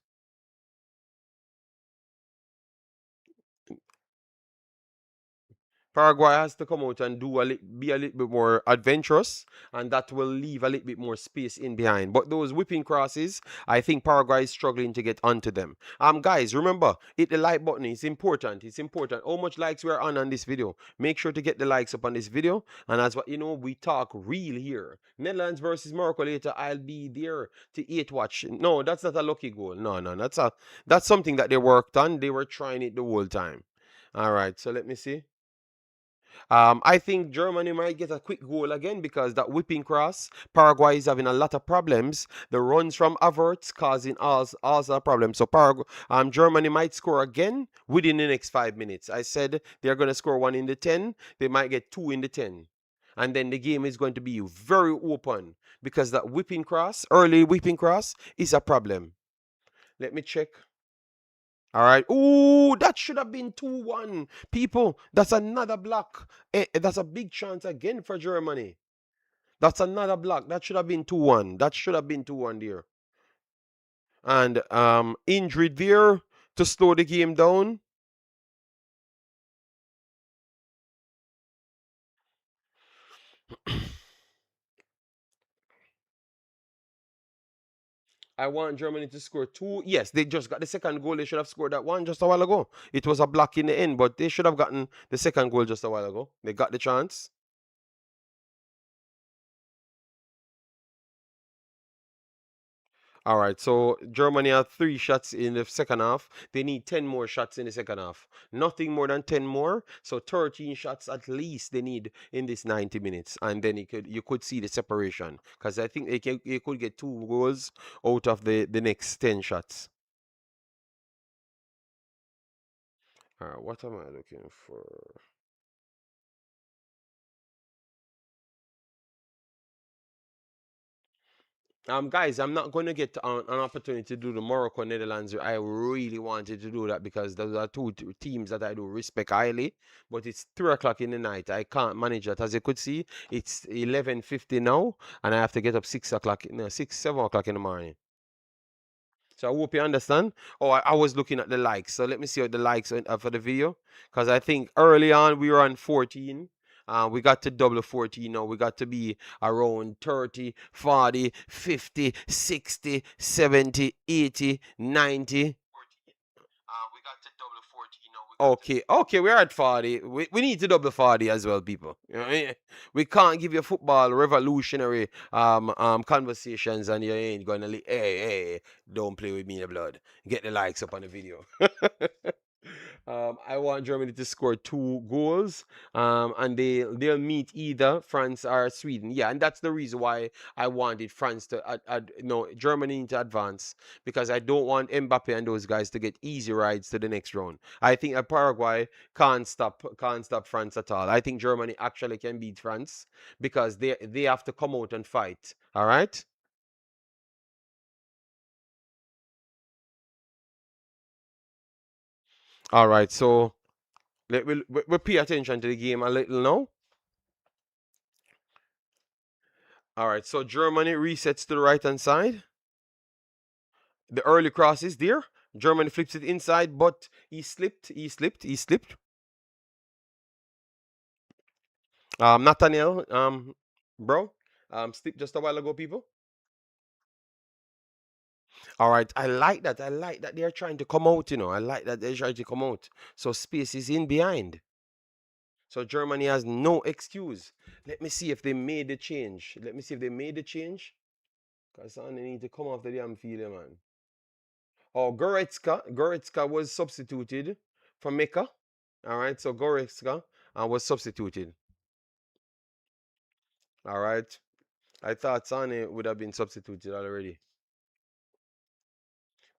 Paraguay has to come out and be a little bit more adventurous, and that will leave a little bit more space in behind. But those whipping crosses, I think Paraguay is struggling to get onto them. Guys, remember, hit the like button. It's important. It's important. How much likes we're on this video? Make sure to get the likes up on this video. And as what you know, we talk real here. Netherlands versus Morocco later. I'll be there to eat watch. No, that's not a lucky goal. No, no, that's something that they worked on. They were trying it the whole time. All right, so let me see. I think Germany might get a quick goal again because that whipping cross, Paraguay is having a lot of problems. The runs from Averts causing all the problems. So Germany might score again within the next 5 minutes. I said they're going to score one in the 10. They might get two in the 10. And then the game is going to be very open because that whipping cross, early whipping cross, is a problem. Let me check. All right. Ooh, that should have been 2-1. People, that's another block. That's a big chance again for Germany. That's another block. That should have been 2-1. That should have been 2-1 there. And injury there to slow the game down. I want Germany to score two. Yes, they just got the second goal. They should have scored that one just a while ago. It was a block in the end, but they should have gotten the second goal just a while ago. They got the chance. All right, so Germany have 3 shots in the second half. They need 10 more shots in the second half. Nothing more than 10 more. So 13 shots at least they need in this 90 minutes. And then you could see the separation. Because I think you could get 2 goals out of the next 10 shots. All right, what am I looking for? Guys, I'm not going to get an opportunity to do the Morocco Netherlands. I really wanted to do that because those are two teams that I do respect highly. But it's 3 o'clock in the night. I can't manage that. As you could see, it's 11:50 now, and I have to get up 6 o'clock, no, 7 o'clock in the morning. So I hope you understand. Oh, I was looking at the likes. So let me see what the likes are for the video. Because I think early on we were on 14. We got to double 14 now. We got to be around 30, 40, 50, 60, 70, 80, 90. We got to double 40 now. Okay, okay, we're at 40. We need to double 40 as well, people. You know, we can't give you football revolutionary conversations and you ain't gonna hey, don't play with me in the blood. Get the likes up on the video. I want Germany to score 2 goals, and they'll meet either France or Sweden. Yeah, and that's the reason why I wanted France to, no, Germany to advance because I don't want Mbappe and those guys to get easy rides to the next round. I think that Paraguay can't stop France at all. I think Germany actually can beat France because they have to come out and fight. All right. All right. So we'll pay attention to the game a little now. All right. So Germany resets to the right hand side. The early cross is there. Germany flips it inside, but he slipped. He slipped. He slipped. Nathaniel, bro, slipped just a while ago, people. All right, I like that. I like that they're trying to come out. I like that they're trying to come out. So space is in behind. So Germany has no excuse. Let me see if they made the change. Let me see if they made the change. Cause they need to come off the damn field, man. Oh, Goretzka was substituted for Mecca. All right, so Goretzka was substituted. All right. I thought Sane would have been substituted already.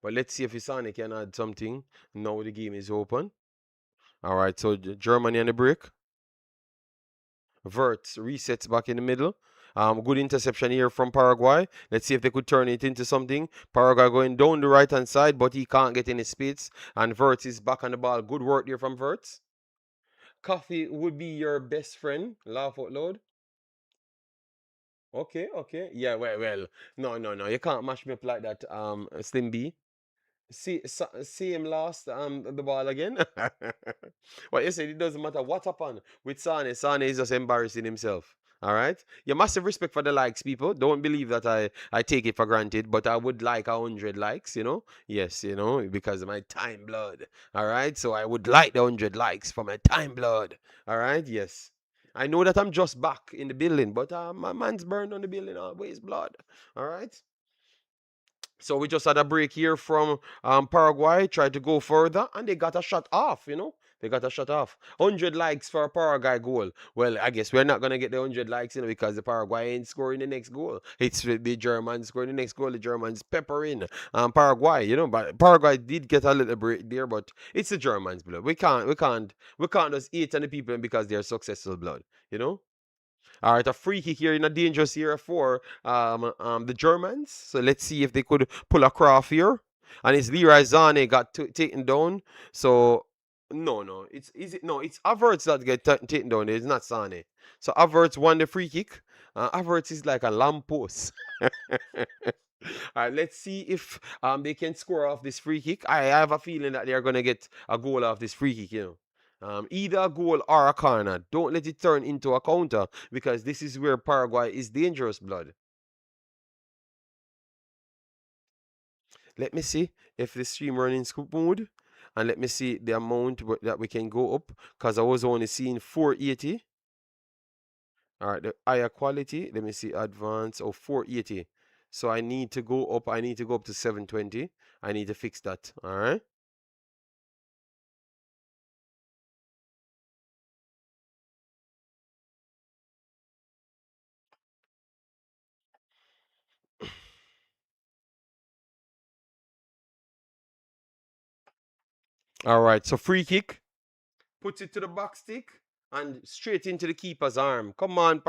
But let's see if Sane can add something. Now the game is open. All right, so Germany on the break. Verts resets back in the middle. Good interception here from Paraguay. Let's see if they could turn it into something. Paraguay going down the right hand side, but he can't get any space. And Verts is back on the ball. Good work there from Verts. Coffee would be your best friend. Laugh out loud. Okay, okay. Yeah, well. No, no, no. You can't mash me up like that, Slim B. See him lost the ball again. What you said, it doesn't matter what happened with Sane. Sane is just embarrassing himself. All right. You massive respect for the likes, people. Don't believe that I take it for granted, but I would like 100 likes. Yes, because of my time blood. All right. So I would like the 100 likes for my time blood. All right. Yes. I know that I'm just back in the building, but my man's burned on the building always blood. All right. So we just had a break here from Paraguay, tried to go further, and they got a shot off. They got a shot off. 100 likes for a Paraguay goal. Well, I guess we're not going to get the 100 likes, because the Paraguay ain't scoring the next goal. It's the Germans scoring the next goal. The Germans peppering Paraguay, but Paraguay did get a little break there, but it's the Germans, blood. We can't just eat on the people because they're successful, blood, you know? All right, a free kick here in a dangerous area for the Germans. So let's see if they could pull a craft here. And it's Leroy Zane got taken down. So no, no, it's Havertz that get taken down. It's not Sane. So Havertz won the free kick. Havertz is like a lamppost. All right, let's see if they can score off this free kick. I have a feeling that they're gonna get a goal off this free kick. Either a goal or a corner. Don't let it turn into a counter because this is where Paraguay is dangerous, blood. Let me see if the stream running scoop mode, and let me see the amount that we can go up because I was only seeing 480. All right, the higher quality. Let me see advanced or 480. So I need to go up. I need to go up to 720. I need to fix that. All right. All right. So free kick puts it to the box stick. and straight into the keeper's arm. Come on,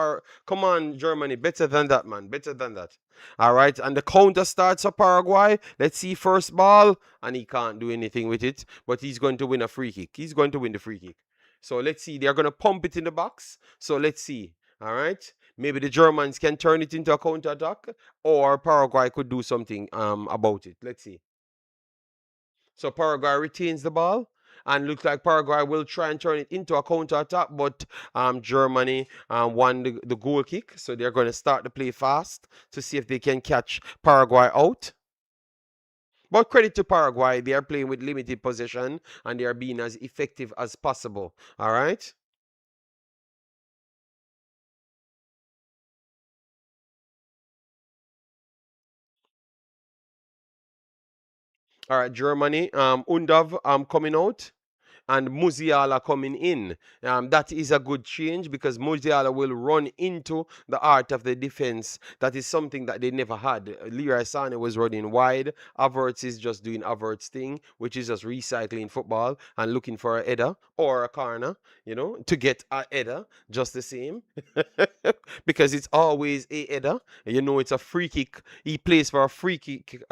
come on, Germany. Better than that, man. Better than that. All right. And the counter starts for Paraguay. Let's see first ball. And he can't do anything with it. But he's going to win a free kick. He's going to win the free kick. So let's see. They're going to pump it in the box. So let's see. All right. Maybe the Germans can turn it into a counter attack, or Paraguay could do something about it. Let's see. So Paraguay retains the ball, and looks like Paraguay will try and turn it into a counter attack, but Germany won the goal kick, so they're going to start the play fast to see if they can catch Paraguay out. But credit to Paraguay, they are playing with limited possession and they are being as effective as possible. All right. All right, Germany. Undav coming out and Musiala coming in. That is a good change because Musiala will run into the art of the defense. That is something that they never had. Leroy Sané was running wide. Havertz is just doing Havertz thing, which is just recycling football and looking for a header or a corner, to get a header just the same. Because it's always a header. It's a free kick. He plays for a free kick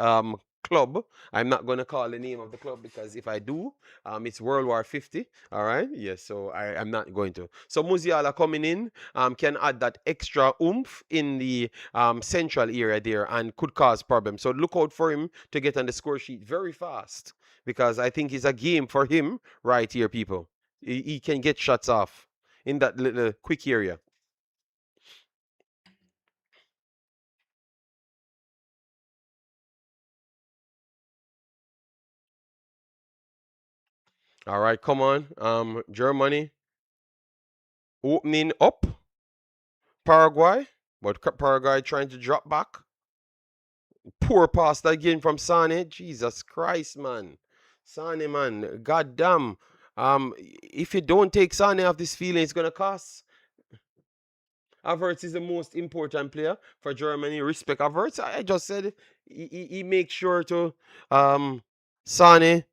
club. I'm not going to call the name of the club because if I do, it's World War 50. All right. Yes. So I'm not going to. So Musiala coming in can add that extra oomph in the central area there and could cause problems. So look out for him to get on the score sheet very fast because I think it's a game for him right here, people. He can get shots off in that little quick area. All right. Come on. Germany opening up Paraguay, but Paraguay trying to drop back. Poor pass again from Sane. Jesus Christ, man. Sane, man. God damn. If you don't take Sane off this feeling, it's gonna cost. Havertz is the most important player for Germany. Respect Havertz. I just said he makes sure to Sane,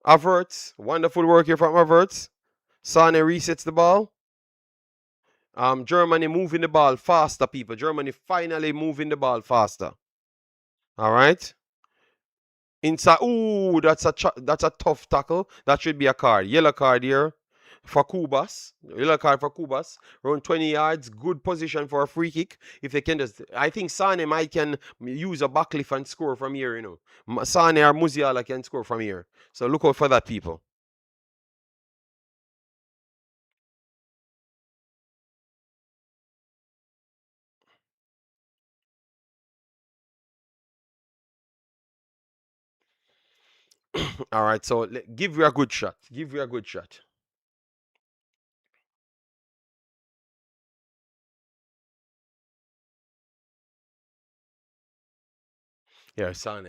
Havertz. Wonderful work here from Havertz. Sane resets the ball. Germany moving the ball faster, people. Germany finally moving the ball faster. All right. Inside. Ooh, that's a tough tackle. That should be a card. Yellow card here for Kubas. Yellow card for Kubas. Around 20 yards. Good position for a free kick. If they can just, I think Sane might can use a backlift and score from here. Sane or Musiala can score from here. So look out for that, people. All right. So give you a good shot. Give you a good shot. Yeah, Sane.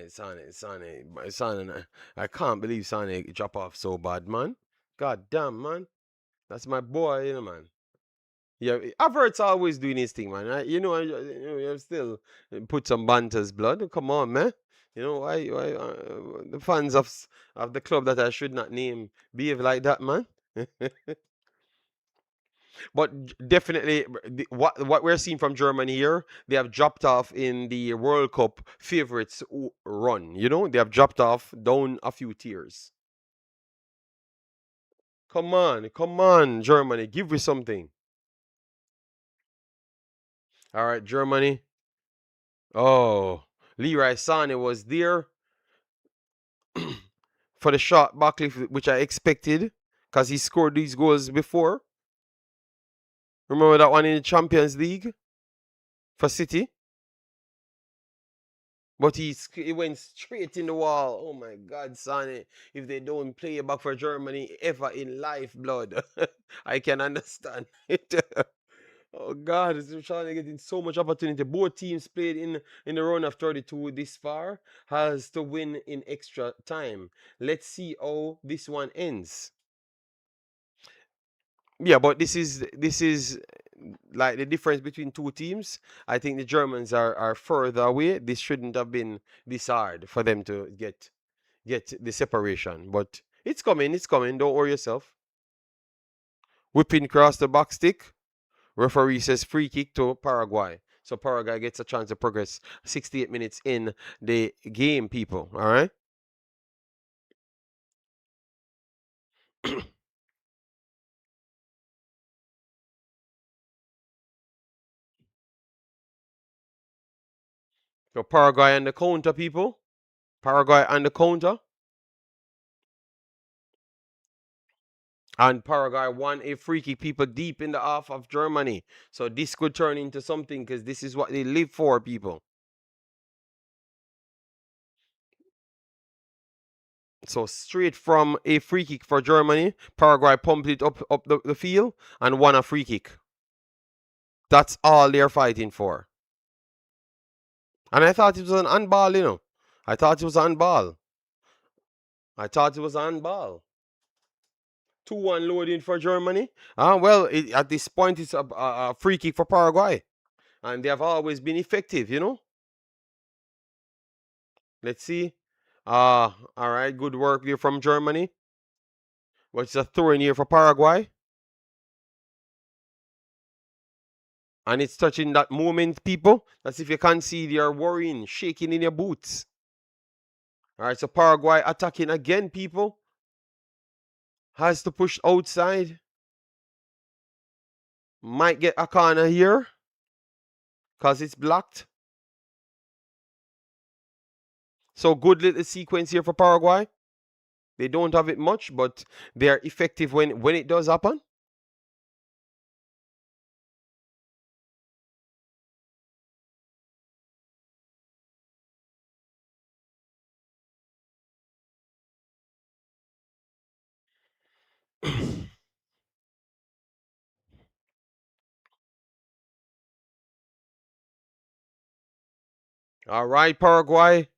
I can't believe Sane drop off so bad, man. God damn, man. That's my boy, man. Yeah, Havertz always doing his thing, man. You still put some banters blood. Come on, man. Why the fans of the club that I should not name behave like that, man? But definitely, what we're seeing from Germany here, they have dropped off in the World Cup favorites run. They have dropped off down a few tiers. Come on, Germany, give me something. All right, Germany. Oh, Leroy Sané was there for the shot backlift, which I expected because he scored these goals before. Remember that one in the Champions League for City? But he went straight in the wall. Oh my God, Sonny. If they don't play you back for Germany ever in life, blood, I can understand it. Oh God, it's trying to get in so much opportunity. Both teams played in the run of 32 this far, has to win in extra time. Let's see how this one ends. Yeah, but this is like the difference between two teams. I think the Germans are further away. This shouldn't have been this hard for them to get the separation. But it's coming, it's coming. Don't worry yourself. Whipping across the box stick. Referee says free kick to Paraguay. So Paraguay gets a chance to progress 68 minutes in the game, people. All right. So Paraguay on the counter, people. Paraguay on the counter. And Paraguay won a free kick, people, deep in the half of Germany. So this could turn into something because this is what they live for, people. So straight from a free kick for Germany, Paraguay pumped it up the field and won a free kick. That's all they're fighting for. And I thought it was an handball, you know. I thought it was a handball. I thought it was a handball. 2-1 loading for Germany. Well, at this point, it's a free kick for Paraguay. And they have always been effective, you know. Let's see. All right, good work there from Germany. What's a throw in here for Paraguay? And it's touching that moment, people. That's if you can't see, you're worrying, shaking in your boots. All right, so Paraguay attacking again, people. Has to push outside. Might get a corner here because it's blocked. So good little sequence here for Paraguay. They don't have it much, but they are effective when it does happen. All right, Paraguay.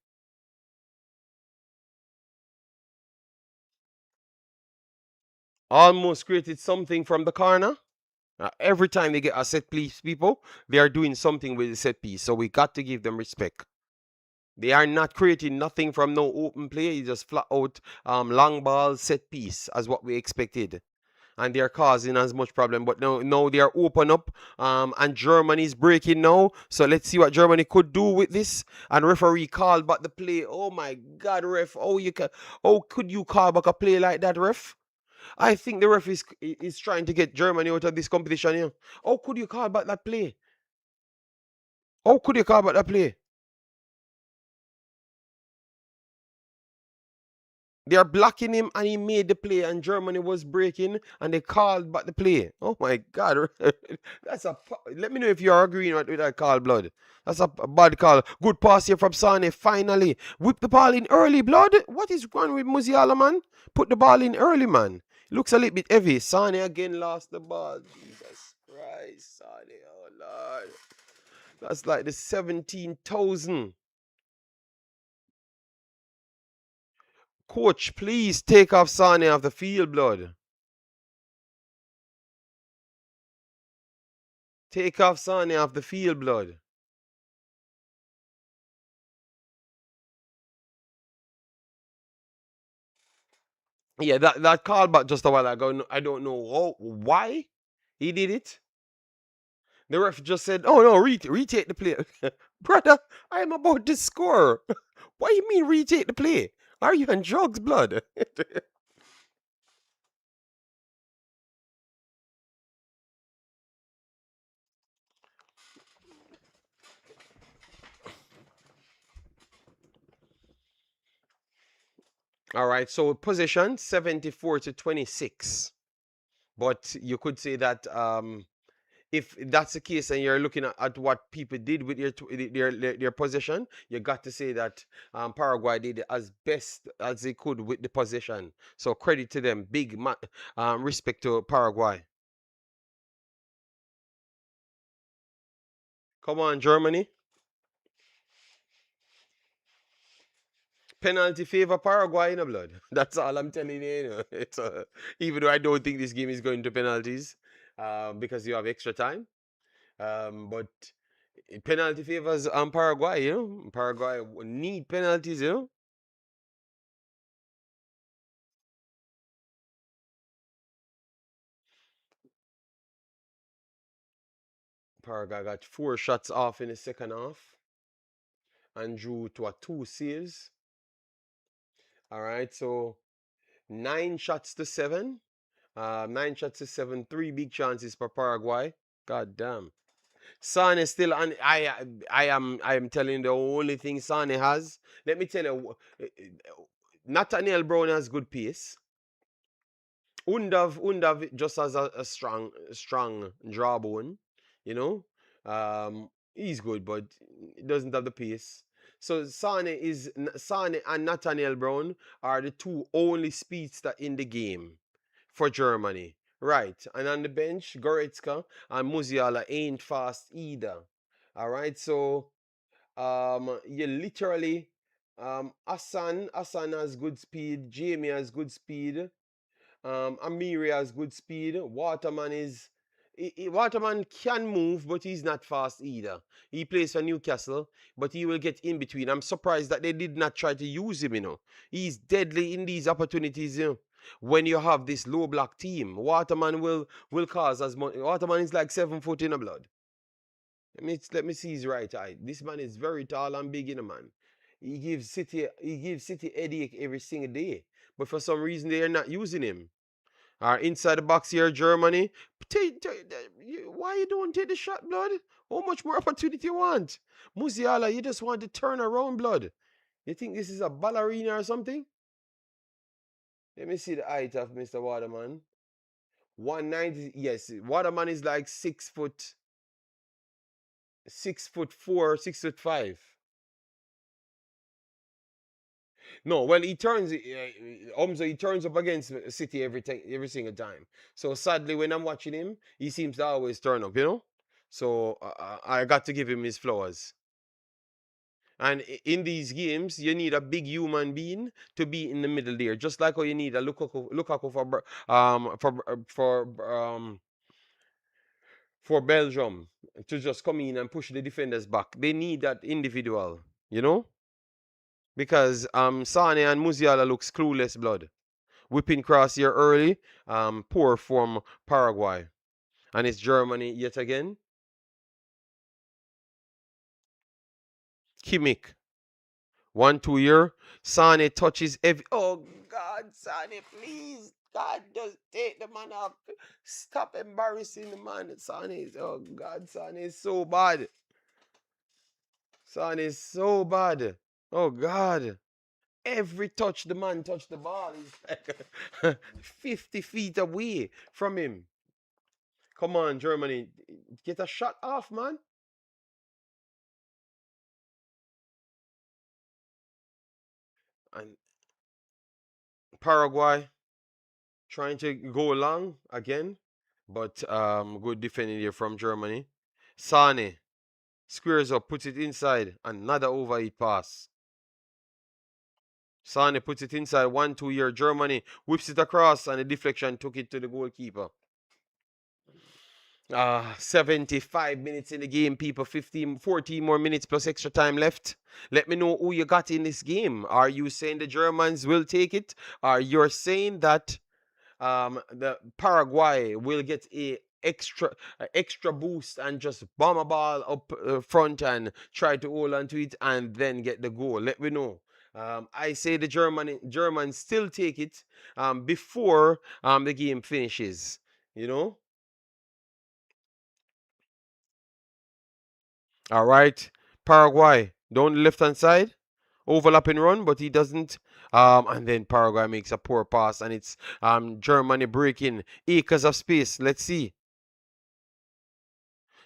Almost created something from the corner. Every time they get a set piece, people, they are doing something with the set piece. So we got to give them respect. They are not creating nothing from no open play. It's just flat out long ball set piece as what we expected. And they are causing as much problem. But now they are open up. And Germany is breaking now. So let's see what Germany could do with this. And referee called back the play. Oh my God, ref! How could you call back a play like that, ref? I think the ref is trying to get Germany out of this competition here. How could you call back that play? How could you call back that play? They are blocking him and he made the play and Germany was breaking and they called back the play. Oh my God. Let me know if you're agreeing with that call, blood. That's a bad call. Good pass here from Sane. Finally. Whip the ball in early, blood. What is wrong with Musiala, man? Put the ball in early, man. Looks a little bit heavy. Sane again lost the ball. Jesus Christ, Sane. Oh Lord. That's like the 17,000. Coach, please take off Sane off the field, blood. Take off Sane off the field, blood. Yeah, that callback just a while ago. I don't know why he did it. The ref just said, "Oh no, retake the play, brother. I am about to score. What do you mean retake the play? Are you on drugs, blood?" All right, so position 74-26, but you could say that if that's the case and you're looking at what people did with their possession, you got to say that Paraguay did as best as they could with the possession. So credit to them. Big respect to Paraguay. Come on, Germany. Penalty favor Paraguay in the blood. That's all I'm telling you. It's even though I don't think this game is going to penalties because you have extra time. But penalty favors Paraguay. Paraguay need penalties. Paraguay got 4 shots off in the second half and drew to a 2 saves. All right, so 9 shots to 7. 9 shots to 7. 3 big chances for Paraguay. God damn. Sane is still on. I am telling you the only thing Sane has. Let me tell you, Nathaniel Brown has good pace. Undav just has a strong jawbone, you know. He's good, but he doesn't have the pace. So Sane and Nathaniel Brown are the two only speedster in the game for Germany. Right. And on the bench, Goretzka and Musiala ain't fast either. All right. So you literally Hassan has good speed, Jamie has good speed, Amiri has good speed. Waterman can move, but he's not fast either. He plays for Newcastle, but he will get in between. I'm surprised that they did not try to use him. He's deadly in these opportunities. When you have this low block team, Waterman will cause as much. Waterman is like 7 foot in the blood. Let me see his right eye. This man is very tall and big, man. He gives City headache every single day, but for some reason they are not using him. Inside the box here, Germany. Why you don't take the shot, blood? How much more opportunity you want? Musiala, you just want to turn around, blood. You think this is a ballerina or something? Let me see the height of Mr. Waterman. 190. Yes, Waterman is like 6 foot, 6 foot 4, 6 foot 5. No, well, he turns up against City every single time. So sadly, when I'm watching him, he seems to always turn up. So I got to give him his flowers. And in these games, you need a big human being to be in the middle there, just like how you need a Lukaku for Belgium to just come in and push the defenders back. They need that individual, you know, because Sane and Musiala looks clueless, blood. Whipping cross here early. Poor from Paraguay. And it's Germany yet again. Kimmich. 1-2 here. Sane touches every. Oh, God, Sane, please. God, just take the man off. Stop embarrassing the man. Sane is. Oh, God, Sane is so bad. Sane is so bad. Oh, God. Every touch the man touched the ball is like 50 feet away from him. Come on, Germany. Get a shot off, man. And Paraguay trying to go long again, but good defending here from Germany. Sane squares up, puts it inside. Another overheat pass. Sane puts it inside. 1-2 here. Germany whips it across, and the deflection took it to the goalkeeper. 75 minutes in the game, people. 15, 14 more minutes plus extra time left. Let me know who you got in this game. Are you saying the Germans will take it? Are you saying that the Paraguay will get a extra boost and just bomb a ball up front and try to hold on to it and then get the goal? Let me know. I say the Germans still take it before the game finishes. You know. All right, Paraguay down the left hand side, overlapping run, but he doesn't. And then Paraguay makes a poor pass, and it's Germany breaking acres of space. Let's see.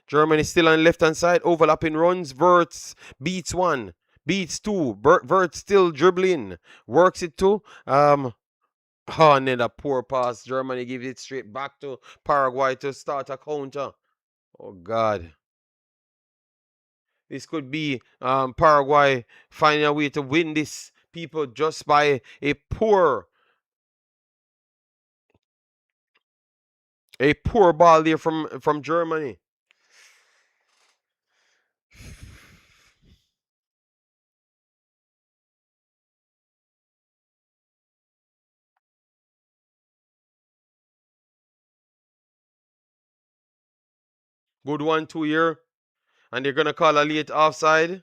Germany still on the left hand side, overlapping runs. Verts beats one, beats two. Verts still dribbling, works it too. And then a poor pass. Germany gives it straight back to Paraguay to start a counter. Oh God. This could be Paraguay finding a way to win this, people, just by a poor ball there from Germany. Good 1-2 here. And they're going to call a late offside.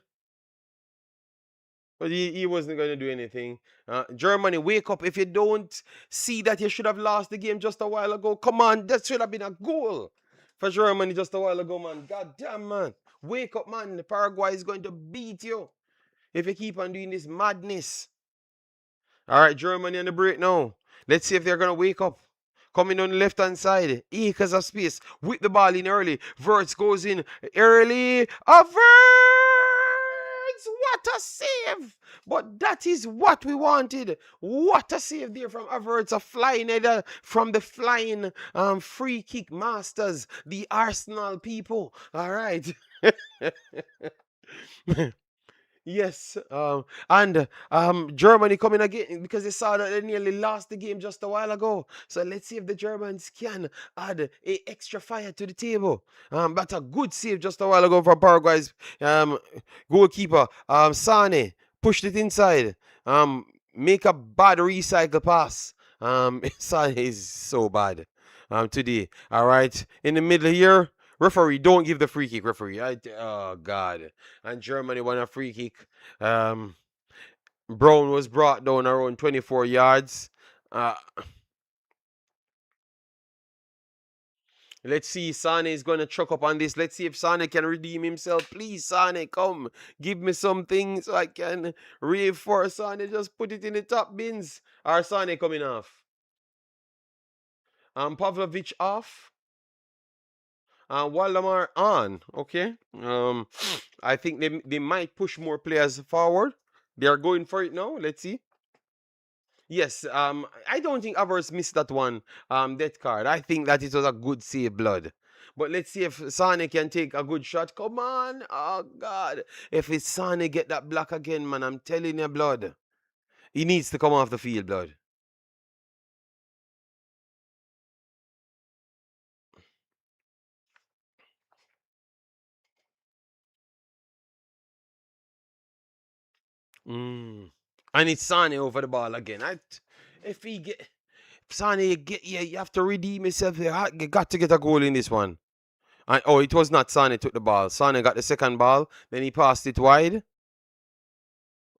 But he wasn't going to do anything. Germany, wake up. If you don't see that you should have lost the game just a while ago, come on. That should have been a goal for Germany just a while ago, man. God damn, man. Wake up, man. The Paraguay is going to beat you if you keep on doing this madness. All right, Germany on the break now. Let's see if they're going to wake up. Coming on the left hand side. Acres of space. With the ball in early. Verts goes in early. Verts! What a save! But that is what we wanted. What a save there from Averts. A flying header from the flying free kick masters. The Arsenal people. All right. Yes, and Germany coming again because they saw that they nearly lost the game just a while ago. So let's see if the Germans can add a extra fire to the table. But a good save just a while ago from Paraguay's goalkeeper. Sane pushed it inside. Make a bad recycle pass. Sane is so bad. Today. All right, in the middle here. Referee, don't give the free kick, referee. Oh, God. And Germany won a free kick. Um, Brown was brought down around 24 yards. Uh, let's see. Sane is going to chuck up on this. Let's see if Sane can redeem himself. Please, Sane, come. Give me something so I can reinforce Sane. Just put it in the top bins. Our Sane coming off. Pavlovich off. Waldemar on. Okay. I think they might push more players forward. They are going for it now. Let's see. Yes. I don't think Avers missed that one. Death card. I think that it was a good save, blood. But let's see if Sane can take a good shot. Come on. Oh God. If it's Sane get that block again, man, I'm telling you, blood. He needs to come off the field, blood. Mm. And it's Sane over the ball again. If he get Sane, yeah, you have to redeem yourself. You got to get a goal in this one. And, oh, it was not Sane took the ball. Sane got the second ball. Then he passed it wide.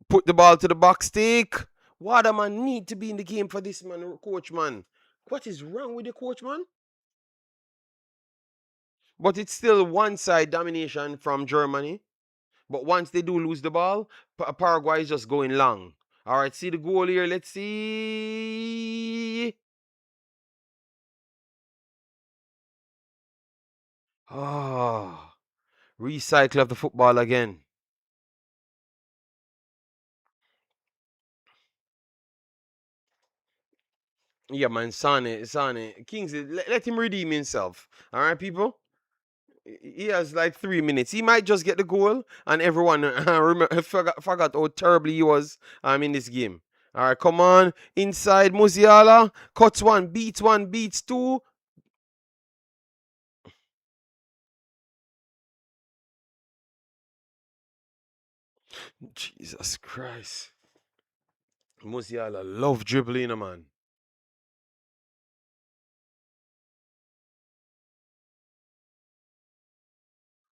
Put the ball to the box stick. Waterman need to be in the game for this, man, coach, man. What is wrong with the coach, man? But it's still one side domination from Germany. But once they do lose the ball, Paraguay is just going long. All right, see the goal here. Let's see. Oh, recycle of the football again. Yeah, man, Sane. Kingsley, let him redeem himself. All right, people? He has like 3 minutes. He might just get the goal, and everyone forgot how terribly he was in this game. All right, come on. Inside, Musiala. Cuts one, beats two. Jesus Christ. Musiala love dribbling, man.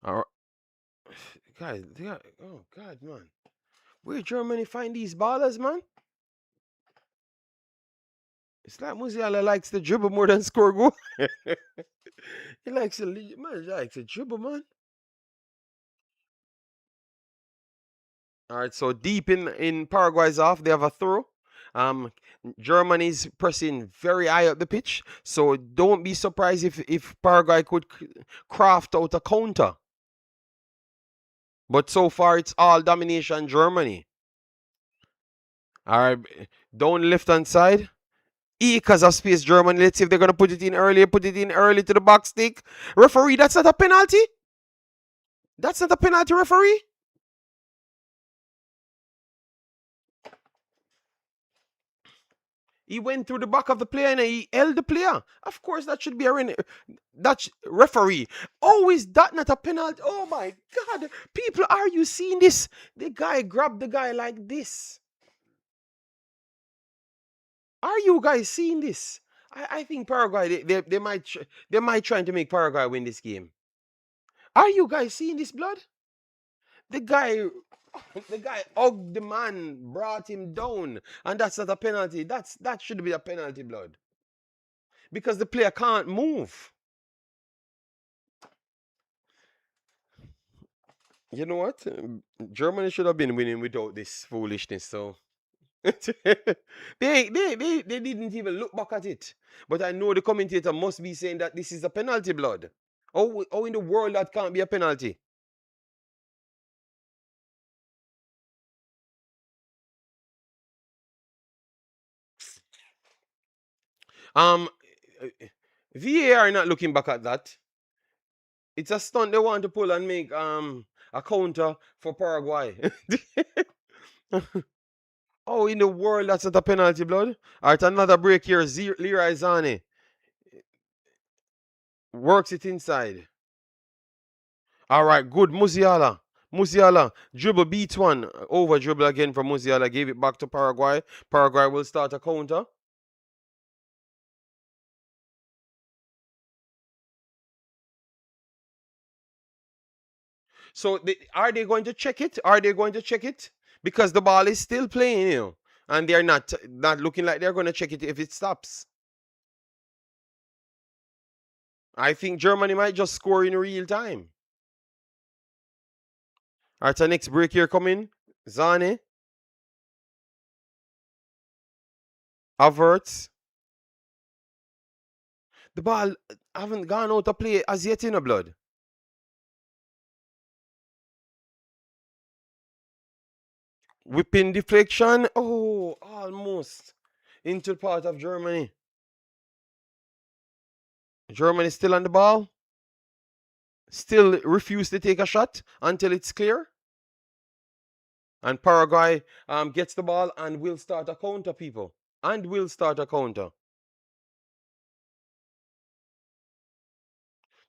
All right. Guys, oh, God, man. Where Germany find these ballers, man? It's like Musiala likes to dribble more than score goal. He likes to dribble, man. All right, so deep in Paraguay's off, they have a throw. Um, Germany's pressing very high up the pitch, so don't be surprised if Paraguay could craft out a counter. But so far, it's all domination Germany. All right, down left hand side. Because of space, Germany. Let's see if they're gonna put it in early. Put it in early to the box stick. Referee, that's not a penalty. That's not a penalty, referee. He went through the back of the player and he held the player. Of course, that should be a that's referee. Oh, is that not a penalty? Oh my God, people, are you seeing this? The guy grabbed the guy like this. Are you guys seeing this? I think Paraguay they might trying to make Paraguay win this game. Are you guys seeing this blood? The guy, the guy hugged the man, brought him down, and that's not a penalty. That should be a penalty, blood, because the player can't move. You know what? Germany should have been winning without this foolishness. So they didn't even look back at it. But I know the commentator must be saying that this is a penalty, blood. Oh, in the world that can't be a penalty. Um, VAR not looking back at that. It's a stunt they want to pull and make a counter for Paraguay. Oh, in the world that's not a penalty, blood. Alright, another break here. Leroy Zane works it inside. All right, good. Musiala. Musiala. Dribble beats one. Over dribble again from Musiala. Gave it back to Paraguay. Paraguay will start a counter. So are they going to check it? Are they going to check it? Because the ball is still playing, and they're not looking like they're going to check it if it stops. I think Germany might just score in real time. All right, the next break here coming. Zane. Averts. The ball haven't gone out to play as yet in a blood. Whipping deflection. Oh, almost into part of Germany. Germany still on the ball. Still refuse to take a shot until it's clear. And Paraguay gets the ball and will start a counter, people. And will start a counter.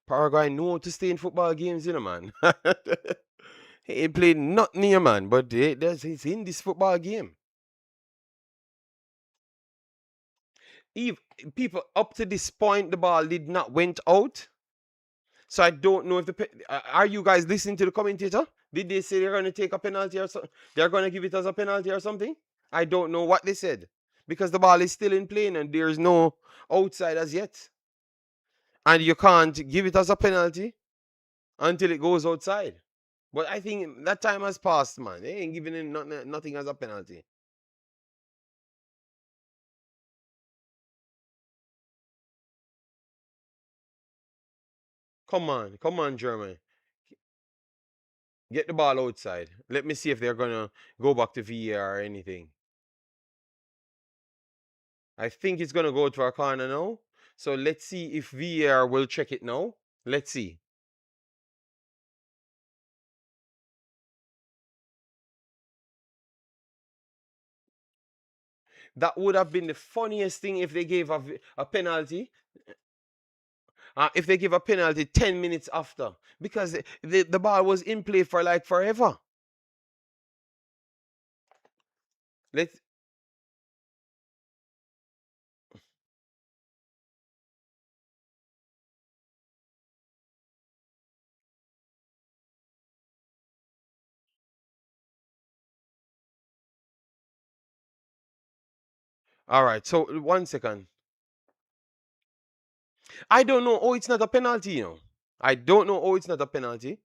Paraguay know to stay in football games, man. He ain't played nothing here, man. But he's in this football game. If people up to this point, the ball did not went out. So I don't know if are you guys listening to the commentator? Did they say they're going to take a penalty or something? They're going to give it as a penalty or something? I don't know what they said because the ball is still in play and there's no outside as yet, and you can't give it as a penalty until it goes outside. But I think that time has passed, man. They ain't giving it nothing as a penalty. Come on, Germany. Get the ball outside. Let me see if they're gonna go back to VAR or anything. I think it's gonna go to our corner now. So let's see if VAR will check it now. Let's see. That would have been the funniest thing if they gave a penalty. If they give a penalty 10 minutes after, because the ball was in play for like forever. Let's. All right. So 1 second. I don't know. Oh, it's not a penalty. I don't know. Oh, it's not a penalty.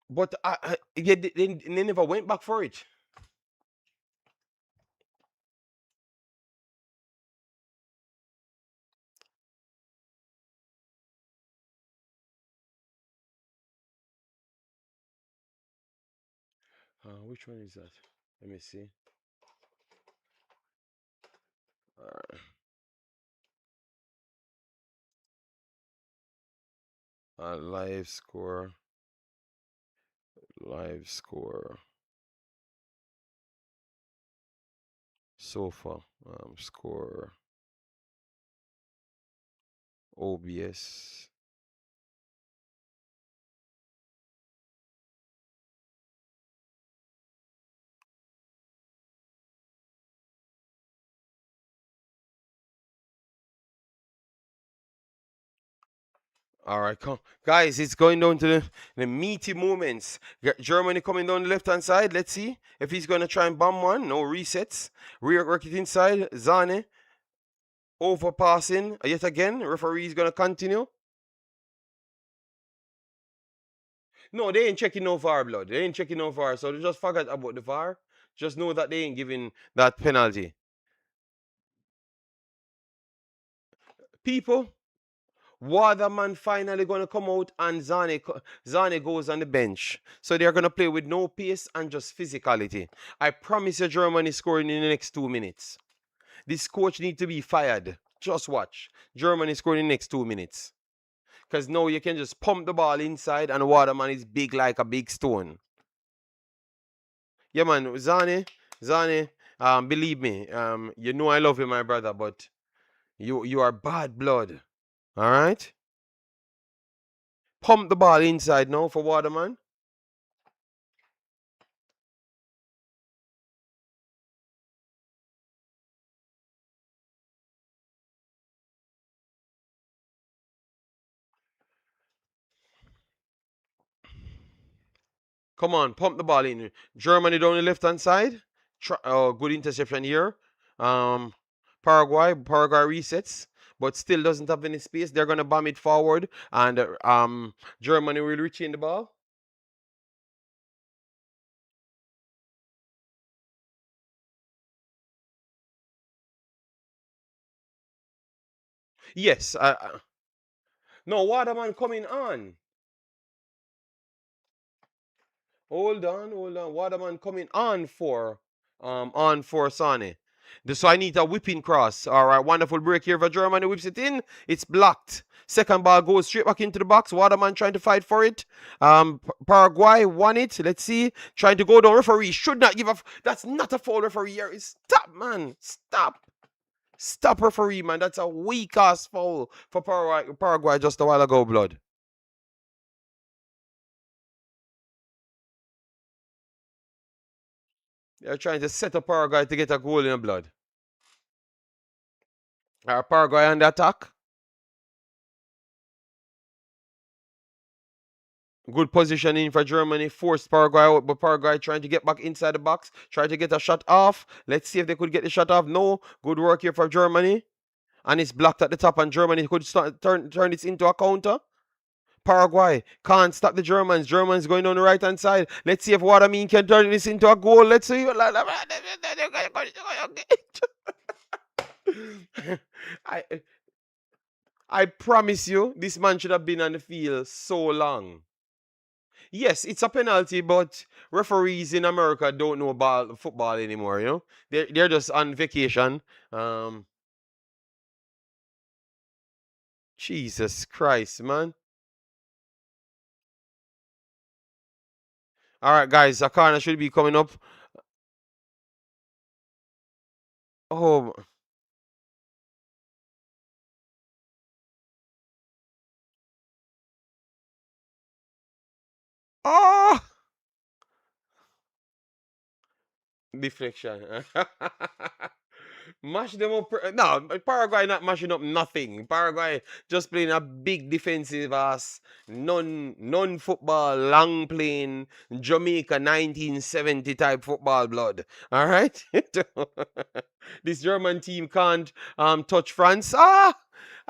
But yeah, they never went back for it. Which one is that? Let me see. Live score. Live score. Sofa. Score. OBS. All right, come. Guys, it's going down to the meaty moments. Germany coming down the left-hand side. Let's see if he's going to try and bomb one. No resets. Work it inside. Zane overpassing. Yet again, referee is going to continue. No, they ain't checking no VAR, blood. They ain't checking no VAR. So they just forget about the VAR. Just know that they ain't giving that penalty. People, Waterman finally going to come out and Zane goes on the bench. So they're going to play with no pace and just physicality. I promise you Germany scoring in the next 2 minutes. This coach need to be fired. Just watch. Germany scoring in the next 2 minutes. Because now you can just pump the ball inside and Waterman is big like a big stone. Yeah, man, Zane, believe me, you know I love you, my brother, but you are bad blood. All right? Pump the ball inside now for Waterman. Come on, pump the ball in. Germany down the left hand side. Good interception here. Paraguay resets, but still doesn't have any space. They're gonna bomb it forward, and Germany will retain the ball. Yes, no Waterman coming on. Hold on, hold on. Waterman coming on for Sane. So I need a whipping cross. All right, wonderful break here for Germany. Whips it in. It's blocked. Second ball goes straight back into the box. Waterman trying to fight for it. Paraguay won it. Let's see. Trying to go down. Referee should not give up. That's not a foul, referee here. Stop, man. Stop. Stop, referee, man. That's a weak ass foul for Paraguay just a while ago, blood. They're trying to set up Paraguay to get a goal in the blood. Are Paraguay on the attack? Good positioning for Germany. Forced Paraguay out, but Paraguay trying to get back inside the box. Try to get a shot off. Let's see if they could get the shot off. No. Good work here for Germany. And it's blocked at the top, and Germany could turn this into a counter. Paraguay can't stop the Germans. Germans going on the right hand side. Let's see if Waterman can turn this into a goal. Let's see. I I promise you, this man should have been on the field so long. Yes, it's a penalty, but referees in America don't know about football anymore. They're just on vacation. Um, Jesus Christ, man. All right, guys, a corner should be coming up. Oh, oh, deflection. Mash them up. No, Paraguay not mashing up nothing. Paraguay just playing a big defensive ass, non football, long playing Jamaica 1970 type football blood. All right, this German team can't touch France.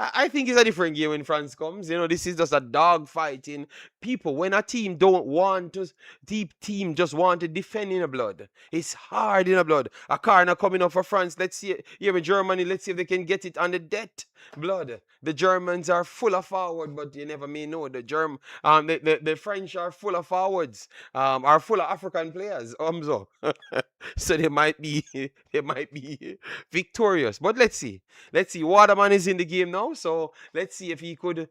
I think it's a different game when France comes. This is just a dog fighting. People, when a team don't want to, deep team just want to defend in the blood. It's hard in the blood. A corner coming up for France. Let's see. Here in Germany, let's see if they can get it on the debt blood. The Germans are full of forward, but you never may know. The French are full of forwards. Are full of African players. So, so they might be victorious. But let's see. Let's see. Waterman is in the game now, so let's see if he could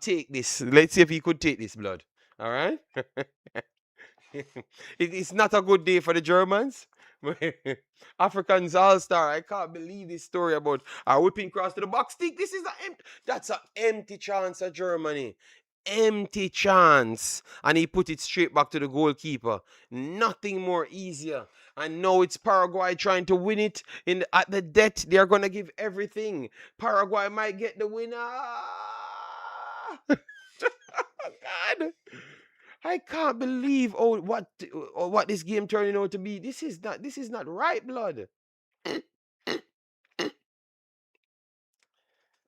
take this. Let's see if he could take this blood. All right. It's not a good day for the Germans. Africans all-star. I can't believe this story about our whipping cross to the box. Think this is that's an empty chance of Germany. Empty chance. And he put it straight back to the goalkeeper. Nothing more easier. And now it's Paraguay trying to win it at the debt. They're gonna give everything. Paraguay might get the winner. God, I can't believe what this game turning out to be. This is not right, blood.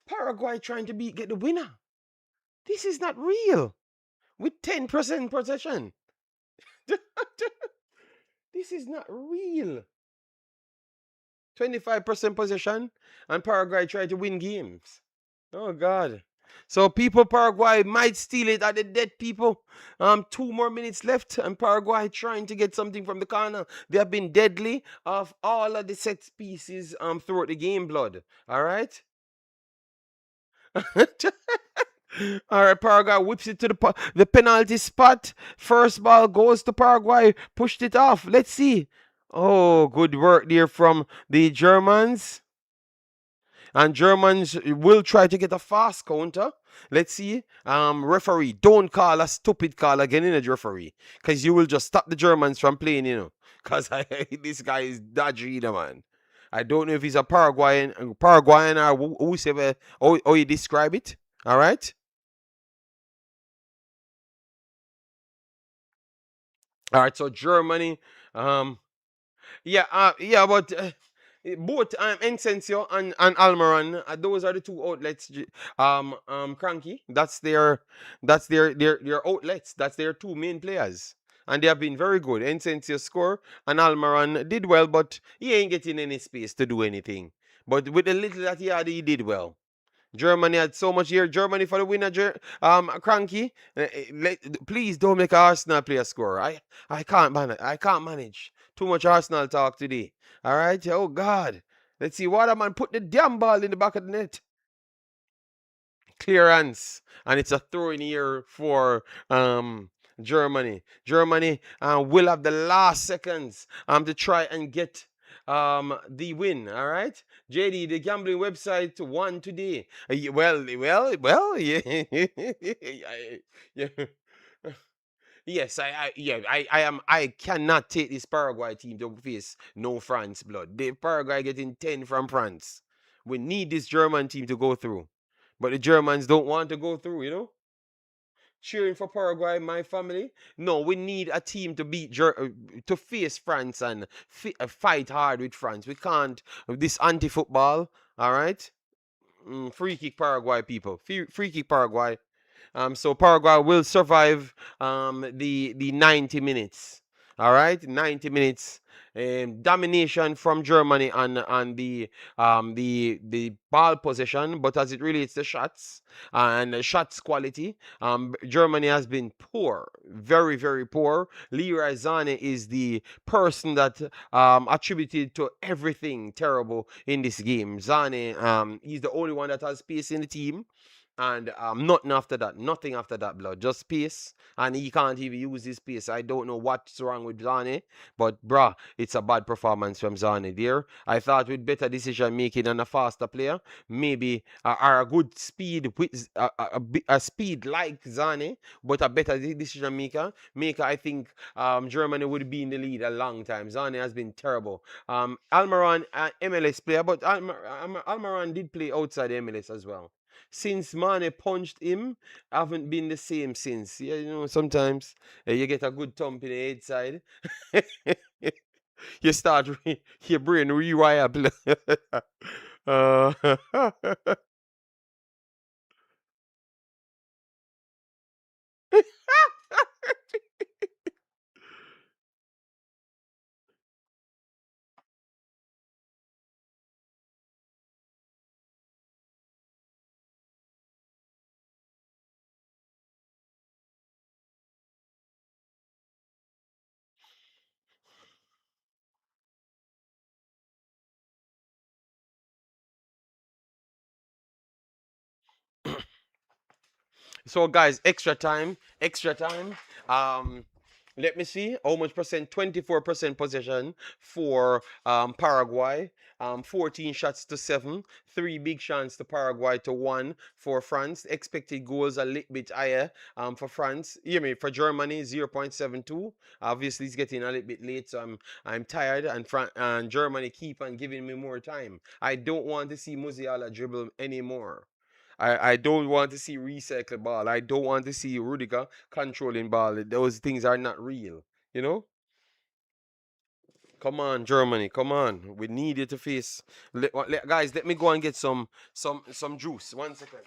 Paraguay trying to get the winner. This is not real. With 10% possession. This is not real. 25% possession, and Paraguay try to win games. Oh God. So people Paraguay might steal it at the dead people. 2 more minutes left, and Paraguay trying to get something from the corner. They have been deadly of all of the set pieces throughout the game, blood. All right. All right, Paraguay whips it to the penalty spot. First ball goes to Paraguay. Pushed it off. Let's see. Oh, good work there from the Germans. And Germans will try to get a fast counter. Let's see. Referee, don't call a stupid call again in a referee, because you will just stop the Germans from playing. Because this guy is dodgy, man. I don't know if he's a Paraguayan or whoever, how you describe it. All right. All right. So Germany. Um, yeah, but both Incensio and Almiron, those are the two outlets. Cranky. That's their outlets. That's their two main players, and they have been very good. Incensio score and Almiron did well, but he ain't getting any space to do anything. But with the little that he had, he did well. Germany had so much here. Germany for the winner. Cranky. Please don't make Arsenal play a score. I can't manage. I can't manage. Too much Arsenal talk today. All right. Oh God. Let's see. Waterman put the damn ball in the back of the net. Clearance, and it's a throw in here for Germany. Germany will have the last seconds to try and get the win. All right, JD, the gambling website won today. Well, yeah, yeah. Yes, I cannot take this Paraguay team to face no France blood. The Paraguay getting 10 from France. We need this German team to go through. But the Germans don't want to go through. Cheering for Paraguay, my family. No, we need a team to to face France and fight hard with France. We can't this anti-football. All right, free kick Paraguay people. Free kick Paraguay. So Paraguay will survive the 90 minutes. All right, 90 minutes. Domination from Germany on the ball possession, but as it relates to shots and shots quality, Germany has been poor, very very poor. Leroy Sané is the person that attributed to everything terrible in this game. Sané, he's the only one that has pace in the team. And nothing after that, blood. Just pace. And he can't even use his pace. I don't know what's wrong with Zane. But, bruh, it's a bad performance from Zane there. I thought with better decision making and a faster player, maybe a good speed, with a speed like Zane, but a better decision maker, I think Germany would be in the lead a long time. Zane has been terrible. Almiron, MLS player, but Almiron did play outside MLS as well. Since Mane punched him, haven't been the same since. Yeah, sometimes you get a good thump in the head side. You start your brain rewire. uh, So guys, extra time, extra time. Um, Let me see how much percent. 24% possession for Paraguay. 14 shots to 7. 3 big shots to Paraguay to 1 for France. Expected goals a little bit higher for France. For Germany 0.72. Obviously, it's getting a little bit late, so I'm tired. And Germany keep on giving me more time. I don't want to see Musiala dribble anymore. I don't want to see recycle ball. I don't want to see Rudiger controlling ball. Those things are not real. You know? Come on, Germany. Come on. We need you to face. Guys, let me go and get some juice. 1 second.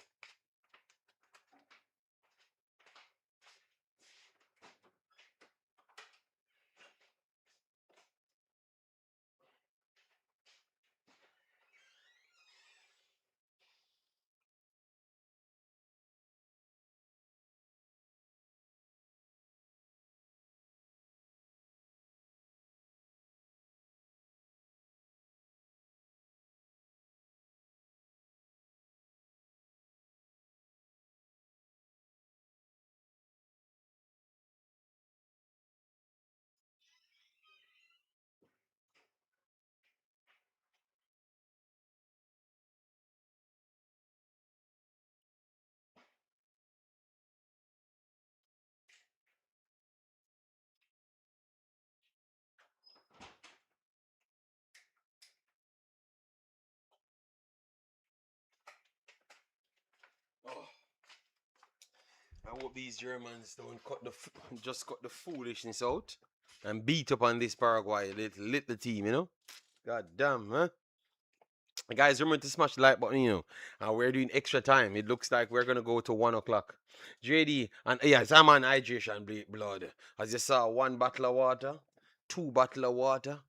Oh, I hope these Germans don't just cut the foolishness out and beat up on this Paraguay little team, you know? God damn, huh? Guys, remember to smash the like button, you know. And we're doing extra time. It looks like we're gonna go to 1 o'clock. JD and yes, I'm on hydration blood. As you saw, 1 bottle of water, 2 bottle of water,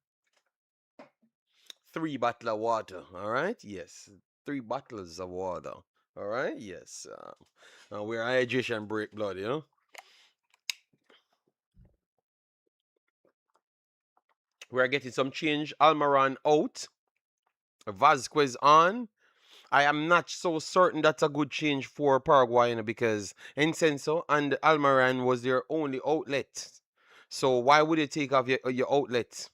3 bottle of water. All right, yes, 3 bottles of water. All right, yes. We're hydration break blood, you know. We're getting some change. Almaran out. Vasquez on. I am not so certain that's a good change for Paraguay, you know, because Encenso and Almaran was their only outlet. So why would you take off your outlet?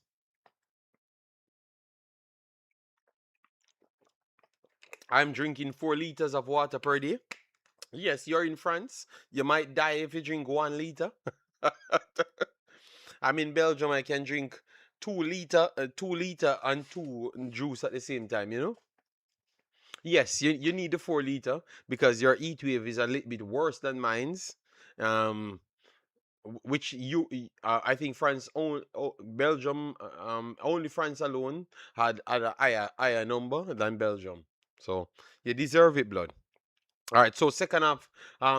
I'm drinking 4 liters of water per day. Yes, you're in France. You might die if you drink 1 liter. I'm in Belgium. I can drink 2 liter, 2 liter and two juice at the same time. You know. Yes, you need the 4 liter because your heat wave is a little bit worse than mine's. Um, which I think France Belgium only France alone had a higher number than Belgium. So you deserve it, blood. All right, so second half,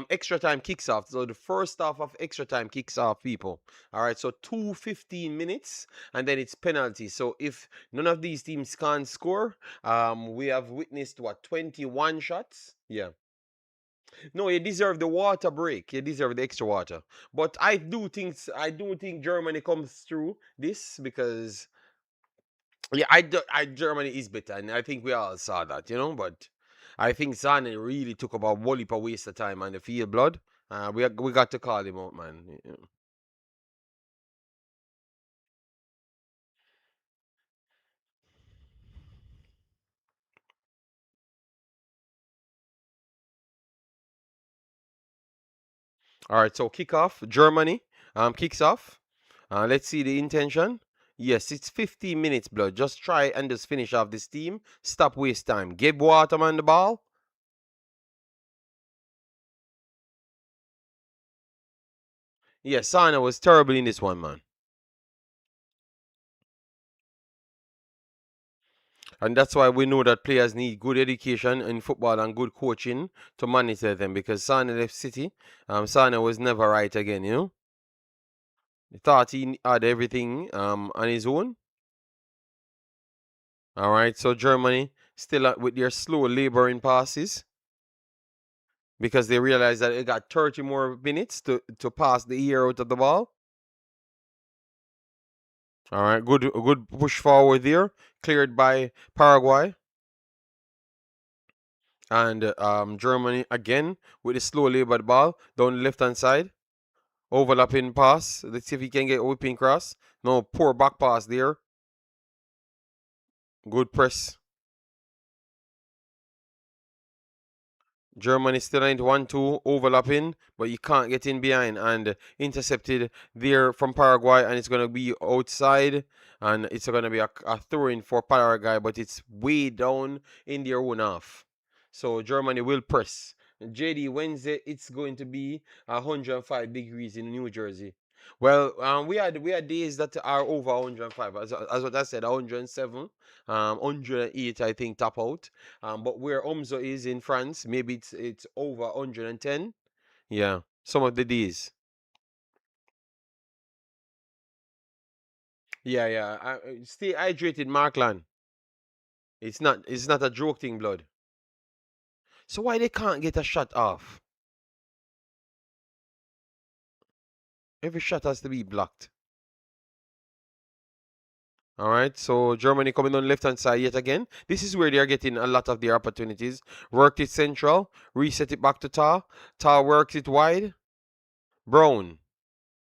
extra time kicks off. So the first half of extra time kicks off, people. All right, so 2 15 minutes, and then it's penalty. So if none of these teams can't score, we have witnessed what 21 shots. Yeah, no, you deserve the water break. You deserve the extra water. But I do think Germany comes through this because yeah, Germany is better, and I think we all saw that, you know. But I think Sane really took about one heap of waste of time on the field, blood. We got to call him out, man. All right, so kickoff. Germany kicks off. Let's see the intention. Yes, it's 15 minutes, blood. Just try and just finish off this team. Stop waste time. Give Waterman the ball. Yes, Sana was terrible in this one, man. And that's why we know that players need good education in football and good coaching to monitor them because Sana left City. Sana was never right again, you know? He thought he had everything on his own. All right, so Germany still with their slow laboring passes because they realized that they got 30 more minutes to pass the ear out of the ball. All right, good push forward there, cleared by Paraguay. And Germany again with a slow labored ball down the left hand side. Overlapping pass. Let's see if he can get a whipping cross. No, poor back pass there. Good press. Germany still ain't 1-2 overlapping, but you can't get in behind and intercepted there from Paraguay, and it's gonna be outside, and it's gonna be a throw in for Paraguay, but it's way down in their own half. So Germany will press. JD, Wednesday it's going to be 105 degrees in New Jersey. Well, we had days that are over 105. As what I said, 107, 108 I think top out. But where Omzo is in France, maybe it's over 110. Yeah, some of the days. Yeah, yeah. Stay hydrated, Markland. It's not a joke thing, blood. So why they can't get a shot off? Every shot has to be blocked. All right, so Germany coming on left hand side yet again. This is where they are getting a lot of their opportunities. Worked it central, reset it back to Tar. Tar works it wide. Brown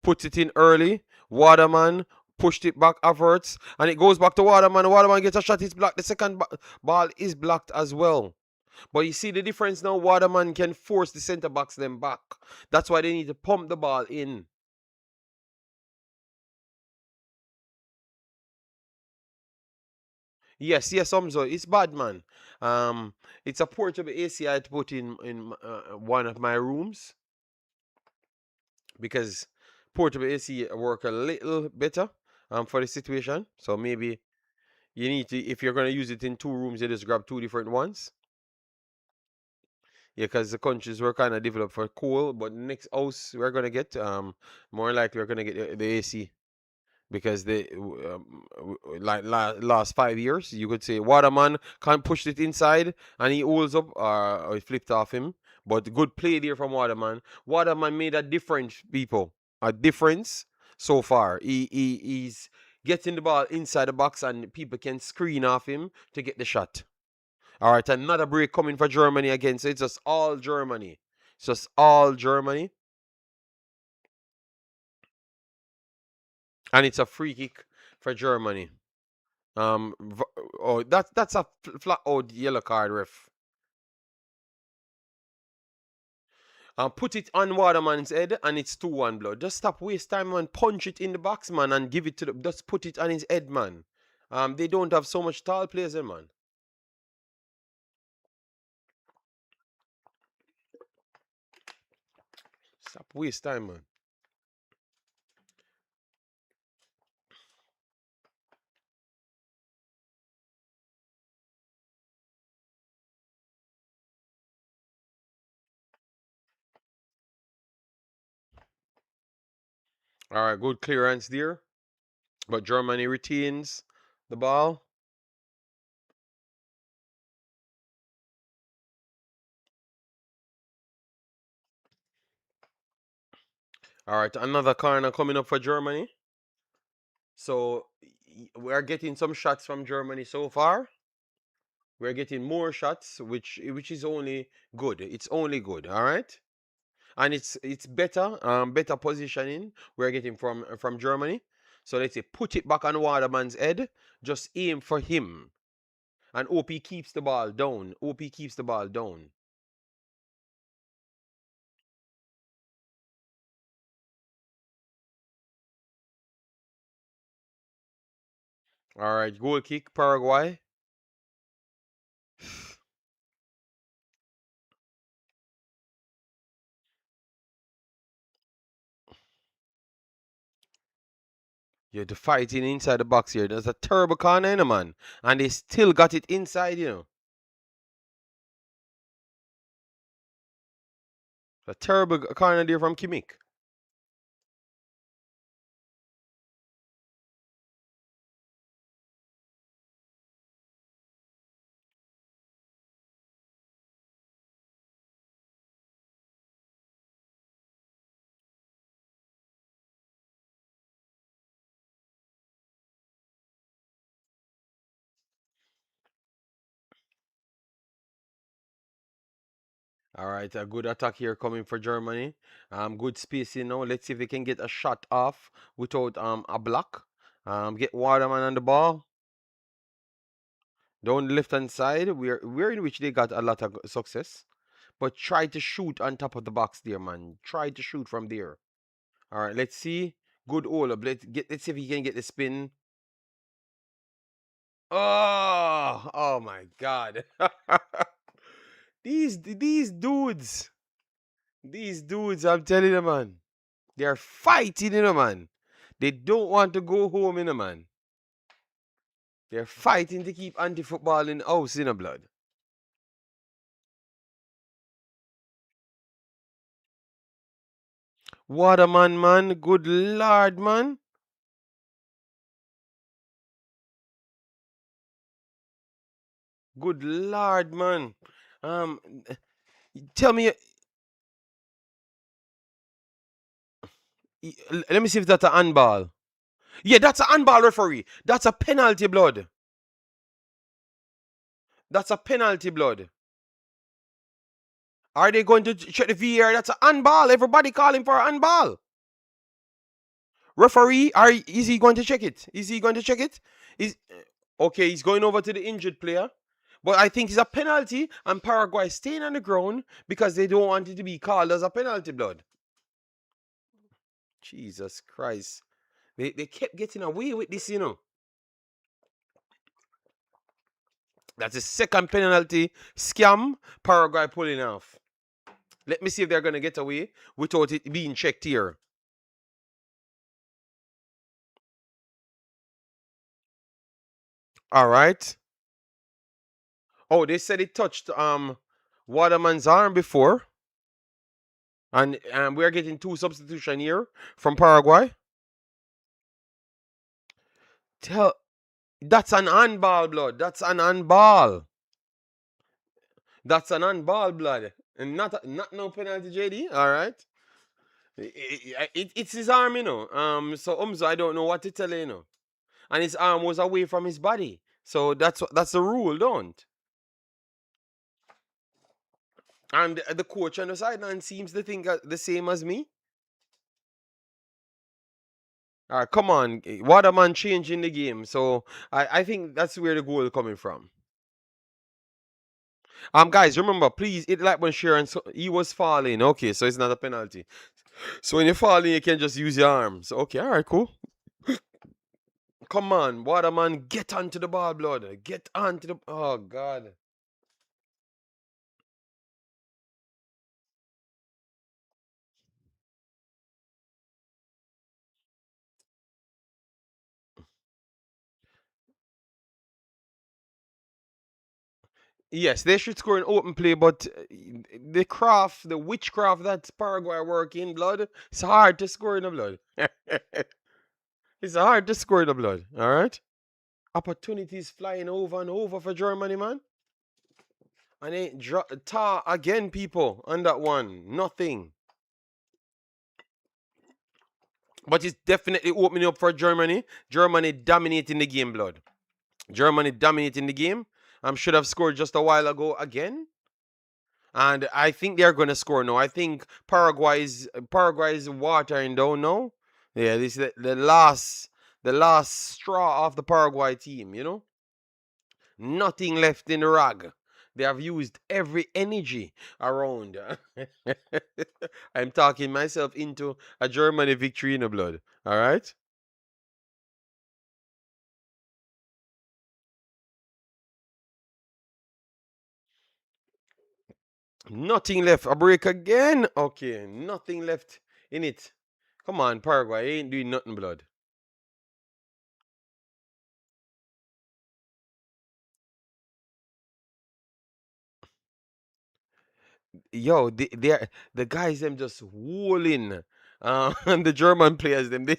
puts it in early. Waterman pushed it back afterwards, and it goes back to Waterman. Waterman gets a shot. It's blocked. The second ball is blocked as well. But you see the difference now. Waterman can force the centre backs them back. That's why they need to pump the ball in. Yes, yes, Umzo. It's bad, man. It's a portable AC I had to put in one of my rooms because portable AC work a little better for the situation. So maybe you need to, if you're gonna use it in two rooms, you just grab two different ones. Yeah, because the countries were kind of developed for cool, but next house we're gonna get more likely we're gonna get the AC. Because they like last 5 years, you could say Waterman can't push it inside and he holds up or it flipped off him. But good play there from Waterman. Waterman made a difference, people. A difference so far. He's getting the ball inside the box and people can screen off him to get the shot. All right, another break coming for Germany again. So it's just all Germany. It's just all Germany. And it's a free kick for Germany. Oh, that's a flat out yellow card, ref. Put it on Waterman's head and it's 2-1 blood. Just stop waste time and punch it in the box, man, and give it to the. Just put it on his head, man. They don't have so much tall players, man. Stop waste time, man. All right, good clearance there, but Germany retains the ball. All right, another corner coming up for Germany. So we're getting some shots from Germany so far. We're getting more shots, which is only good. It's only good. All right, and it's better, better positioning we're getting from Germany. So let's say put it back on Waterman's head. Just aim for him, and OP keeps the ball down. OP keeps the ball down. All right, goal kick, Paraguay. You're the fighting inside the box here. There's a terrible corner, man, and they still got it inside. A terrible corner there from Kimmich. All right, a good attack here coming for Germany. Good spacing now. Let's see if they can get a shot off without a block. Get Waterman on the ball. Down the left hand side, we're in which they got a lot of success. But try to shoot on top of the box there, man. Try to shoot from there. All right, let's see. Good all up. Let's see if he can get the spin. Oh my God. These dudes, I'm telling you, man, they're fighting, man. They don't want to go home, man. They're fighting to keep anti-football in the house, blood. What a man. Good lord, man. Good lord, man. Um, tell me, let me see if that's a handball. Yeah, that's a handball, referee. That's a penalty, blood. That's a penalty, blood. Are they going to check the VAR? That's a handball. Everybody calling for a handball. Referee, is he going to check it? Is he going to check it? Is okay, he's going over to the injured player. But I think it's a penalty, and Paraguay staying on the ground because they don't want it to be called as a penalty, blood. Jesus Christ. They kept getting away with this. That's the second penalty scam Paraguay pulling off. Let me see if they're going to get away without it being checked here. All right. Oh, they said it touched Waterman's arm before. And we're getting two substitution here from Paraguay. Tell That's an handball, blood. That's an handball. That's an handball, blood. And not no penalty, JD. All right. It's his arm. So Umzo, I don't know what to tell you. And his arm was away from his body. So that's the rule, don't. And the coach on the sideline seems to think the same as me. All right, come on. What a man changing the game. So I think that's where the goal coming from. Guys, remember, please hit like when Sharon, so he was falling. Okay, so it's not a penalty. So when you're falling, you can just use your arms. Okay, all right, cool. Come on, Waterman, get onto the ball, blood. Get onto the. Oh God. Yes, they should score an open play, but the witchcraft that Paraguay work in blood, it's hard to score in the blood. It's hard to score in the blood. All right. Opportunities flying over and over for Germany, man. And ain't tar again, people, on that one. Nothing. But it's definitely opening up for Germany. Germany dominating the game, blood. Germany dominating the game. Should have scored just a while ago again. And I think they're gonna score now. I think Paraguay's watering down now. Yeah, this is the last straw of the Paraguay team. Nothing left in the rag. They have used every energy around. I'm talking myself into a Germany victory in the blood. All right. Nothing left. A break again. Okay, nothing left in it. Come on, Paraguay ain't doing nothing, blood. Yo, the guys them just wooling. And the German players them they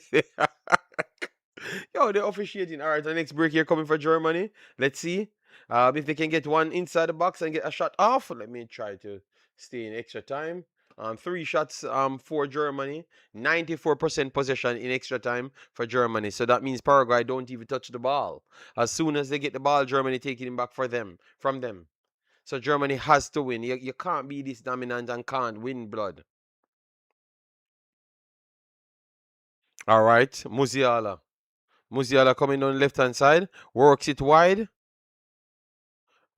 yo, they're officiating. All right, the next break here coming for Germany. Let's see if they can get one inside the box and get a shot off. Let me try to stay in extra time. Three shots for Germany. 94% possession in extra time for Germany. So that means Paraguay don't even touch the ball. As soon as they get the ball, Germany taking it back from them. So Germany has to win. You can't be this dominant and can't win, blood. All right, Musiala. Musiala coming on the left hand side, works it wide,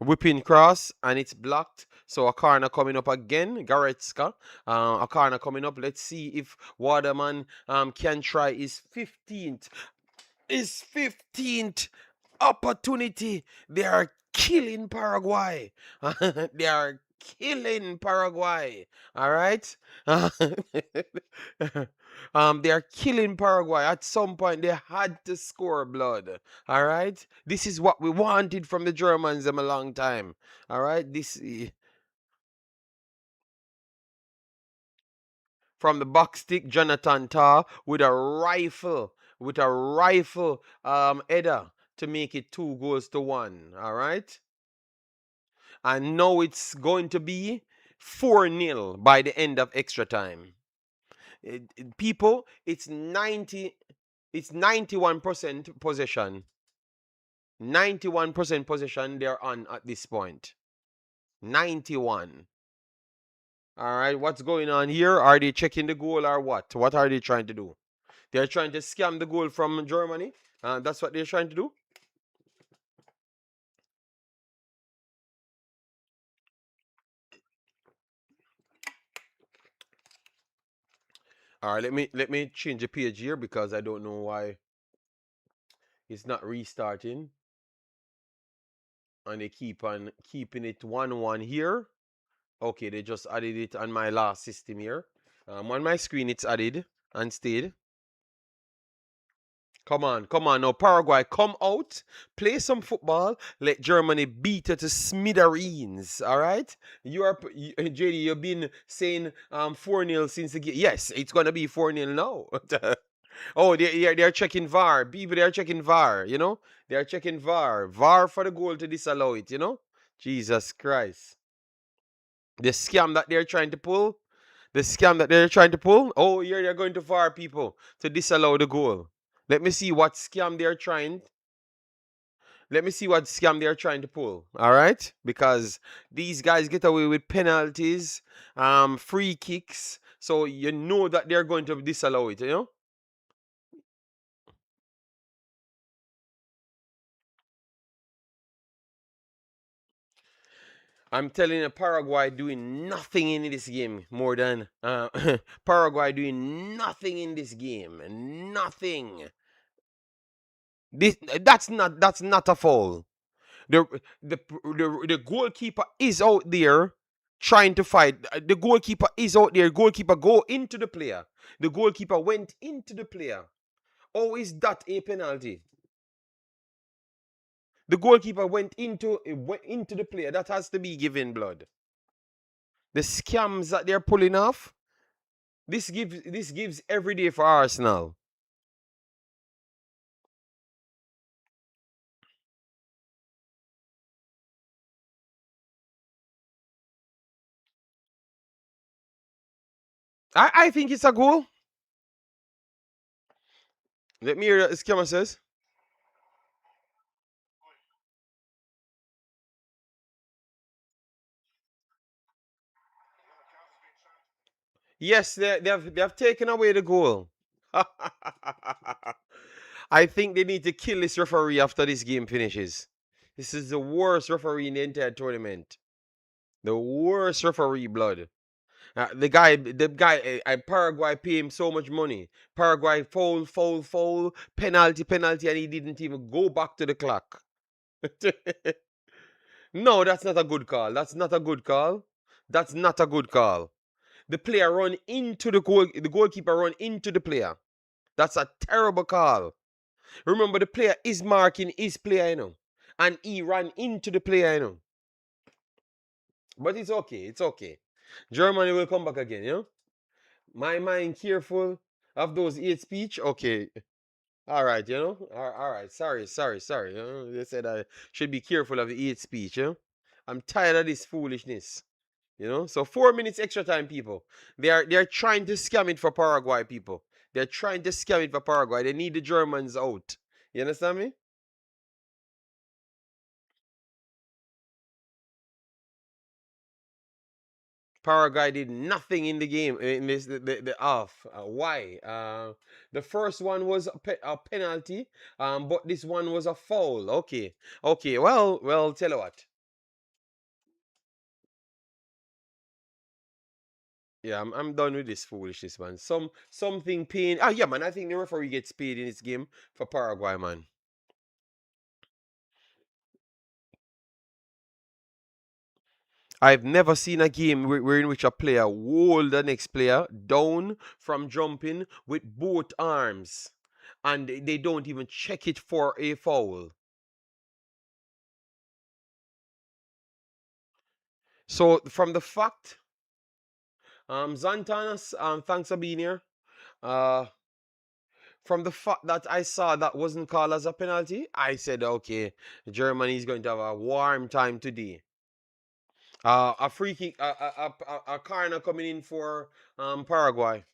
whipping cross, and it's blocked. So a corner coming up again, Goretzka. A corner coming up. Let's see if Waterman can try his 15th. His 15th opportunity. They are killing Paraguay. They are killing Paraguay. All right. They are killing Paraguay. At some point, they had to score blood. All right. This is what we wanted from the Germans them a long time. All right. From the box stick, Jonathan Tah with a rifle header to make it 2 goals to 1. All right. And now it's going to be 4-0 by the end of extra time. People, it's 91% possession. 91% possession they're on at this point. 91. All right, what's going on here? Are they checking the goal or what? What are they trying to do? They're trying to scam the goal from Germany. That's what they're trying to do. All right, let me change the page here because I don't know why it's not restarting. And they keep on keeping it 1-1 here. Okay, they just added it on my last system here. On my screen, it's added and stayed. Come on now, Paraguay, come out, play some football, let Germany beat it to smithereens. All right, JD. You've been saying 4-0 since the game. Yes, it's gonna be 4-0 now. Oh, they're checking VAR. People, they're checking VAR. They're checking VAR. VAR for the goal to disallow it. Jesus Christ. The scam that they're trying to pull. The scam that they're trying to pull. Oh, yeah, they're going to VAR people to disallow the goal. Let me see what scam they're trying. Let me see what scam they're trying to pull. All right, because these guys get away with penalties, free kicks. So you know that they're going to disallow it. I'm telling you, Paraguay doing nothing in this game more than Paraguay doing nothing in this game. Nothing. That's not a foul. The the goalkeeper is out there trying to fight. The goalkeeper is out there. Goalkeeper go into the player. The goalkeeper went into the player. Oh, is that a penalty? The goalkeeper went into the player. That has to be given blood. The scams that they're pulling off. This gives every day for Arsenal. I think it's a goal. Let me hear what the scammer says. Yes, they have taken away the goal. I think they need to kill this referee after this game finishes. This is the worst referee in the entire tournament. The worst referee, blood. The guy, Paraguay pay him so much money. Paraguay foul, foul, foul, penalty, penalty, and he didn't even go back to the clock. No, that's not a good call. That's not a good call. That's not a good call. The player run into the goal. The goalkeeper run into the player. That's a terrible call. Remember, the player is marking his player, and he ran into the player. But it's okay. It's okay. Germany will come back again. My mind careful of those hate speech. Okay. All right. All right. Sorry. Sorry. Sorry. They said I should be careful of the hate speech. I'm tired of this foolishness. So 4 minutes extra time, people. They're trying to scam it for Paraguay, people. They're trying to scam it for Paraguay. They need the Germans out. You understand me? Paraguay did nothing in the game in this the half. Why? The first one was a penalty, but this one was a foul. Okay, okay. Well. Tell you what. Yeah, I'm done with this foolishness, man. Something paying. Ah, yeah, man. I think the referee gets paid in this game for Paraguay, man. I've never seen a game where in which a player hold the next player down from jumping with both arms, and they don't even check it for a foul. So from the fact, Zantanas, thanks for being here. Uh, from the fact that I saw that wasn't called as a penalty, I said, okay, Germany is going to have a warm time today. A free kick, a corner coming in for Paraguay.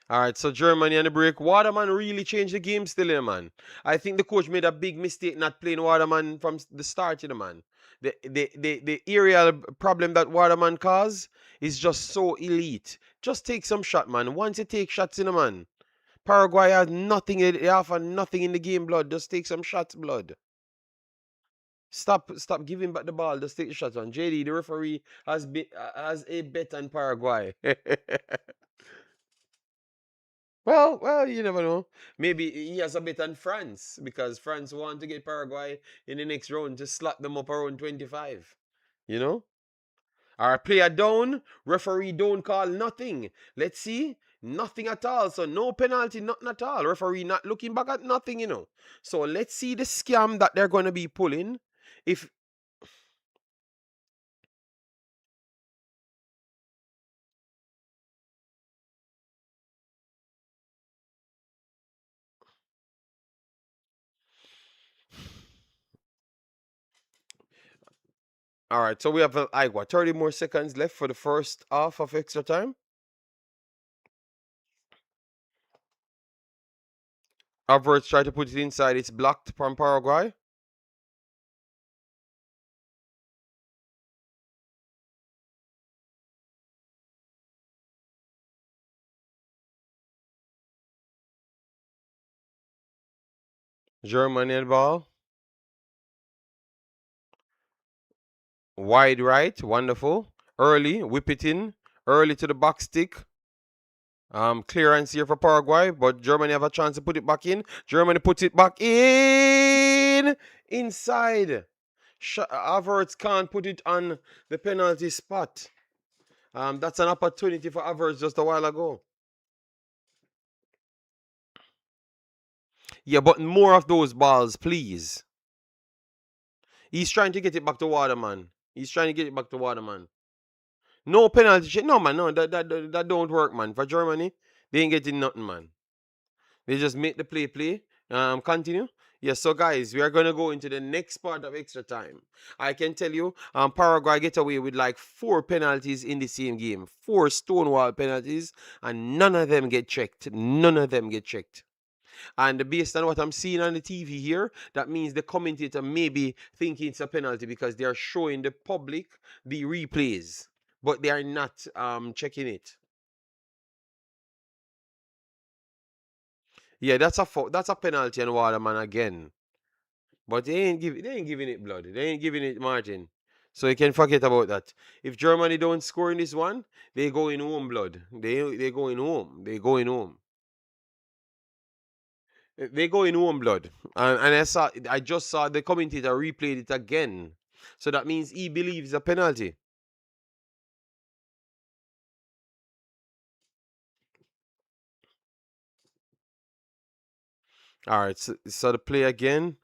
All right, so Germany on the break. Waterman really changed the game still, man. I think the coach made a big mistake not playing Waterman from the start, man. The aerial problem that Waterman caused is just so elite. Just take some shot, man. Once you take shots in, man. Paraguay has nothing, they offer nothing in the game, blood. Just take some shots, blood. Stop giving back the ball. Just take the shots, man. JD, the referee, has a bet on Paraguay. Well, you never know. Maybe he has a bet on France because France want to get Paraguay in the next round to slap them up around 25. You know? Our player down, referee don't call nothing. Let's see. Nothing at all. So no penalty, nothing at all. Referee not looking back at nothing. So let's see the scam that they're going to be pulling. If All right, so we have like what 30 more seconds left for the first half of extra time. Havertz try to put it inside. It's blocked from Paraguay. Germany and ball. Wide right, wonderful. Early, whip it in. Early to the box stick. Clearance here for Paraguay, but Germany have a chance to put it back in. Germany puts it back in. Inside. Havertz can't put it on the penalty spot. That's an opportunity for Havertz just a while ago. Yeah, but more of those balls, please. He's trying to get it back to Waterman. He's trying to get it back to Waterman. No penalty shit. No, man. No, that don't work, man. For Germany, they ain't getting nothing, man. They just make the play. Continue. Yes, so guys, we are gonna go into the next part of extra time. I can tell you, Paraguay get away with like 4 penalties in the same game, 4 stonewall penalties, and none of them get checked. None of them get checked. And based on what I'm seeing on the TV here, that means the commentator may be thinking it's a penalty because they are showing the public the replays, but they are not checking it. Yeah, that's a penalty on Waterman again. But they ain't giving it blood. They ain't giving it margin. So you can forget about that. If Germany don't score in this one, they go in home blood. They go in home. They go in home. They go in home blood. And I just saw the commentator replayed it again. So that means he believes a penalty. All right, so the play again.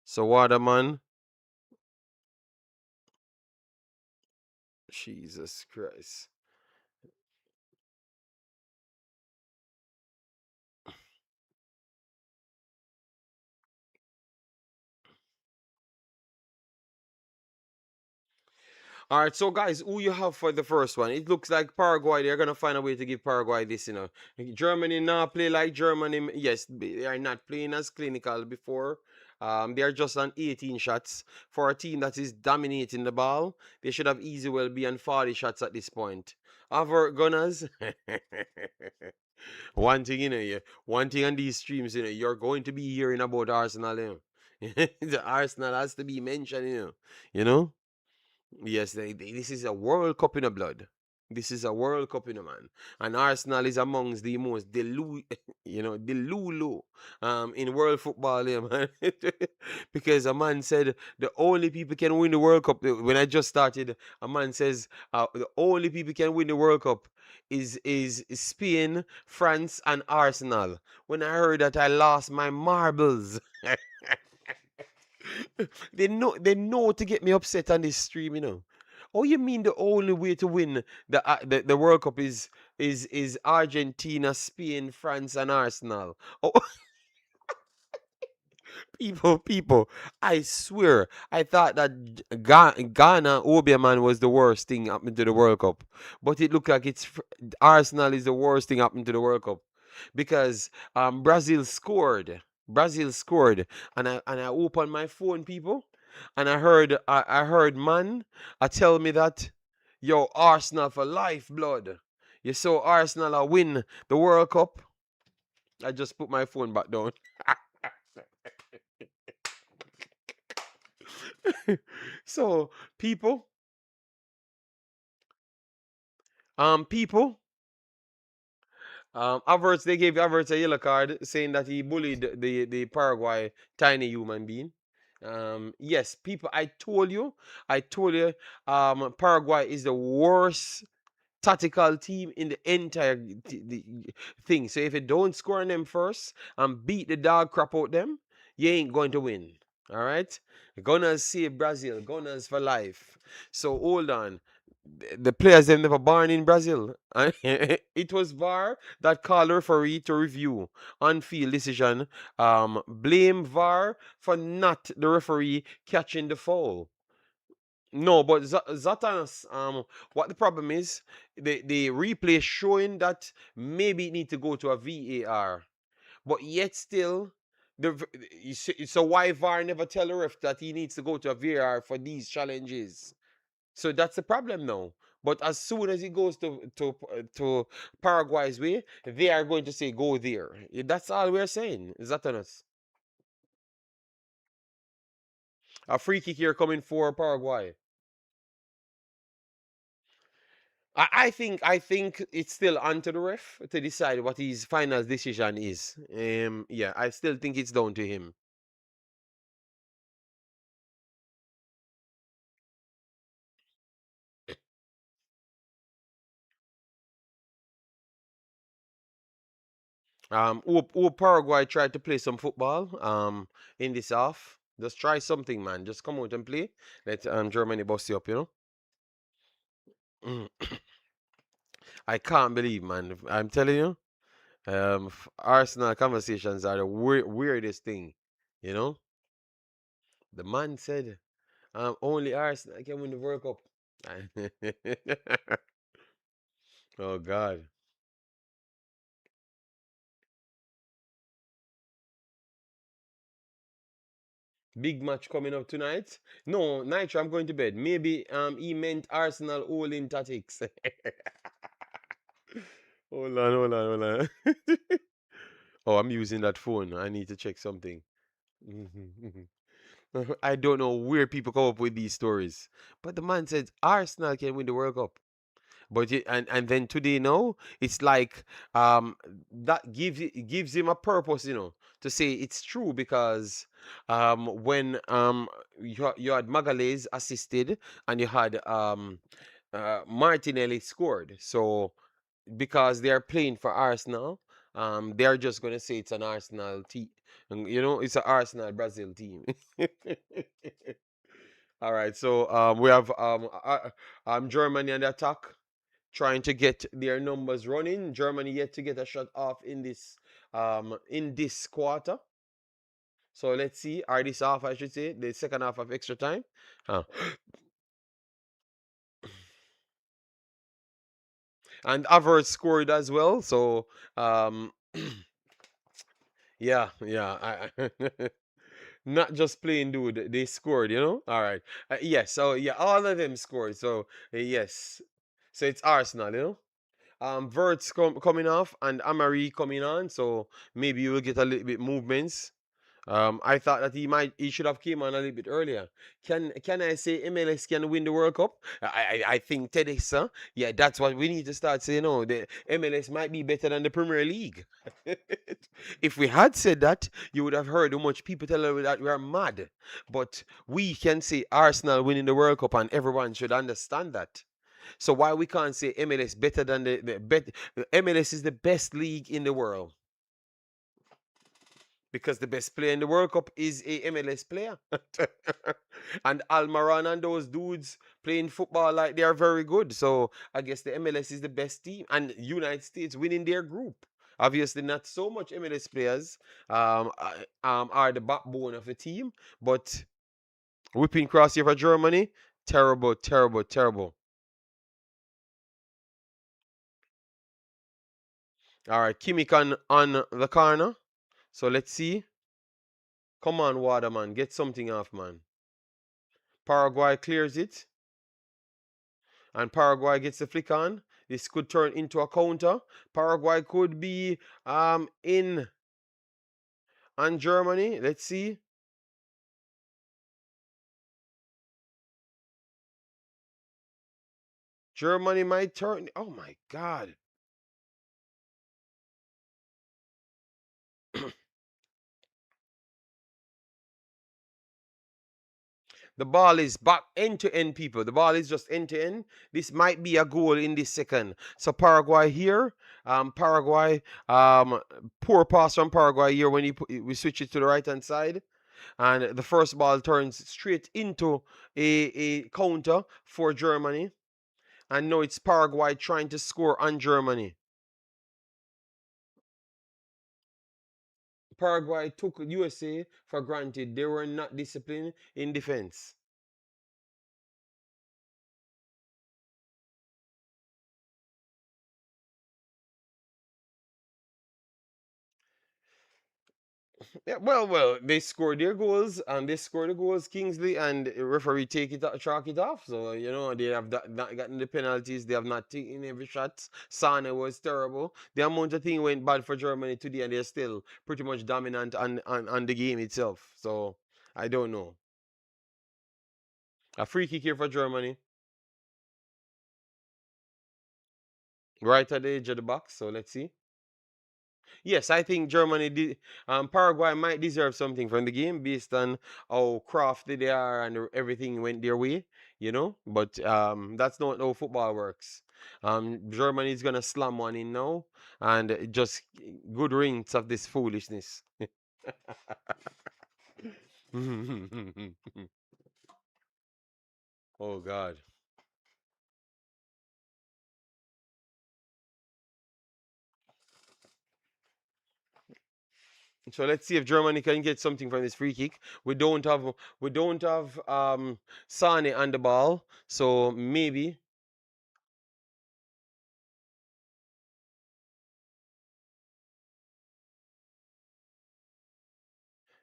So Waterman. Jesus Christ. All right, so guys, who you have for the first one? It looks like Paraguay. They're gonna find a way to give Paraguay this. Germany now play like Germany. Yes, they are not playing as clinical before. They are just on 18 shots for a team that is dominating the ball. They should have easy well be on 40 shots at this point. Our Gunners. One thing, one thing on these streams, you're going to be hearing about Arsenal, The Arsenal has to be mentioned, you know. Yes, this is a World Cup in the blood. This is a World Cup in the man. And Arsenal is amongst the most delulu in world football, yeah, man. Because a man said the only people can win the World Cup. When I just started, a man says the only people can win the World Cup is Spain, France, and Arsenal. When I heard that, I lost my marbles. They know to get me upset on this stream, you know. Oh, you mean the only way to win the World Cup is Argentina, Spain, France, and Arsenal? Oh, people, I swear, I thought that Ghana Obeah was the worst thing happening to the World Cup, but it looked like Arsenal is the worst thing happening to the World Cup because Brazil scored. Brazil scored, and I opened my phone, people, and I heard man, tell me that, yo, Arsenal for life, blood. You saw Arsenal win the World Cup. I just put my phone back down. So people, people, Averts, they gave Averts a yellow card saying that he bullied the Paraguay tiny human being. Yes, people, I told you, Paraguay is the worst tactical team in the entire thing. So if you don't score on them first and beat the dog crap out them, you ain't going to win. All right, Gunners save Brazil. Gunners for life. So hold on. The players them never born in Brazil. It was VAR that called the referee to review on-field decision. Blame VAR for not the referee catching the foul. No, but Zatanas, what the problem is, the replay showing that maybe it need to go to a VAR, but yet still, so why VAR never tell the ref that he needs to go to a VAR for these challenges? So that's the problem now. But as soon as he goes to Paraguay's way, they are going to say go there. That's all we're saying. Zatanas, a free kick here coming for Paraguay. I think it's still onto the ref to decide what his final decision is. Yeah, I still think it's down to him. Will Paraguay tried to play some football in this half. Just try something, man. Just come out and play. Let Germany bust you up, you know. I can't believe, man. I'm telling you, Arsenal conversations are the weirdest thing, you know. The man said, only Arsenal can win the World Cup. Oh God. Big match coming up tonight. No, Nitro, I'm going to bed. Maybe he meant Arsenal all in tactics. Hold on. Oh, I'm using that phone. I need to check something. I don't know where people come up with these stories. But the man said Arsenal can win the World Cup. But and then today now it's like that gives him a purpose, to say it's true because when you had Magalhaes assisted and you had Martinelli scored. So because they're playing for Arsenal, they're just gonna say it's an Arsenal team. It's an Arsenal Brazil team. All right, so we have Germany on the attack, trying to get their numbers running. Germany yet to get a shot off in this quarter. So let's see, or this half, I should say, the second half of extra time. Uh, and Havertz scored as well. So yeah. Not just plain dude, they scored. All right. Yes. So yeah, all of them scored. So yes. So it's Arsenal. Verts coming off and Amari coming on, so maybe you will get a little bit movements. I thought that he should have came on a little bit earlier. Can I say MLS can win the World Cup? I think TEDx, huh? Yeah, that's what we need to start saying. No, the MLS might be better than the Premier League. If we had said that, you would have heard how much people tell us that we are mad. But we can say Arsenal winning the World Cup, and everyone should understand that. So why we can't say MLS better than the MLS is the best league in the world? Because the best player in the World Cup is a MLS player. And Almaran and those dudes playing football like they are very good. So I guess the MLS is the best team. And United States winning their group. Obviously, not so much MLS players are the backbone of the team, but whipping cross here for Germany, terrible, terrible, terrible. All right, Kimmich on the corner. So let's see. Come on, Waterman, get something off, man. Paraguay clears it, and Paraguay gets the flick on. This could turn into a counter. Paraguay could be in on Germany. Let's see. Germany might turn. Oh my God. The ball is back end to end, people. The ball is just end to end. This might be a goal in this second. So Paraguay here. Paraguay. Poor pass from Paraguay here when we switch it to the right hand side. And the first ball turns straight into a counter for Germany. And now it's Paraguay trying to score on Germany. Paraguay took USA for granted. They were not disciplined in defense. Yeah, well, they scored their goals and they scored the goals, Kingsley, and the referee chalk it off. So they have not gotten the penalties. They have not taken every shot. Sane was terrible. The amount of thing went bad for Germany today, and they're still pretty much dominant on the game itself. So I don't know. A free kick here for Germany, right at the edge of the box. So let's see. Yes, I think Paraguay might deserve something from the game based on how crafty they are and everything went their way, But that's not how football works. Germany is gonna slam one in now, and just good rings of this foolishness. Oh God. So let's see if Germany can get something from this free kick. We don't have Sane on the ball, so maybe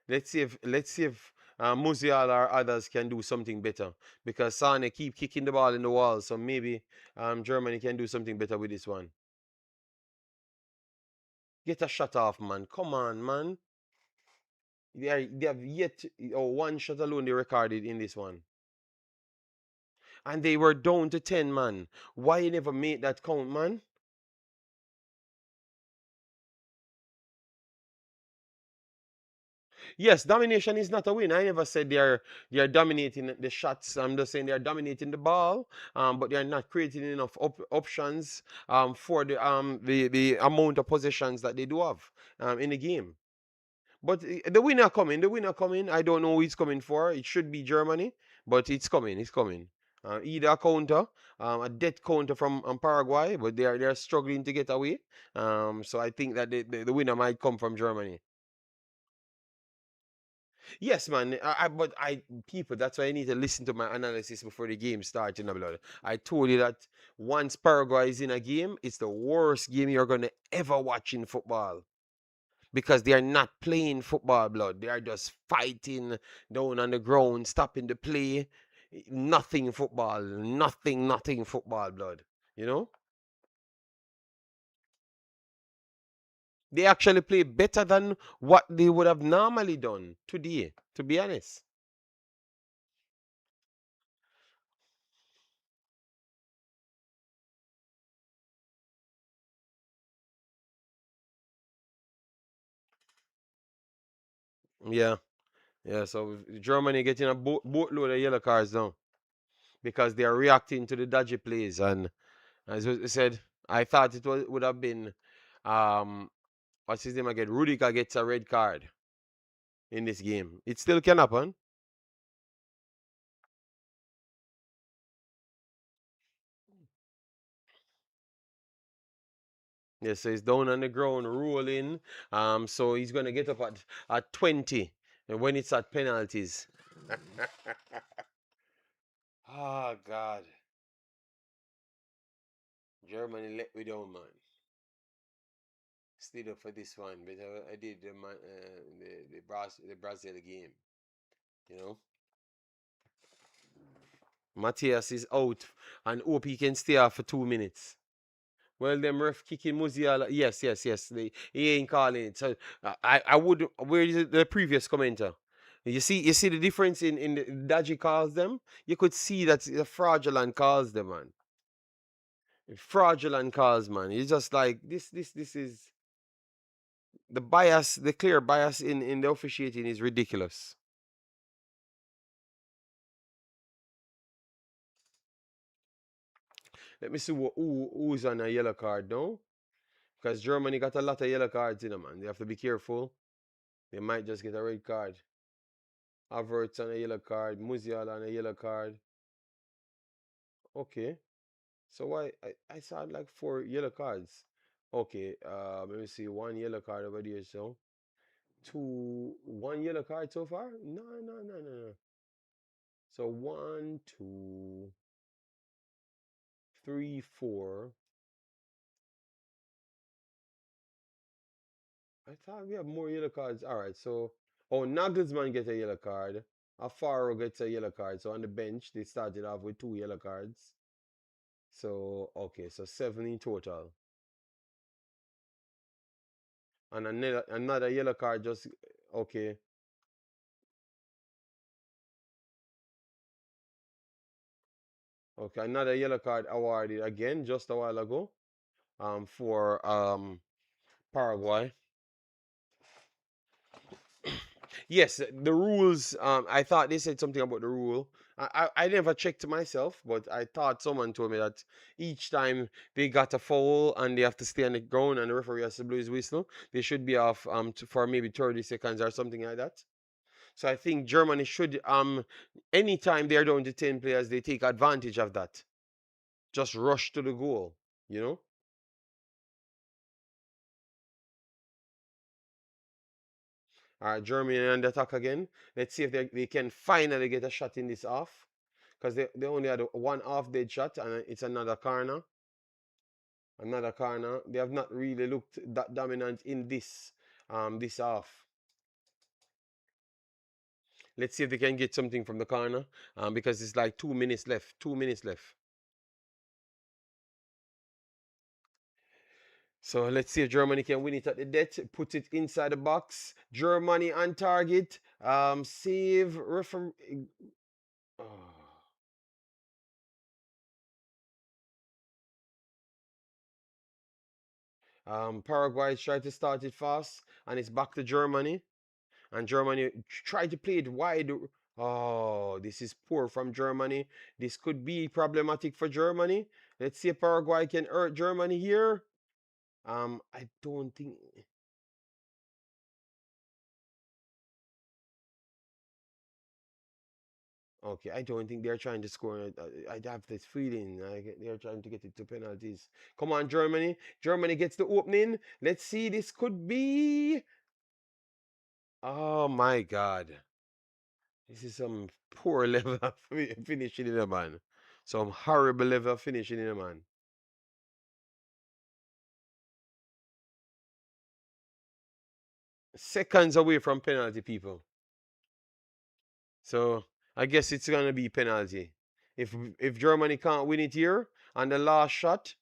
let's see if Musiala or others can do something better because Sane keep kicking the ball in the wall. So maybe Germany can do something better with this one. Get a shot off, man. Come on, man. They have yet one shot alone they recorded in this one, and they were down to 10, man. Why you never made that count, man? Yes, domination is not a win. I never said they are dominating the shots. I'm just saying they are dominating the ball, but they are not creating enough options for the amount of possessions that they do have in the game. But the winner coming, the winner coming. I don't know who it's coming for. It should be Germany, but it's coming. It's coming. Either a counter, a dead counter from Paraguay, but they are struggling to get away. So I think that the winner might come from Germany. Yes, man. But people, that's why I need to listen to my analysis before the game starts, blood. I told you that once Paraguay is in a game, it's the worst game you're gonna ever watch in football because they are not playing football, blood. They are just fighting down on the ground, stopping the play. Nothing football, nothing football, blood. You know? They actually play better than what they would have normally done today, to be honest. Yeah, yeah. So Germany getting a boatload of yellow cards now because they are reacting to the dodgy plays. And as I said, I thought would have been, um, what's his name again? Rudiger gets a red card in this game. It still can happen. Yes, so he's down on the ground rolling. So he's gonna get up at 20, and when it's at penalties. Oh God, Germany let me down, man. Stayed up for this one, but I did the Brazil game. You know, Matthias is out, and hope he can stay off for 2 minutes. Well, them ref kicking Musiala. Yes, yes, yes. He ain't calling it. So I would. Where is the previous commenter? You see the difference in the dodgy calls them. You could see that the fraudulent calls them, man. Fraudulent calls, man. It's just like this is the bias, the clear bias in the officiating is ridiculous. Let me see who's on a yellow card now. Because Germany got a lot of yellow cards in them, man. They have to be careful. They might just get a red card. Havertz on a yellow card. Musiala on a yellow card. Okay. So why I saw like four yellow cards. Okay, let me see. One yellow card over there, so one yellow card so far? No, no, no, no, no. So one, two, three, four. I thought we have more yellow cards. All right, so Nagelsmann gets a yellow card. Afaro gets a yellow card. So on the bench, they started off with two yellow cards. So okay, so seven in total. And another yellow card just okay. Okay, another yellow card awarded again just a while ago. For Paraguay. Yes, the rules. I thought they said something about the rule. I never checked myself, but I thought someone told me that each time they got a foul and they have to stay on the ground and the referee has to blow his whistle, they should be off for maybe 30 seconds or something like that. So I think Germany should anytime they're down to 10 players, they take advantage of that. Just rush to the goal, you know? All right, Germany on the attack again. Let's see if they can finally get a shot in this off. Because they only had one off dead shot and it's another corner. Another corner. They have not really looked that dominant in this half. Let's see if they can get something from the corner. Because it's like 2 minutes left. 2 minutes left. So let's see if Germany can win it at the death. Put it inside the box. Germany on target. Save referee. Oh. Paraguay tried to start it fast, and it's back to Germany. And Germany tried to play it wide. Oh, this is poor from Germany. This could be problematic for Germany. Let's see if Paraguay can hurt Germany here. I don't think. Okay, I don't think they're trying to score. I have this feeling they're trying to get it to penalties. Come on, Germany. Germany gets the opening. Let's see. This could be. Oh my God. This is some poor level of finishing in a man. Some horrible level of finishing in a man. Seconds away from penalty, people. So I guess it's gonna be penalty. If Germany can't win it here on the last shot,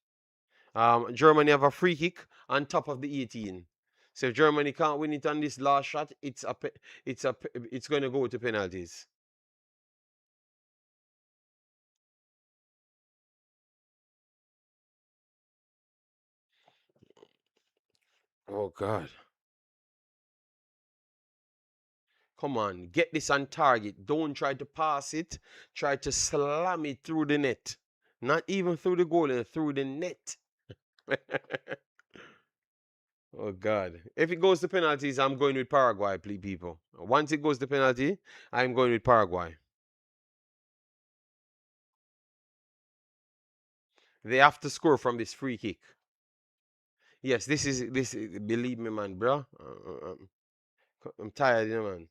Germany have a free kick on top of the 18. So if Germany can't win it on this last shot, it's going to go to penalties. Oh God. Come on, get this on target. Don't try to pass it. Try to slam it through the net. Not even through the goal, through the net. Oh God. If it goes to penalties, I'm going with Paraguay, please, people. Once it goes to penalty, I'm going with Paraguay. They have to score from this free kick. Yes, believe me, man, bro. I'm tired, man.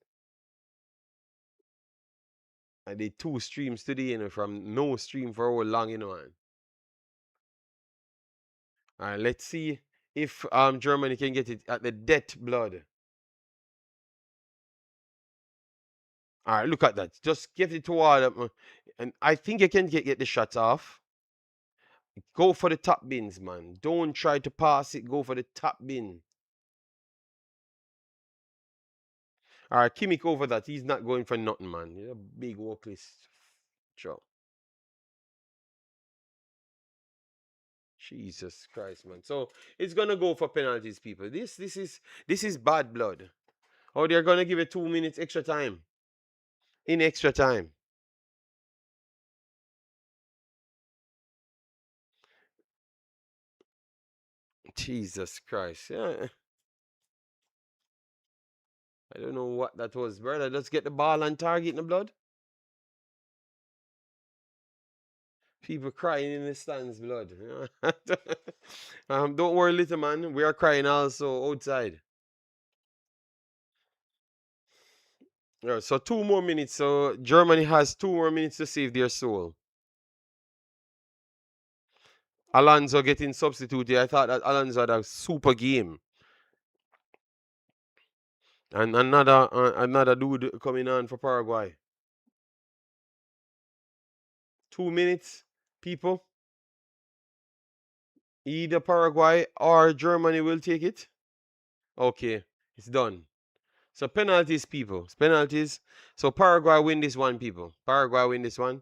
I did 2 streams today, from no stream for how long, man. All right, let's see if Germany can get it at the death blood. All right, look at that. Just get it toward them. And I think you can get the shots off. Go for the top bins, man. Don't try to pass it. Go for the top bin. All right, Kimmich over that. He's not going for nothing, man. He's a big walk list. Sure. Jesus Christ, man. So it's gonna go for penalties, people. This is bad blood. Oh, they're gonna give it 2 minutes extra time. In extra time. Jesus Christ. Yeah. I don't know what that was, brother. Just get the ball on target in the blood. People crying in the stands, blood. Don't worry, little man. We are crying also outside. Yeah, so 2 more minutes. So Germany has 2 more minutes to save their soul. Alonso getting substituted. I thought that Alonso had a super game. And another dude coming on for Paraguay. 2 minutes, people. Either Paraguay or Germany will take it. Okay, it's done. So penalties, people. It's penalties. So Paraguay win this one, people. Paraguay win this one.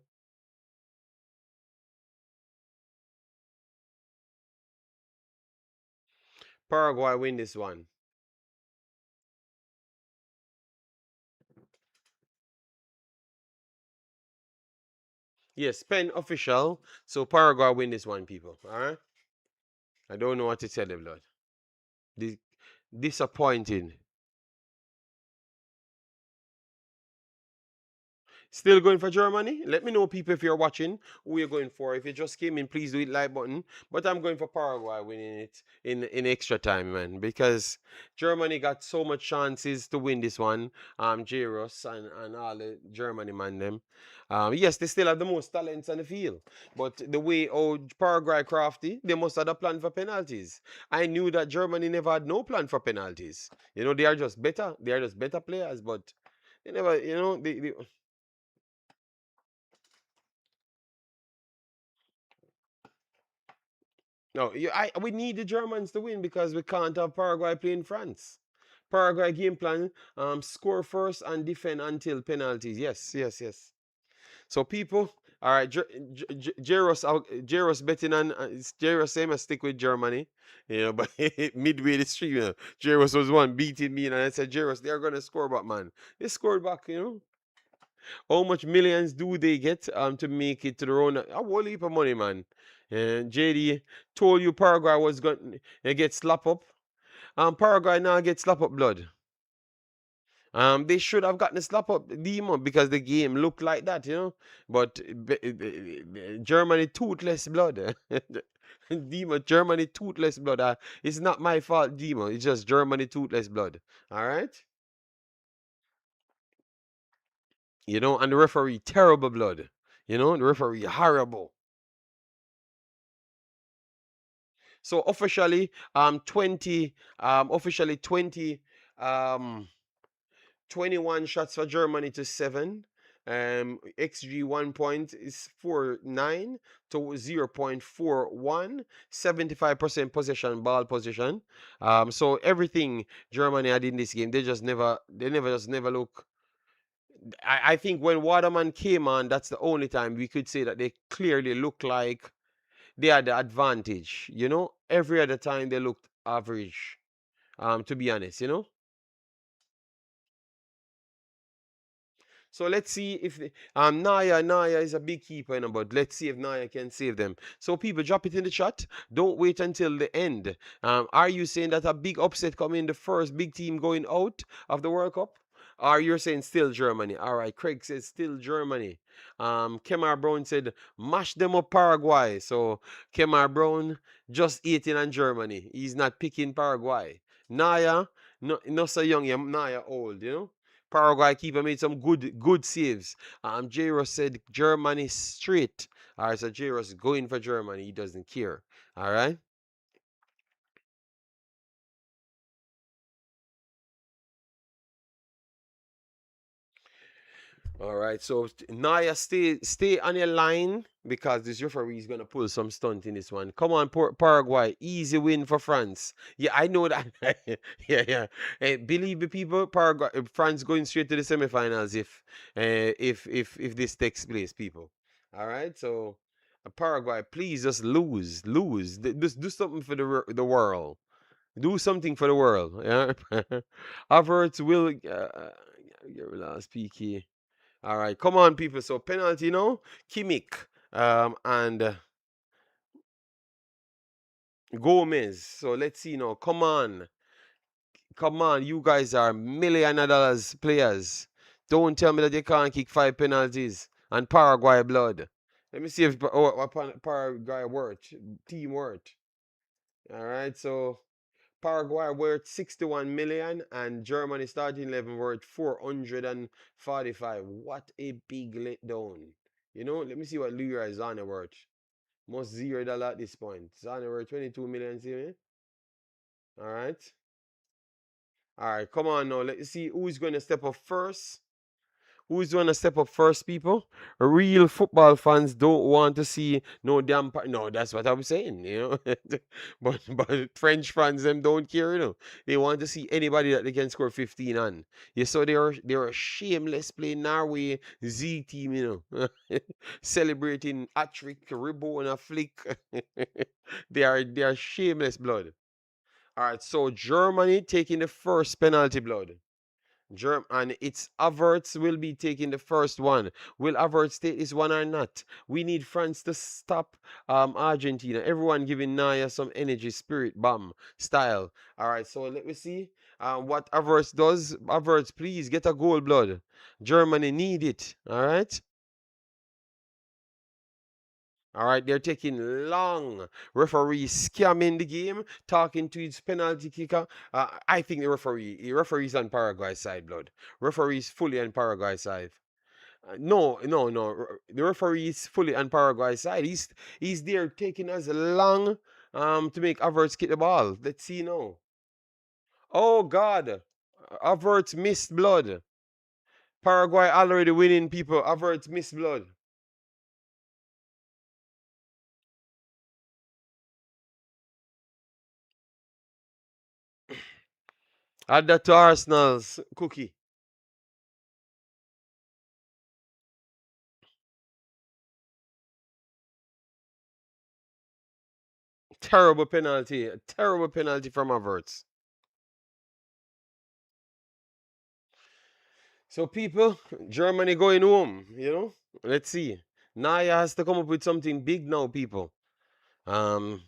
Paraguay win this one. Yes, pen official. So Paraguay win this one, people. All right. I don't know what to tell you, blood. Dis- Disappointing. Still going for Germany? Let me know, people, if you're watching, who you're going for. If you just came in, please do hit like button. But I'm going for Paraguay winning it in extra time, man, because Germany got so much chances to win this one. Girlz and all the Germany man them. Yes, they still have the most talents on the field, but the way Paraguay crafty, they must have a plan for penalties. I knew that Germany never had no plan for penalties. They are just better. They are just better players, but they never, they no, we need the Germans to win because we can't have Paraguay playing France. Paraguay game plan: score first and defend until penalties. Yes, yes, yes. So people, all right, Jaros betting on Jaros same as stick with Germany, but midway the stream, Jaros was one beating me, and I said Jaros, they're gonna score back, man. They scored back. How much millions do they get to make it to their own? A whole heap of money, man. And JD told you Paraguay was going to get slap up. Paraguay now get slap up blood. They should have gotten a slap up demon because the game looked like that. But Germany toothless blood. Demon, Germany toothless blood. It's not my fault, demon. It's just Germany toothless blood. All right. And the referee terrible blood. The referee horrible. So officially, 20, 21 shots for Germany to 7. XG 1 point is 49 to 0.41, 75% possession, ball possession. So everything Germany had in this game, they never just never look. I think when Waterman came on, that's the only time we could say that they clearly look like they had the advantage. Every other time they looked average. To be honest. So let's see if Naya is a big keeper, but let's see if Naya can save them. So people, drop it in the chat. Don't wait until the end. Are you saying that a big upset coming, the first big team going out of the World Cup? Are you saying still Germany? All right, Craig says still Germany. Kemar Brown said mash them up Paraguay. So Kemar Brown just eating on Germany. He's not picking Paraguay. Naya, no, not so young. Yeah, Naya old. Paraguay keeper made some good saves. J-Ross said Germany straight. All right, so J-Ross going for Germany. He doesn't care. All right. All right, so Naya, stay on your line because this referee is gonna pull some stunt in this one. Come on, Paraguay, easy win for France. Yeah, I know that. Yeah, yeah. Believe the people, Paraguay, France going straight to the semifinals if this takes place, people. All right, so Paraguay, please just lose. Just do something for the world. Do something for the world. Yeah. Havertz will your last PK. All right, come on, people. So penalty, Kimmich, and Gomez. So let's see now. Come on. You guys are million of dollars players. Don't tell me that you can't kick 5 penalties and Paraguay blood. Let me see if Paraguay worth team worth. All right, so Paraguay worth 61 million and Germany starting 11 worth 445. What a big letdown. Let me see what Leroy Zane worth. Must $0 at this point. Zane worth 22 million, see me? All right. All right, come on now. Let's see who's going to step up first. Who's going to step up first, people? Real football fans don't want to see no damn. No, that's what I'm saying. But French fans them don't care. They want to see anybody that they can score 15 on. Yeah, so they're a shameless play Norway Z team. Celebrating hat trick, ribbo and a flick. They are shameless blood. All right, so Germany taking the first penalty blood. And it's Averts will be taking the first one. Will Averts take this one or not? We need France to stop Argentina. Everyone giving Naya some energy, spirit, bomb, style. All right, so let me see what Averts does. Averts, please get a goal, blood. Germany need it. All right. All right, they're taking long. Referee scamming the game, talking to his penalty kicker. I think the referee's on Paraguay side, blood. Referee's fully on Paraguay side. No, no, no. The referee is fully on Paraguay side. He's there taking as long to make Havertz kick the ball. Let's see now. Oh God, Havertz missed blood. Paraguay already winning, people. Havertz missed blood. Add that to Arsenal's cookie. Terrible penalty. A terrible penalty from Havertz. So people, Germany going home. Let's see. Naya has to come up with something big now, people. Um,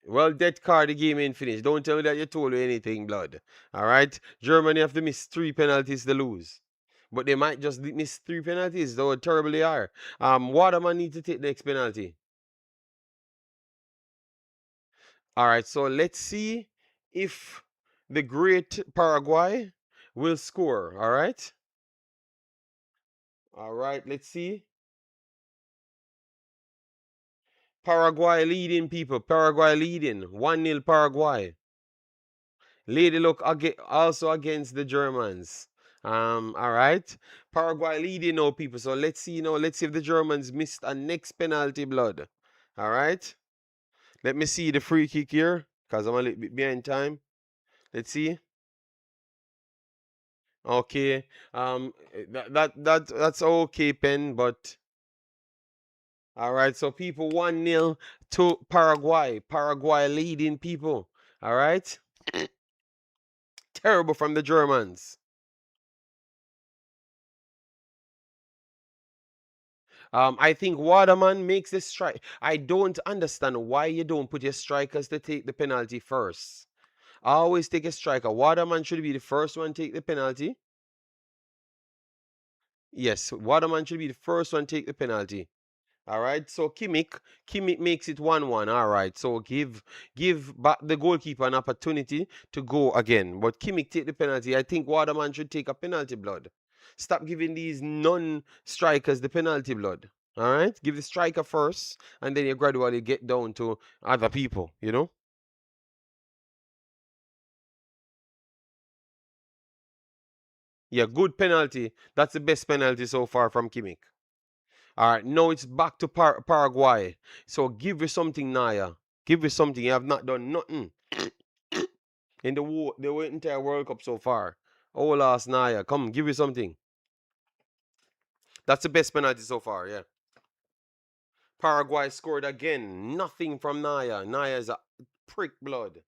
well, that card the game ain't finished. Don't tell me that you told me anything, blood. All right, Germany have to miss 3 penalties to lose, but they might just miss 3 penalties. Though terrible they are. Waterman need to take the next penalty. All right, so let's see if the great Paraguay will score. All right, let's see. Paraguay leading, people. Paraguay leading. 1-0 Paraguay. Lady luck also against the Germans. All right. Paraguay leading now, people. So let's see, let's see if the Germans missed a next penalty, blood. All right. Let me see the free kick here, because I'm a little bit behind time. Let's see. Okay. That's okay, Pen, but all right. So people 1-0 to Paraguay. Paraguay leading, people. All right. Terrible from the Germans. I think Waterman makes the strike. I don't understand why you don't put your strikers to take the penalty first. Always take a striker. Waterman should be the first one to take the penalty. Yes, Waterman should be the first one to take the penalty. All right. So Kimmich makes it 1-1. All right. So give back the goalkeeper an opportunity to go again. But Kimmich take the penalty. I think Waterman should take a penalty, blood. Stop giving these non-strikers the penalty, blood. All right. Give the striker first, and then you gradually get down to other people. Yeah, good penalty. That's the best penalty so far from Kimmich. All right, now it's back to Paraguay. So give me something, Naya. Give me something. You have not done nothing in the entire World Cup so far. Oh, last Naya, come give me something. That's the best penalty so far. Yeah. Paraguay scored again. Nothing from Naya. Naya is a prick blood.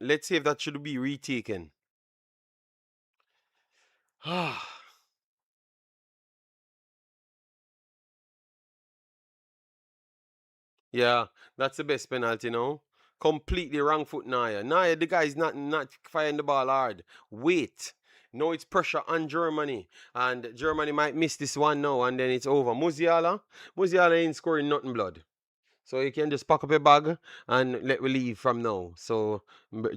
Let's see if that should be retaken. Yeah, that's the best penalty now. Completely wrong foot Naya. Naya, the guy is not firing the ball hard. Wait. No, it's pressure on Germany. And Germany might miss this one now and then it's over. Musiala ain't scoring nothing, blood. So you can just pack up your bag and let we leave from now. So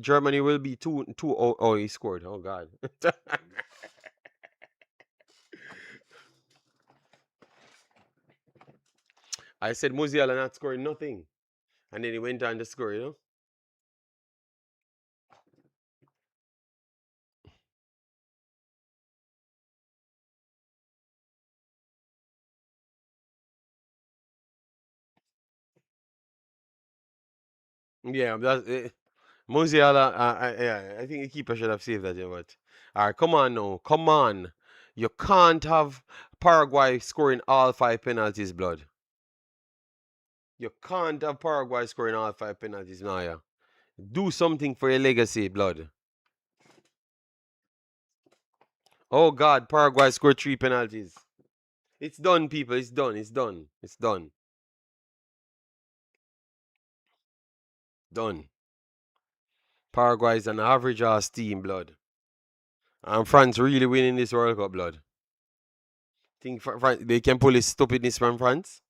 Germany will be 2-2. Oh, he scored. Oh God. I said Musiala not scoring nothing. And then he went on to score. Yeah, that's it. Musiala, yeah, I think the keeper should have saved that, yeah, but all right, come on now, come on. You can't have Paraguay scoring all five penalties, blood. You can't have Paraguay scoring all five penalties, Naya. Do something for your legacy, blood. Oh God, Paraguay scored three penalties. It's done, people. It's done. It's done. It's done. Done. Paraguay is an average ass team, blood. And France really winning this World Cup, blood. Think they can pull this stupidness from France?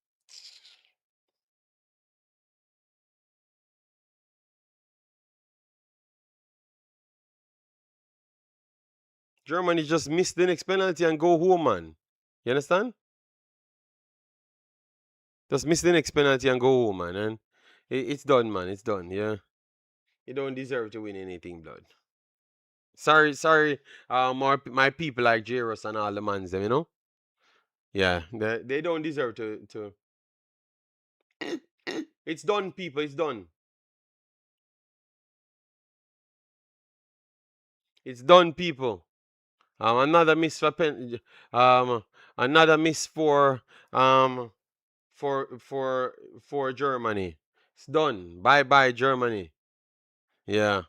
Germany just missed the next penalty and go home, man. You understand? Just miss the next penalty and go home, man. And it's done, man. It's done. Yeah. You don't deserve to win anything, blood. Sorry, sorry. My people like Jairus and all the mans, them. Yeah, they don't deserve to. It's done, people. It's done. It's done, people. Another miss for another miss um for Germany. It's done. Bye bye Germany. Yeah.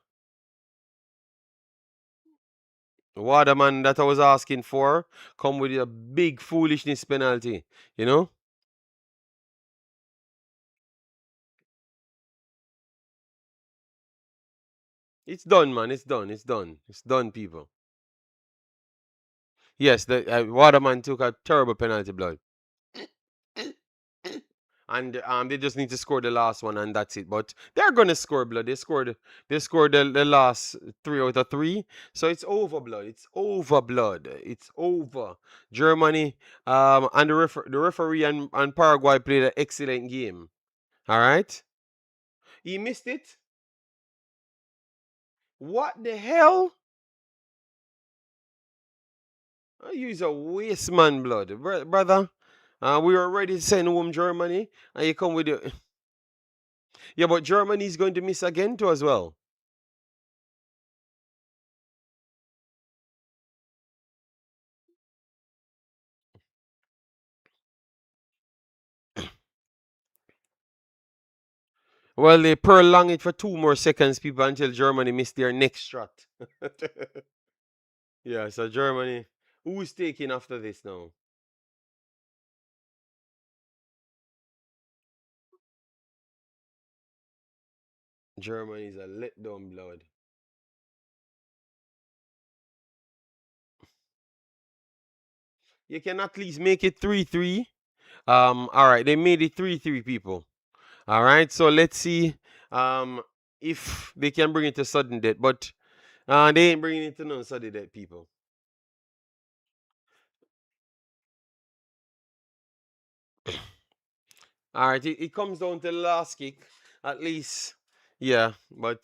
Waterman that I was asking for come with a big foolishness penalty. You know? It's done, man. It's done. It's done. It's done, people. Yes, the Waterman took a terrible penalty, blood. and they just need to score the last one, and that's it. But they're gonna score, blood. They scored the last 3 out of 3, so it's over, blood. It's over, blood. It's over. Germany, and the referee and Paraguay played an excellent game. All right, he missed it. What the hell? You's a waste man, blood, brother. We were ready to send home Germany, and you come with your yeah, but Germany's going to miss again too as well. Well, they prolong it for 2 more seconds, people, until Germany miss their next shot. Yeah, so Germany, who's taking after this now? Germany's a letdown, blood. You can at least make it 3-3. All right, they made it 3-3, people. All right, so let's see if they can bring it to sudden death, but they ain't bringing it to no sudden death, people. All right, it comes down to the last kick, at least. Yeah, but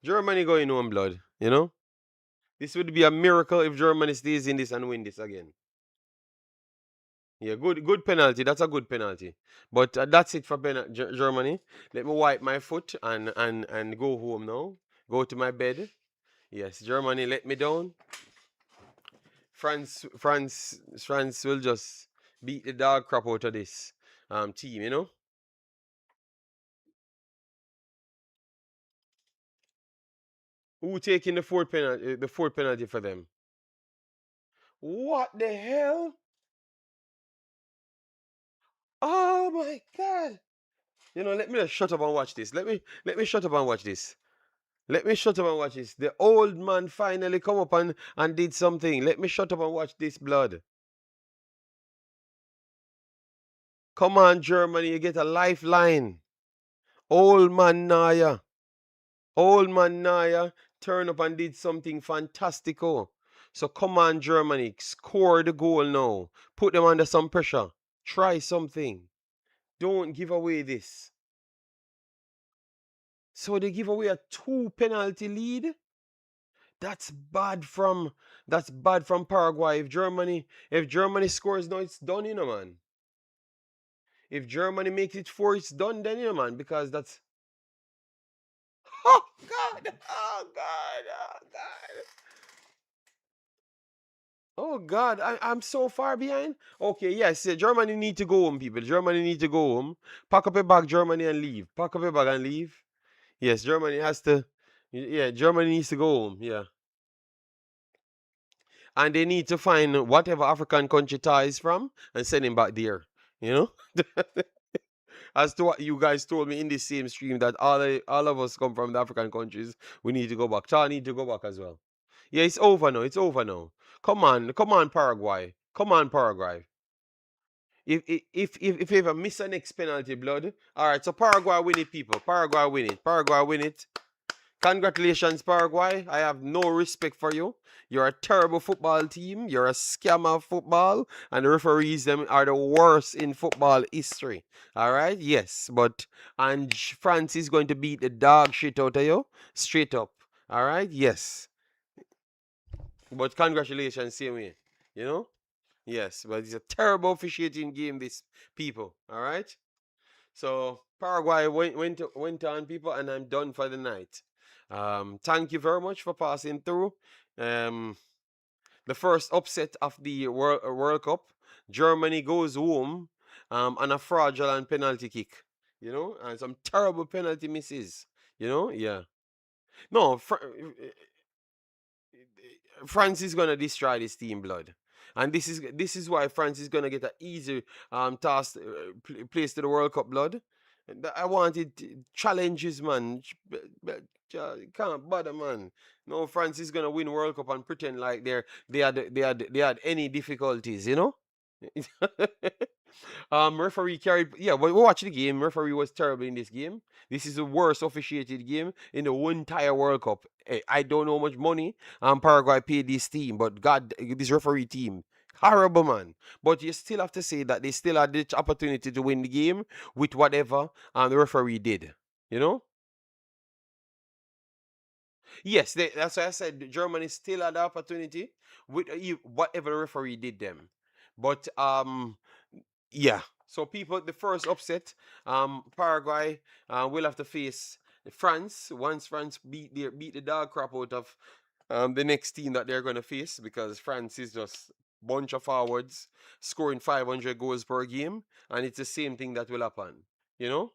Germany going home, blood. This would be a miracle if Germany stays in this and win this again. Yeah, good penalty. That's a good penalty. But that's it for Germany. Let me wipe my foot and go home now. Go to my bed. Yes, Germany let me down. France will just beat the dog crap out of this team. Who taking the fourth penalty for them? What the hell? Oh my god. Let me just shut up and watch this. Let me shut up and watch this. Let me shut up and watch this. The old man finally come up and did something. Let me shut up and watch this, blood. Come on, Germany, you get a lifeline. Old man Naya. Old man Naya turned up and did something fantastical. So come on, Germany, score the goal now. Put them under some pressure. Try something. Don't give away this. So they give away a 2 penalty lead. That's bad from Paraguay. If Germany scores now, it's done, man. If Germany makes it 4, it's done then, man, because that's oh god, oh god, oh god. Oh god, I'm so far behind. Okay, yes, Germany need to go home, people. Germany need to go home. Pack up your bag, Germany, and leave. Pack up your bag and leave. Yes, Germany has to. Yeah, Germany needs to go home. Yeah, and they need to find whatever African country Tar is from and send him back there. You know, as to what you guys told me in the same stream that all of us come from the African countries, we need to go back. Tar need to go back as well. Yeah, it's over now. It's over now. Come on, Paraguay. Come on, Paraguay. If you ever miss a next penalty, blood. All right, so Paraguay win it, people. Paraguay win it. Paraguay win it. Congratulations, Paraguay. I have no respect for you. You're a terrible football team. You're a scammer of football, and the referees them are the worst in football history. All right, yes, but and France is going to beat the dog shit out of you straight up. All right, yes, but congratulations, same way. You know, yes, but it's a terrible officiating game. This people. All right. So Paraguay went on, people, and I'm done for the night. Thank you very much for passing through. Um, the first upset of the World Cup. Germany goes home on a fraudulent penalty kick. And some terrible penalty misses. Yeah. No, France is gonna destroy this team, blood, and this is why France is gonna get an easy task place to the World Cup, blood. I wanted challenges, man. Can't bother, man. No, France is gonna win World Cup and pretend like they had any difficulties. Referee carried. Yeah, we're watching the game. Referee was terrible in this game. This is the worst officiated game in the whole entire World Cup. I don't know how much money Paraguay paid this team, but God, this referee team, horrible man. But you still have to say that they still had the opportunity to win the game with whatever the referee did. You know? Yes, that's why I said Germany still had the opportunity with whatever the referee did them. But yeah. So people, the first upset, Paraguay will have to face France once France beat the dog crap out of the next team that they're gonna face, because France is just bunch of forwards scoring 500 goals per game, and it's the same thing that will happen. You know?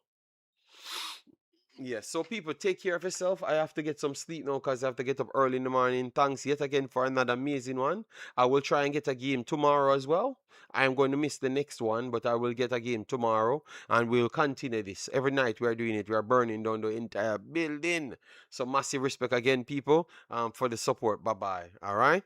Yes, so people, take care of yourself. I have to get some sleep now because I have to get up early in the morning. Thanks yet again for another amazing one. I will try and get a game tomorrow as well. I am going to miss the next one, but I will get a game tomorrow and we'll continue this. Every night we are doing it. We are burning down the entire building. So massive respect again, people, for the support. Bye bye. All right.